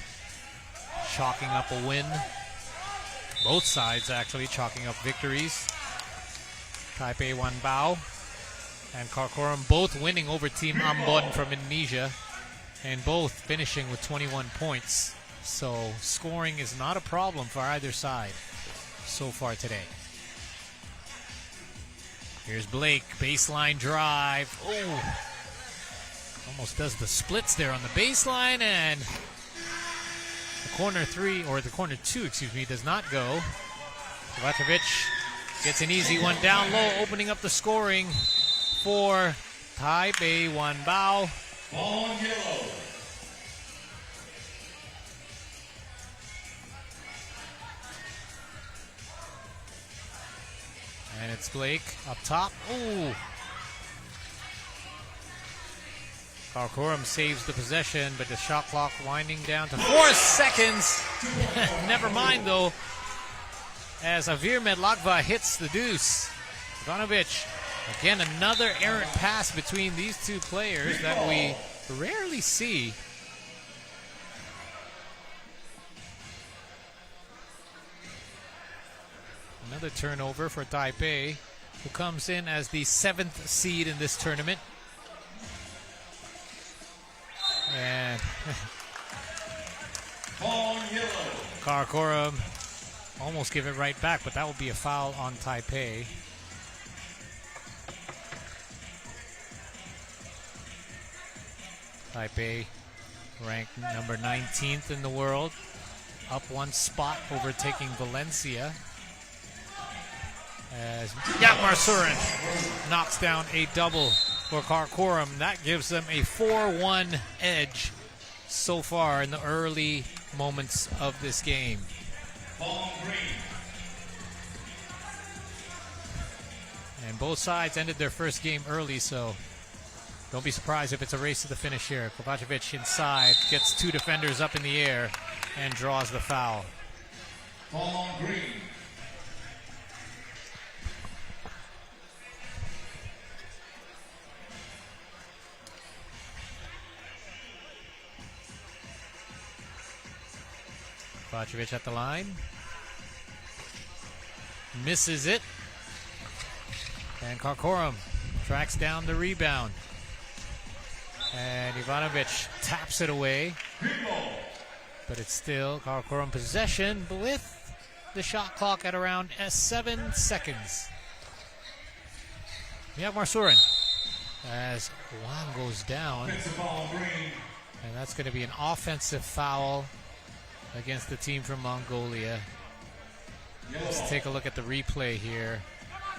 chalking up a win. Both sides actually chalking up victories. Taipei WanBao and Kharkhorum both winning over Team Ambon from Indonesia, and both finishing with 21 points. So scoring is not a problem for either side so far today. Here's Blake, baseline drive. Oh, almost does the splits there on the baseline, and the corner 3, or the corner 2, excuse me, does not go. Kovacevic gets an easy one down low, opening up the scoring for Taipei WanBao. On yellow. And it's Blake up top. Ooh. Kharkhorum saves the possession, but the shot clock winding down to 4 seconds. Never mind, though, as Avir Medlakva hits the deuce. Ivanovic, again, another errant pass between these two players that we rarely see. Another turnover for Taipei, who comes in as the 7th seed in this tournament. And Kharkhorum almost give it right back, but that will be a foul on Taipei. Taipei ranked number 19th in the world, up 1 spot, overtaking Valencia. As Marsurin knocks down a double for Kharkhorum. That gives them a 4-1 edge so far in the early moments of this game. And both sides ended their first game early, so don't be surprised if it's a race to the finish here. Kovacevic inside, gets 2 defenders up in the air, and draws the foul. Kovacevic at the line. Misses it. And Kharkhorum tracks down the rebound. And Ivanovic taps it away. But it's still Kharkhorum possession with the shot clock at around 7 seconds. We have Marsurin as Wang goes down. And that's going to be an offensive foul against the team from Mongolia. Let's take a look at the replay here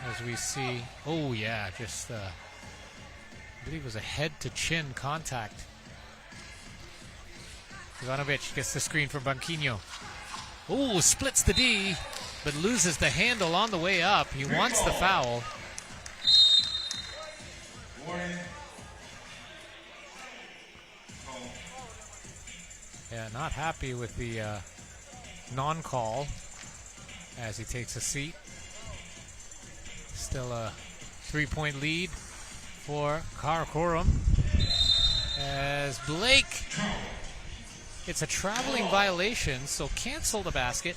as we see. Oh yeah, just I believe it was a head to chin contact. Ivanovic gets the screen from Branquinho. Oh, splits the D, but loses the handle on the way up. He wants the foul. Yeah, not happy with the non-call as he takes a seat. Still a 3-point lead for Kharkhorum. As Blake, it's a traveling violation, so cancel the basket.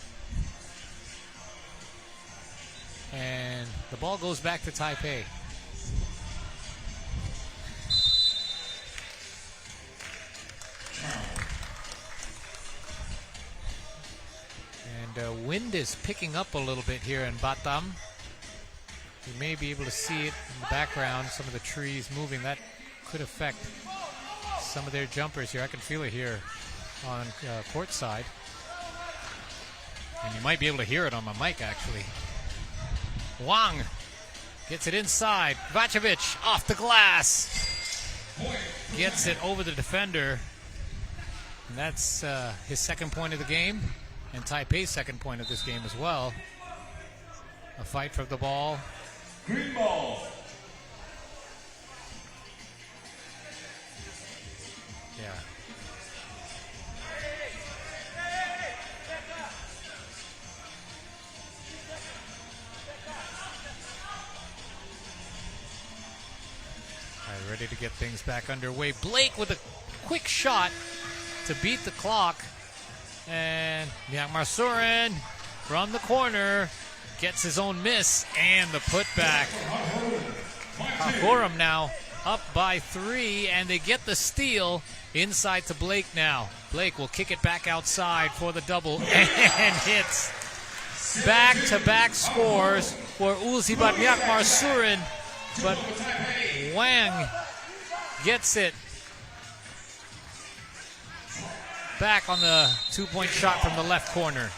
And the ball goes back to Taipei. And wind is picking up a little bit here in Batam. You may be able to see it in the background, some of the trees moving. That could affect some of their jumpers here. I can feel it here on court side. And you might be able to hear it on my mic, actually. Wang gets it inside. Kovacevic off the glass. Gets it over the defender. And that's his second point of the game. And Taipei's second point of this game as well. A fight for the ball. Green ball. Yeah. All right, ready to get things back underway. Blake with a quick shot to beat the clock. And Masurin from the corner gets his own miss and the putback. Kharkhorum now up by 3, and they get the steal inside to Blake now. Blake will kick it back outside for the double and hits. Back-to-back scores for Ulzibat Masurin, but Wang gets it back on the 2-point shot from the left corner.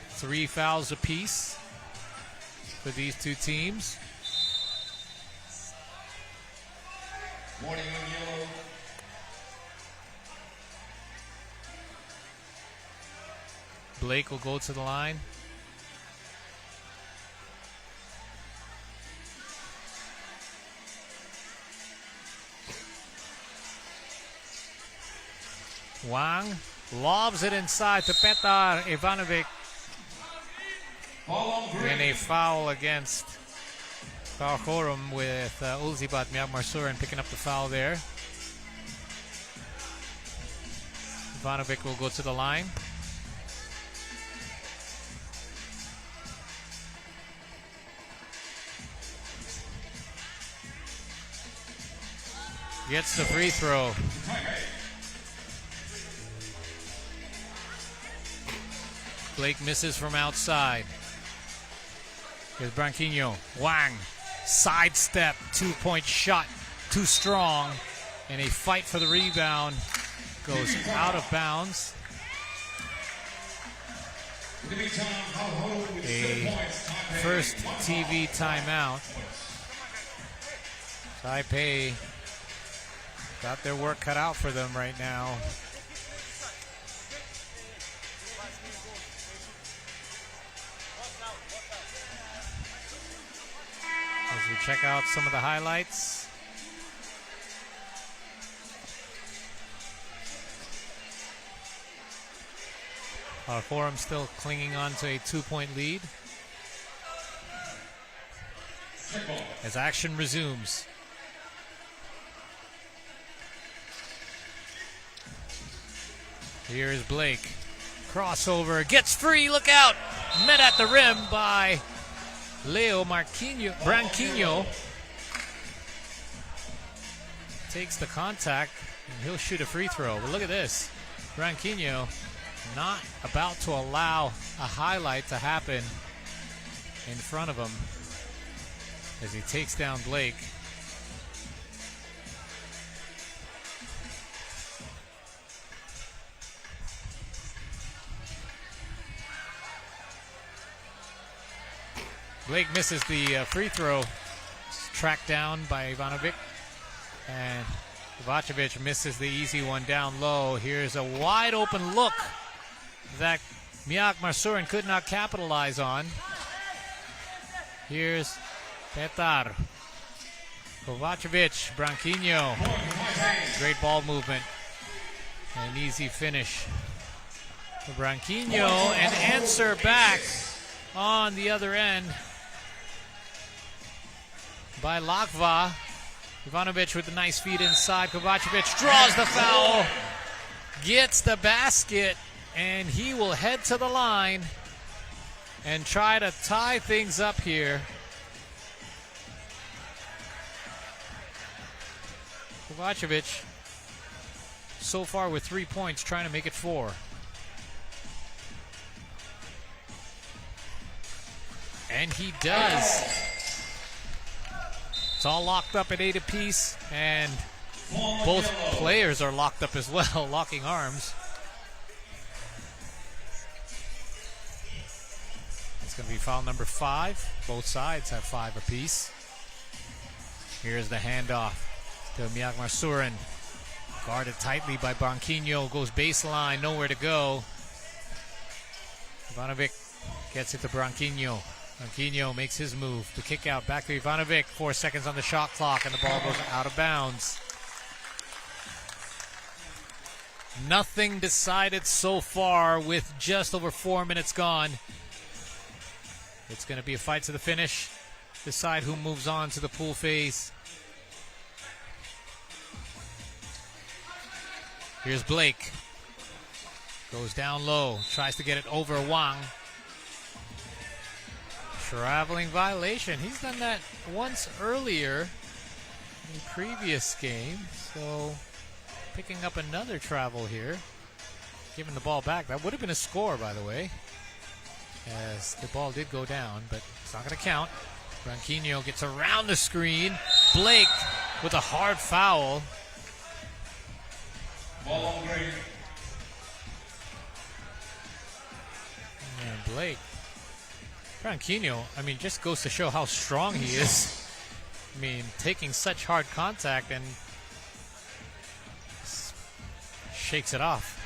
3 fouls apiece for these two teams. Warning on yellow. Blake will go to the line. Wang lobs it inside to Petar Ivanovic. And a foul against Kharkhorum with Ulzibat Masurin picking up the foul there. Ivanovic will go to the line. Gets the free throw. Blake misses from outside. Here's Branquinho. Wang. Sidestep. 2-point shot. Too strong. And a fight for the rebound. Goes out of bounds. A first TV timeout. Taipei got their work cut out for them right now. As we check out some of the highlights. Kharkhorum still clinging on to a 2-point lead. As action resumes. Here's Blake. Crossover. Gets free. Look out. Met at the rim by Leo Branquinho. Takes the contact, and he'll shoot a free throw. But look at this. Branquinho not about to allow a highlight to happen in front of him as he takes down Blake. Blake misses the free throw. Tracked down by Ivanovic. And Kovacevic misses the easy one down low. Here's a wide open look that Masurin could not capitalize on. Here's Petar. Kovacevic, Branquinho. Great ball movement. An easy finish for Branquinho. And answer back on the other end by Lakva. Ivanovic with a nice feed inside. Kovacevic draws the foul, gets the basket, and he will head to the line and try to tie things up here. Kovacevic so far with 3 points, trying to make it 4. And he does. It's all locked up at 8 apiece, and both players are locked up as well, locking arms. going to be foul number 5. Both sides have 5 apiece. Here's the handoff to Miyagmar-Surin. Guarded tightly by Branquinho. Goes baseline, nowhere to go. Ivanovic gets it to Branquinho. Branquinho makes his move. The kick out back to Ivanovic. 4 seconds on the shot clock, and the ball goes out of bounds. Nothing decided so far with just over 4 minutes gone. It's going to be a fight to the finish. Decide who moves on to the pool phase. Here's Blake. Goes down low. Tries to get it over Wang. Traveling violation. He's done that once earlier in the previous game. So picking up another travel here. Giving the ball back. That would have been a score, by the way, as the ball did go down, but it's not going to count. Branquinho gets around the screen. Blake with a hard foul. Ball on green. And Blake. Branquinho, I mean, just goes to show how strong he is. I mean, taking such hard contact and shakes it off.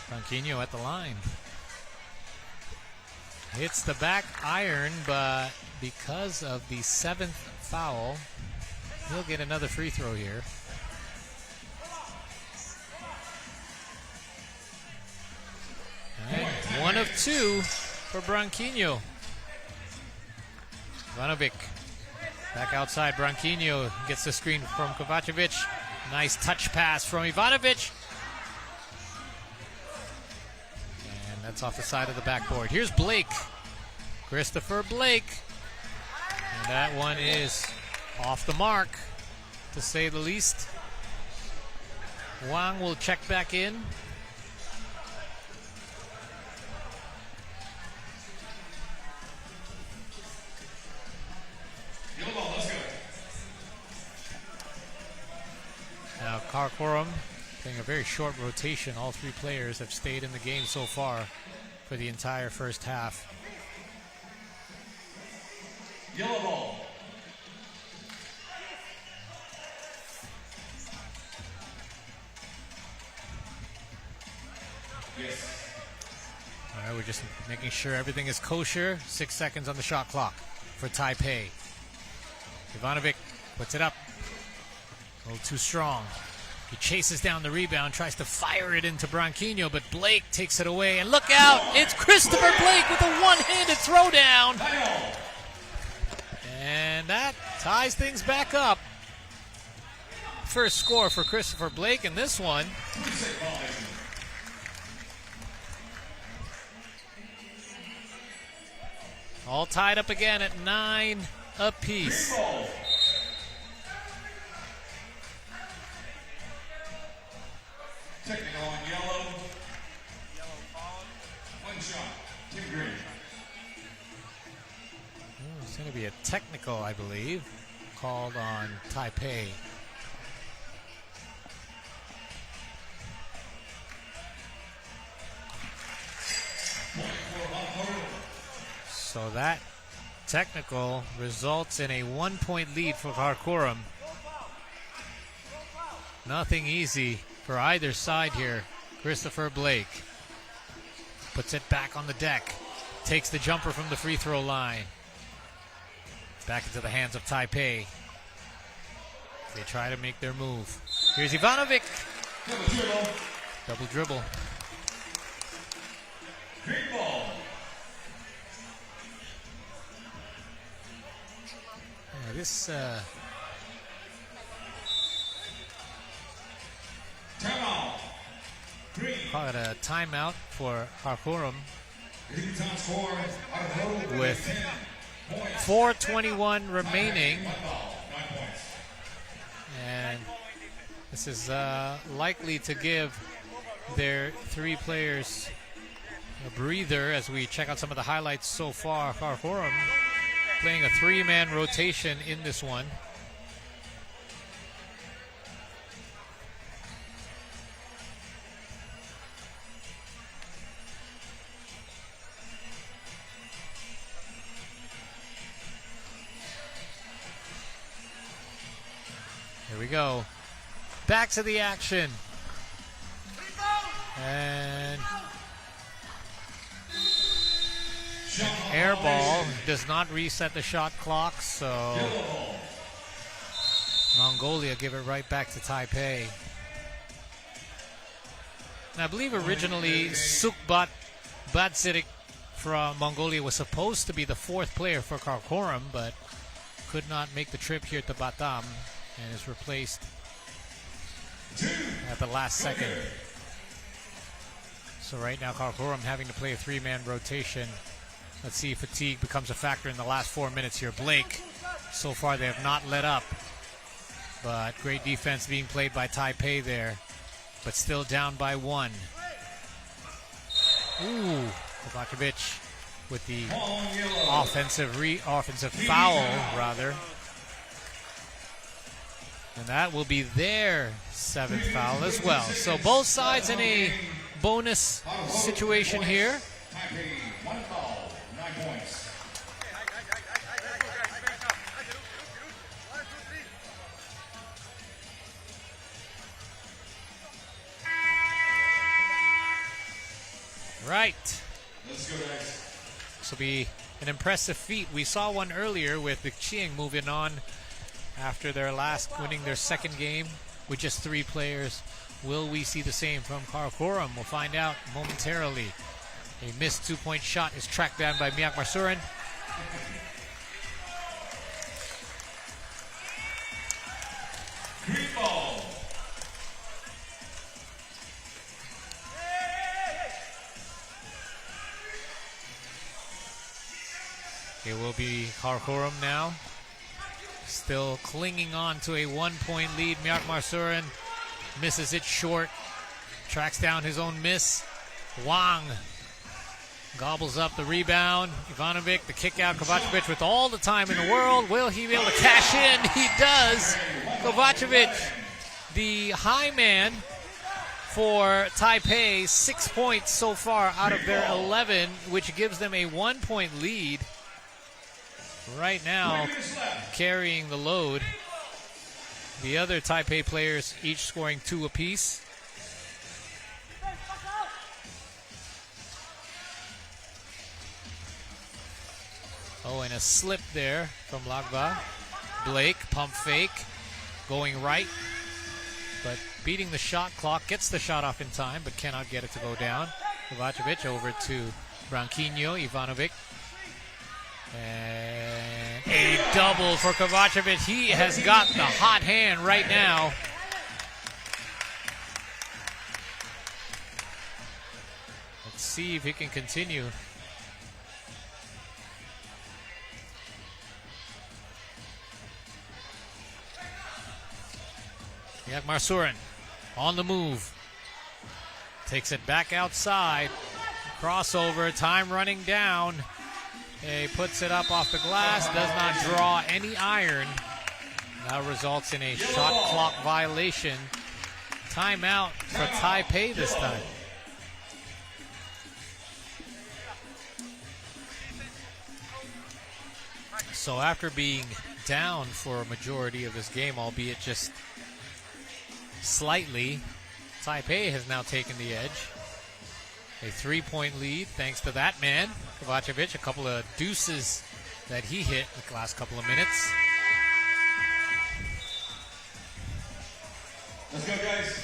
Branquinho at the line. Hits the back iron, but because of the 7th foul, he'll get another free throw here. Right, 1 of 2 for Branquinho. Ivanovic back outside. Branquinho gets the screen from Kovacevic. Nice touch pass from Ivanovic. And that's off the side of the backboard. Here's Blake. Christopher Blake. And that one is off the mark, to say the least. Wang will check back in. Now Kharkhorum playing a very short rotation. All 3 players have stayed in the game so far for the entire first half. Yellow ball. Yes. All right, we're just making sure everything is kosher. 6 seconds on the shot clock for Taipei. Ivanovic puts it up. A little too strong. He chases down the rebound, tries to fire it into Branquinho, but Blake takes it away. And look out! It's Christopher Blake with a one-handed throwdown. And that ties things back up. First score for Christopher Blake in this one. All tied up again at 9 apiece. Technical on yellow. One shot. Team green. It's going to be a technical, I believe, called on Taipei. So that technical results in a 1-point lead for Kharkhorum. Nothing easy for either side here. Christopher Blake puts it back on the deck. Takes the jumper from the free throw line. Back into the hands of Taipei. They try to make their move. Here's Ivanovic. Double dribble. Green ball. This Timeout. Green. call it a timeout for Kharkhorum Time score. with 4:21 remaining. 9 points. And this is likely to give their 3 players a breather as we check out some of the highlights so far. Kharkhorum playing a 3-man rotation in this one. Here we go. Back to the action. And an air ball does not reset the shot clock, so Mongolia give it right back to Taipei. And I believe originally Sukbat Batsirik from Mongolia was supposed to be the fourth player for Kharkhorum, but could not make the trip here to Batam and is replaced at the last second. So right now Kharkhorum having to play a three-man rotation. Let's see if fatigue becomes a factor in the last 4 minutes here. Blake, so far they have not let up, but great defense being played by Taipei there, but still down by 1. Ooh, Kovacevic with the offensive foul, rather. And that will be their 7th foul as well. So both sides in a bonus situation here. WanBao, 9 points. Right. Let's go, guys. This will be an impressive feat. We saw one earlier with DeQing moving on after winning their second game with just 3 players. Will we see the same from Kharkhorum? We'll find out momentarily. A missed 2-point shot is tracked down by Miak Marsurin. Green ball. It will be Kharkhorum now. Still clinging on to a 1-point lead. Miak Marsurin misses it short. Tracks down his own miss. Wang gobbles up the rebound. Ivanovic, the kick out. Kovacevic with all the time in the world. Will he be able to cash in? He does. Kovacevic, the high man for Taipei. 6 points so far out of their 11, which gives them a 1-point lead. Right now, carrying the load. The other Taipei players each scoring 2 apiece. Oh, and a slip there from Lagba. Blake, pump fake, going right, but beating the shot clock, gets the shot off in time, but cannot get it to go down. Kovacevic over to Branquinho, Ivanovic. And a double for Kovacevic. He has got the hot hand right now. Let's see if he can continue. Miak Marsurin on the move. Takes it back outside. Crossover, time running down. He puts it up off the glass, does not draw any iron. That results in a shot clock violation. Timeout for Taipei this time. So after being down for a majority of this game, albeit just slightly, Taipei has now taken the edge. A 3-point lead thanks to that man, Kovacevic. A couple of deuces that he hit in the last couple of minutes. Let's go, guys.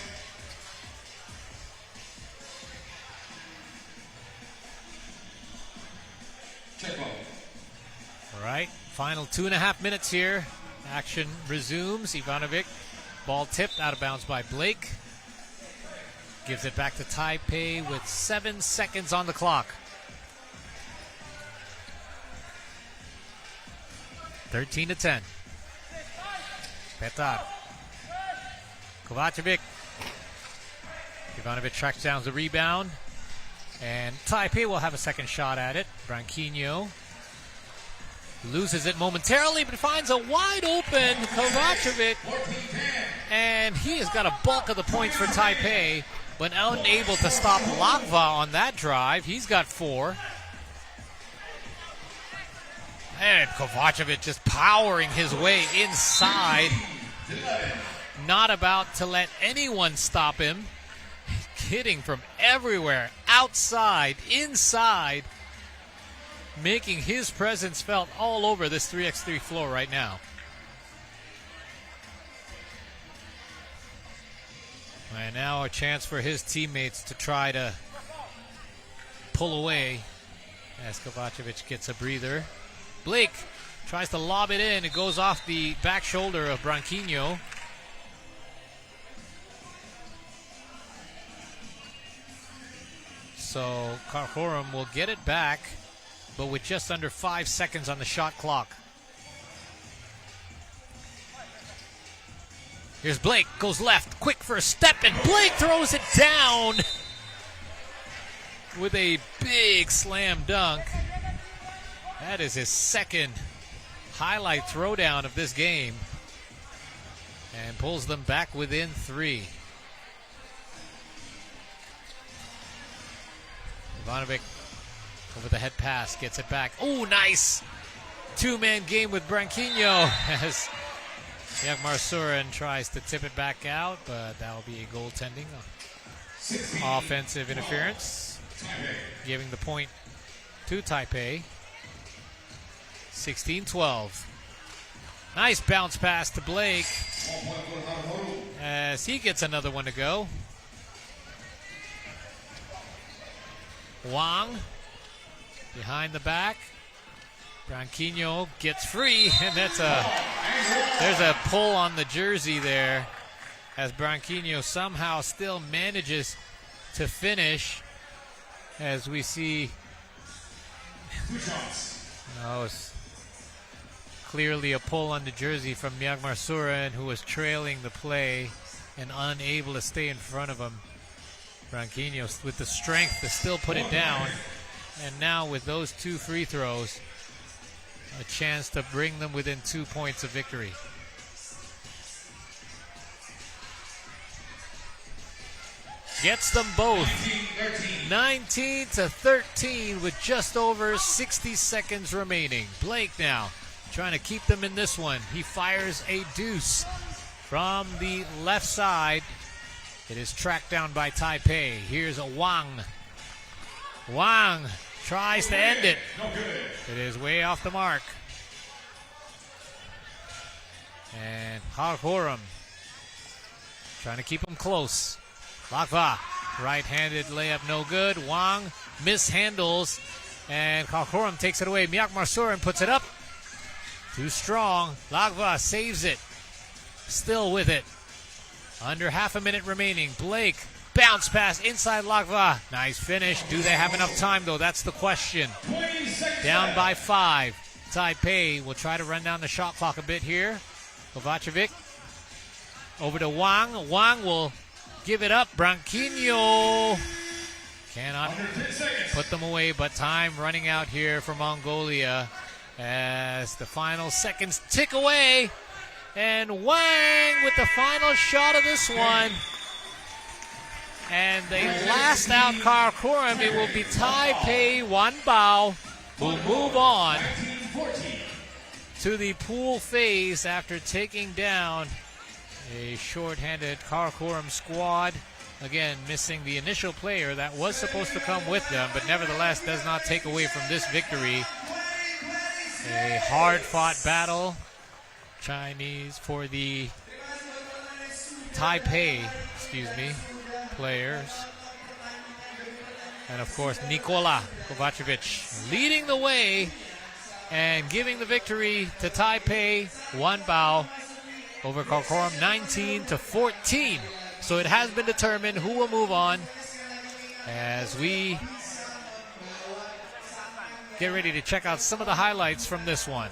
Check ball. All right, final 2.5 minutes here. Action resumes. Ivanovic, ball tipped out of bounds by Blake. Gives it back to Taipei with 7 seconds on the clock. 13-10. Petar. Kovacevic. Ivanovic tracks down the rebound. And Taipei will have a second shot at it. Branquinho loses it momentarily, but finds a wide open Kovacevic. And he has got a bulk of the points for Taipei, but unable to stop Lagba on that drive. He's got 4. And Kovacevic just powering his way inside. not about to let anyone stop him. Hitting from everywhere, outside, inside, making his presence felt all over this 3x3 floor right now. And now a chance for his teammates to try to pull away as Kovacevic gets a breather. Blake tries to lob it in. It goes off the back shoulder of Branquinho. So Kharkhorum will get it back, but with just under 5 seconds on the shot clock. Here's Blake, goes left, quick for a step, and Blake throws it down with a big slam dunk. That is his second highlight throwdown of this game, and pulls them back within 3. Ivanovic over the head pass, gets it back. Oh, nice two-man game with Branquinho as Yakmarsurin tries to tip it back out, but that will be a goaltending offensive interference, giving the point to Taipei. 16-12. Nice bounce pass to Blake as he gets another one to go. Wang behind the back. Branquinho gets free, and there's a pull on the jersey there as Branquinho somehow still manages to finish, as we see. No, it's clearly a pull on the jersey from Yakmarsurin, who was trailing the play and unable to stay in front of him. Branquinho with the strength to still put it down, and now with those 2 free throws, a chance to bring them within 2 points of victory. Gets them both. 19-13 with just over 60 seconds remaining. Blake now trying to keep them in this one. He fires a deuce from the left side. It is tracked down by Taipei. Here's a Wang. Wang tries to end it. It is way off the mark. And Kharkhorum trying to keep him close. Lakva, right-handed layup, no good. Wang mishandles, and Kharkhorum takes it away. Yakmarsurin puts it up. Too strong. Lakva saves it. Still with it. Under half a minute remaining. Blake, bounce pass inside Lakva. Nice finish. Do they have enough time, though? That's the question. Down by 5. Taipei will try to run down the shot clock a bit here. Kovacevic over to Wang. Wang will give it up. Branquinho cannot put them away, but time running out here for Mongolia as the final seconds tick away. And Wang with the final shot of this one. And they last out Kharkhorum. It will be Taipei WanBao who move on to the pool phase after taking down a short-handed Kharkhorum squad. Again, missing the initial player that was supposed to come with them, but nevertheless does not take away from this victory. A hard-fought battle. Chinese for the Taipei, players. And of course, Nikola Kovacevic leading the way and giving the victory to Taipei WanBao over Kharkhorum 19-14. So it has been determined who will move on as we get ready to check out some of the highlights from this one.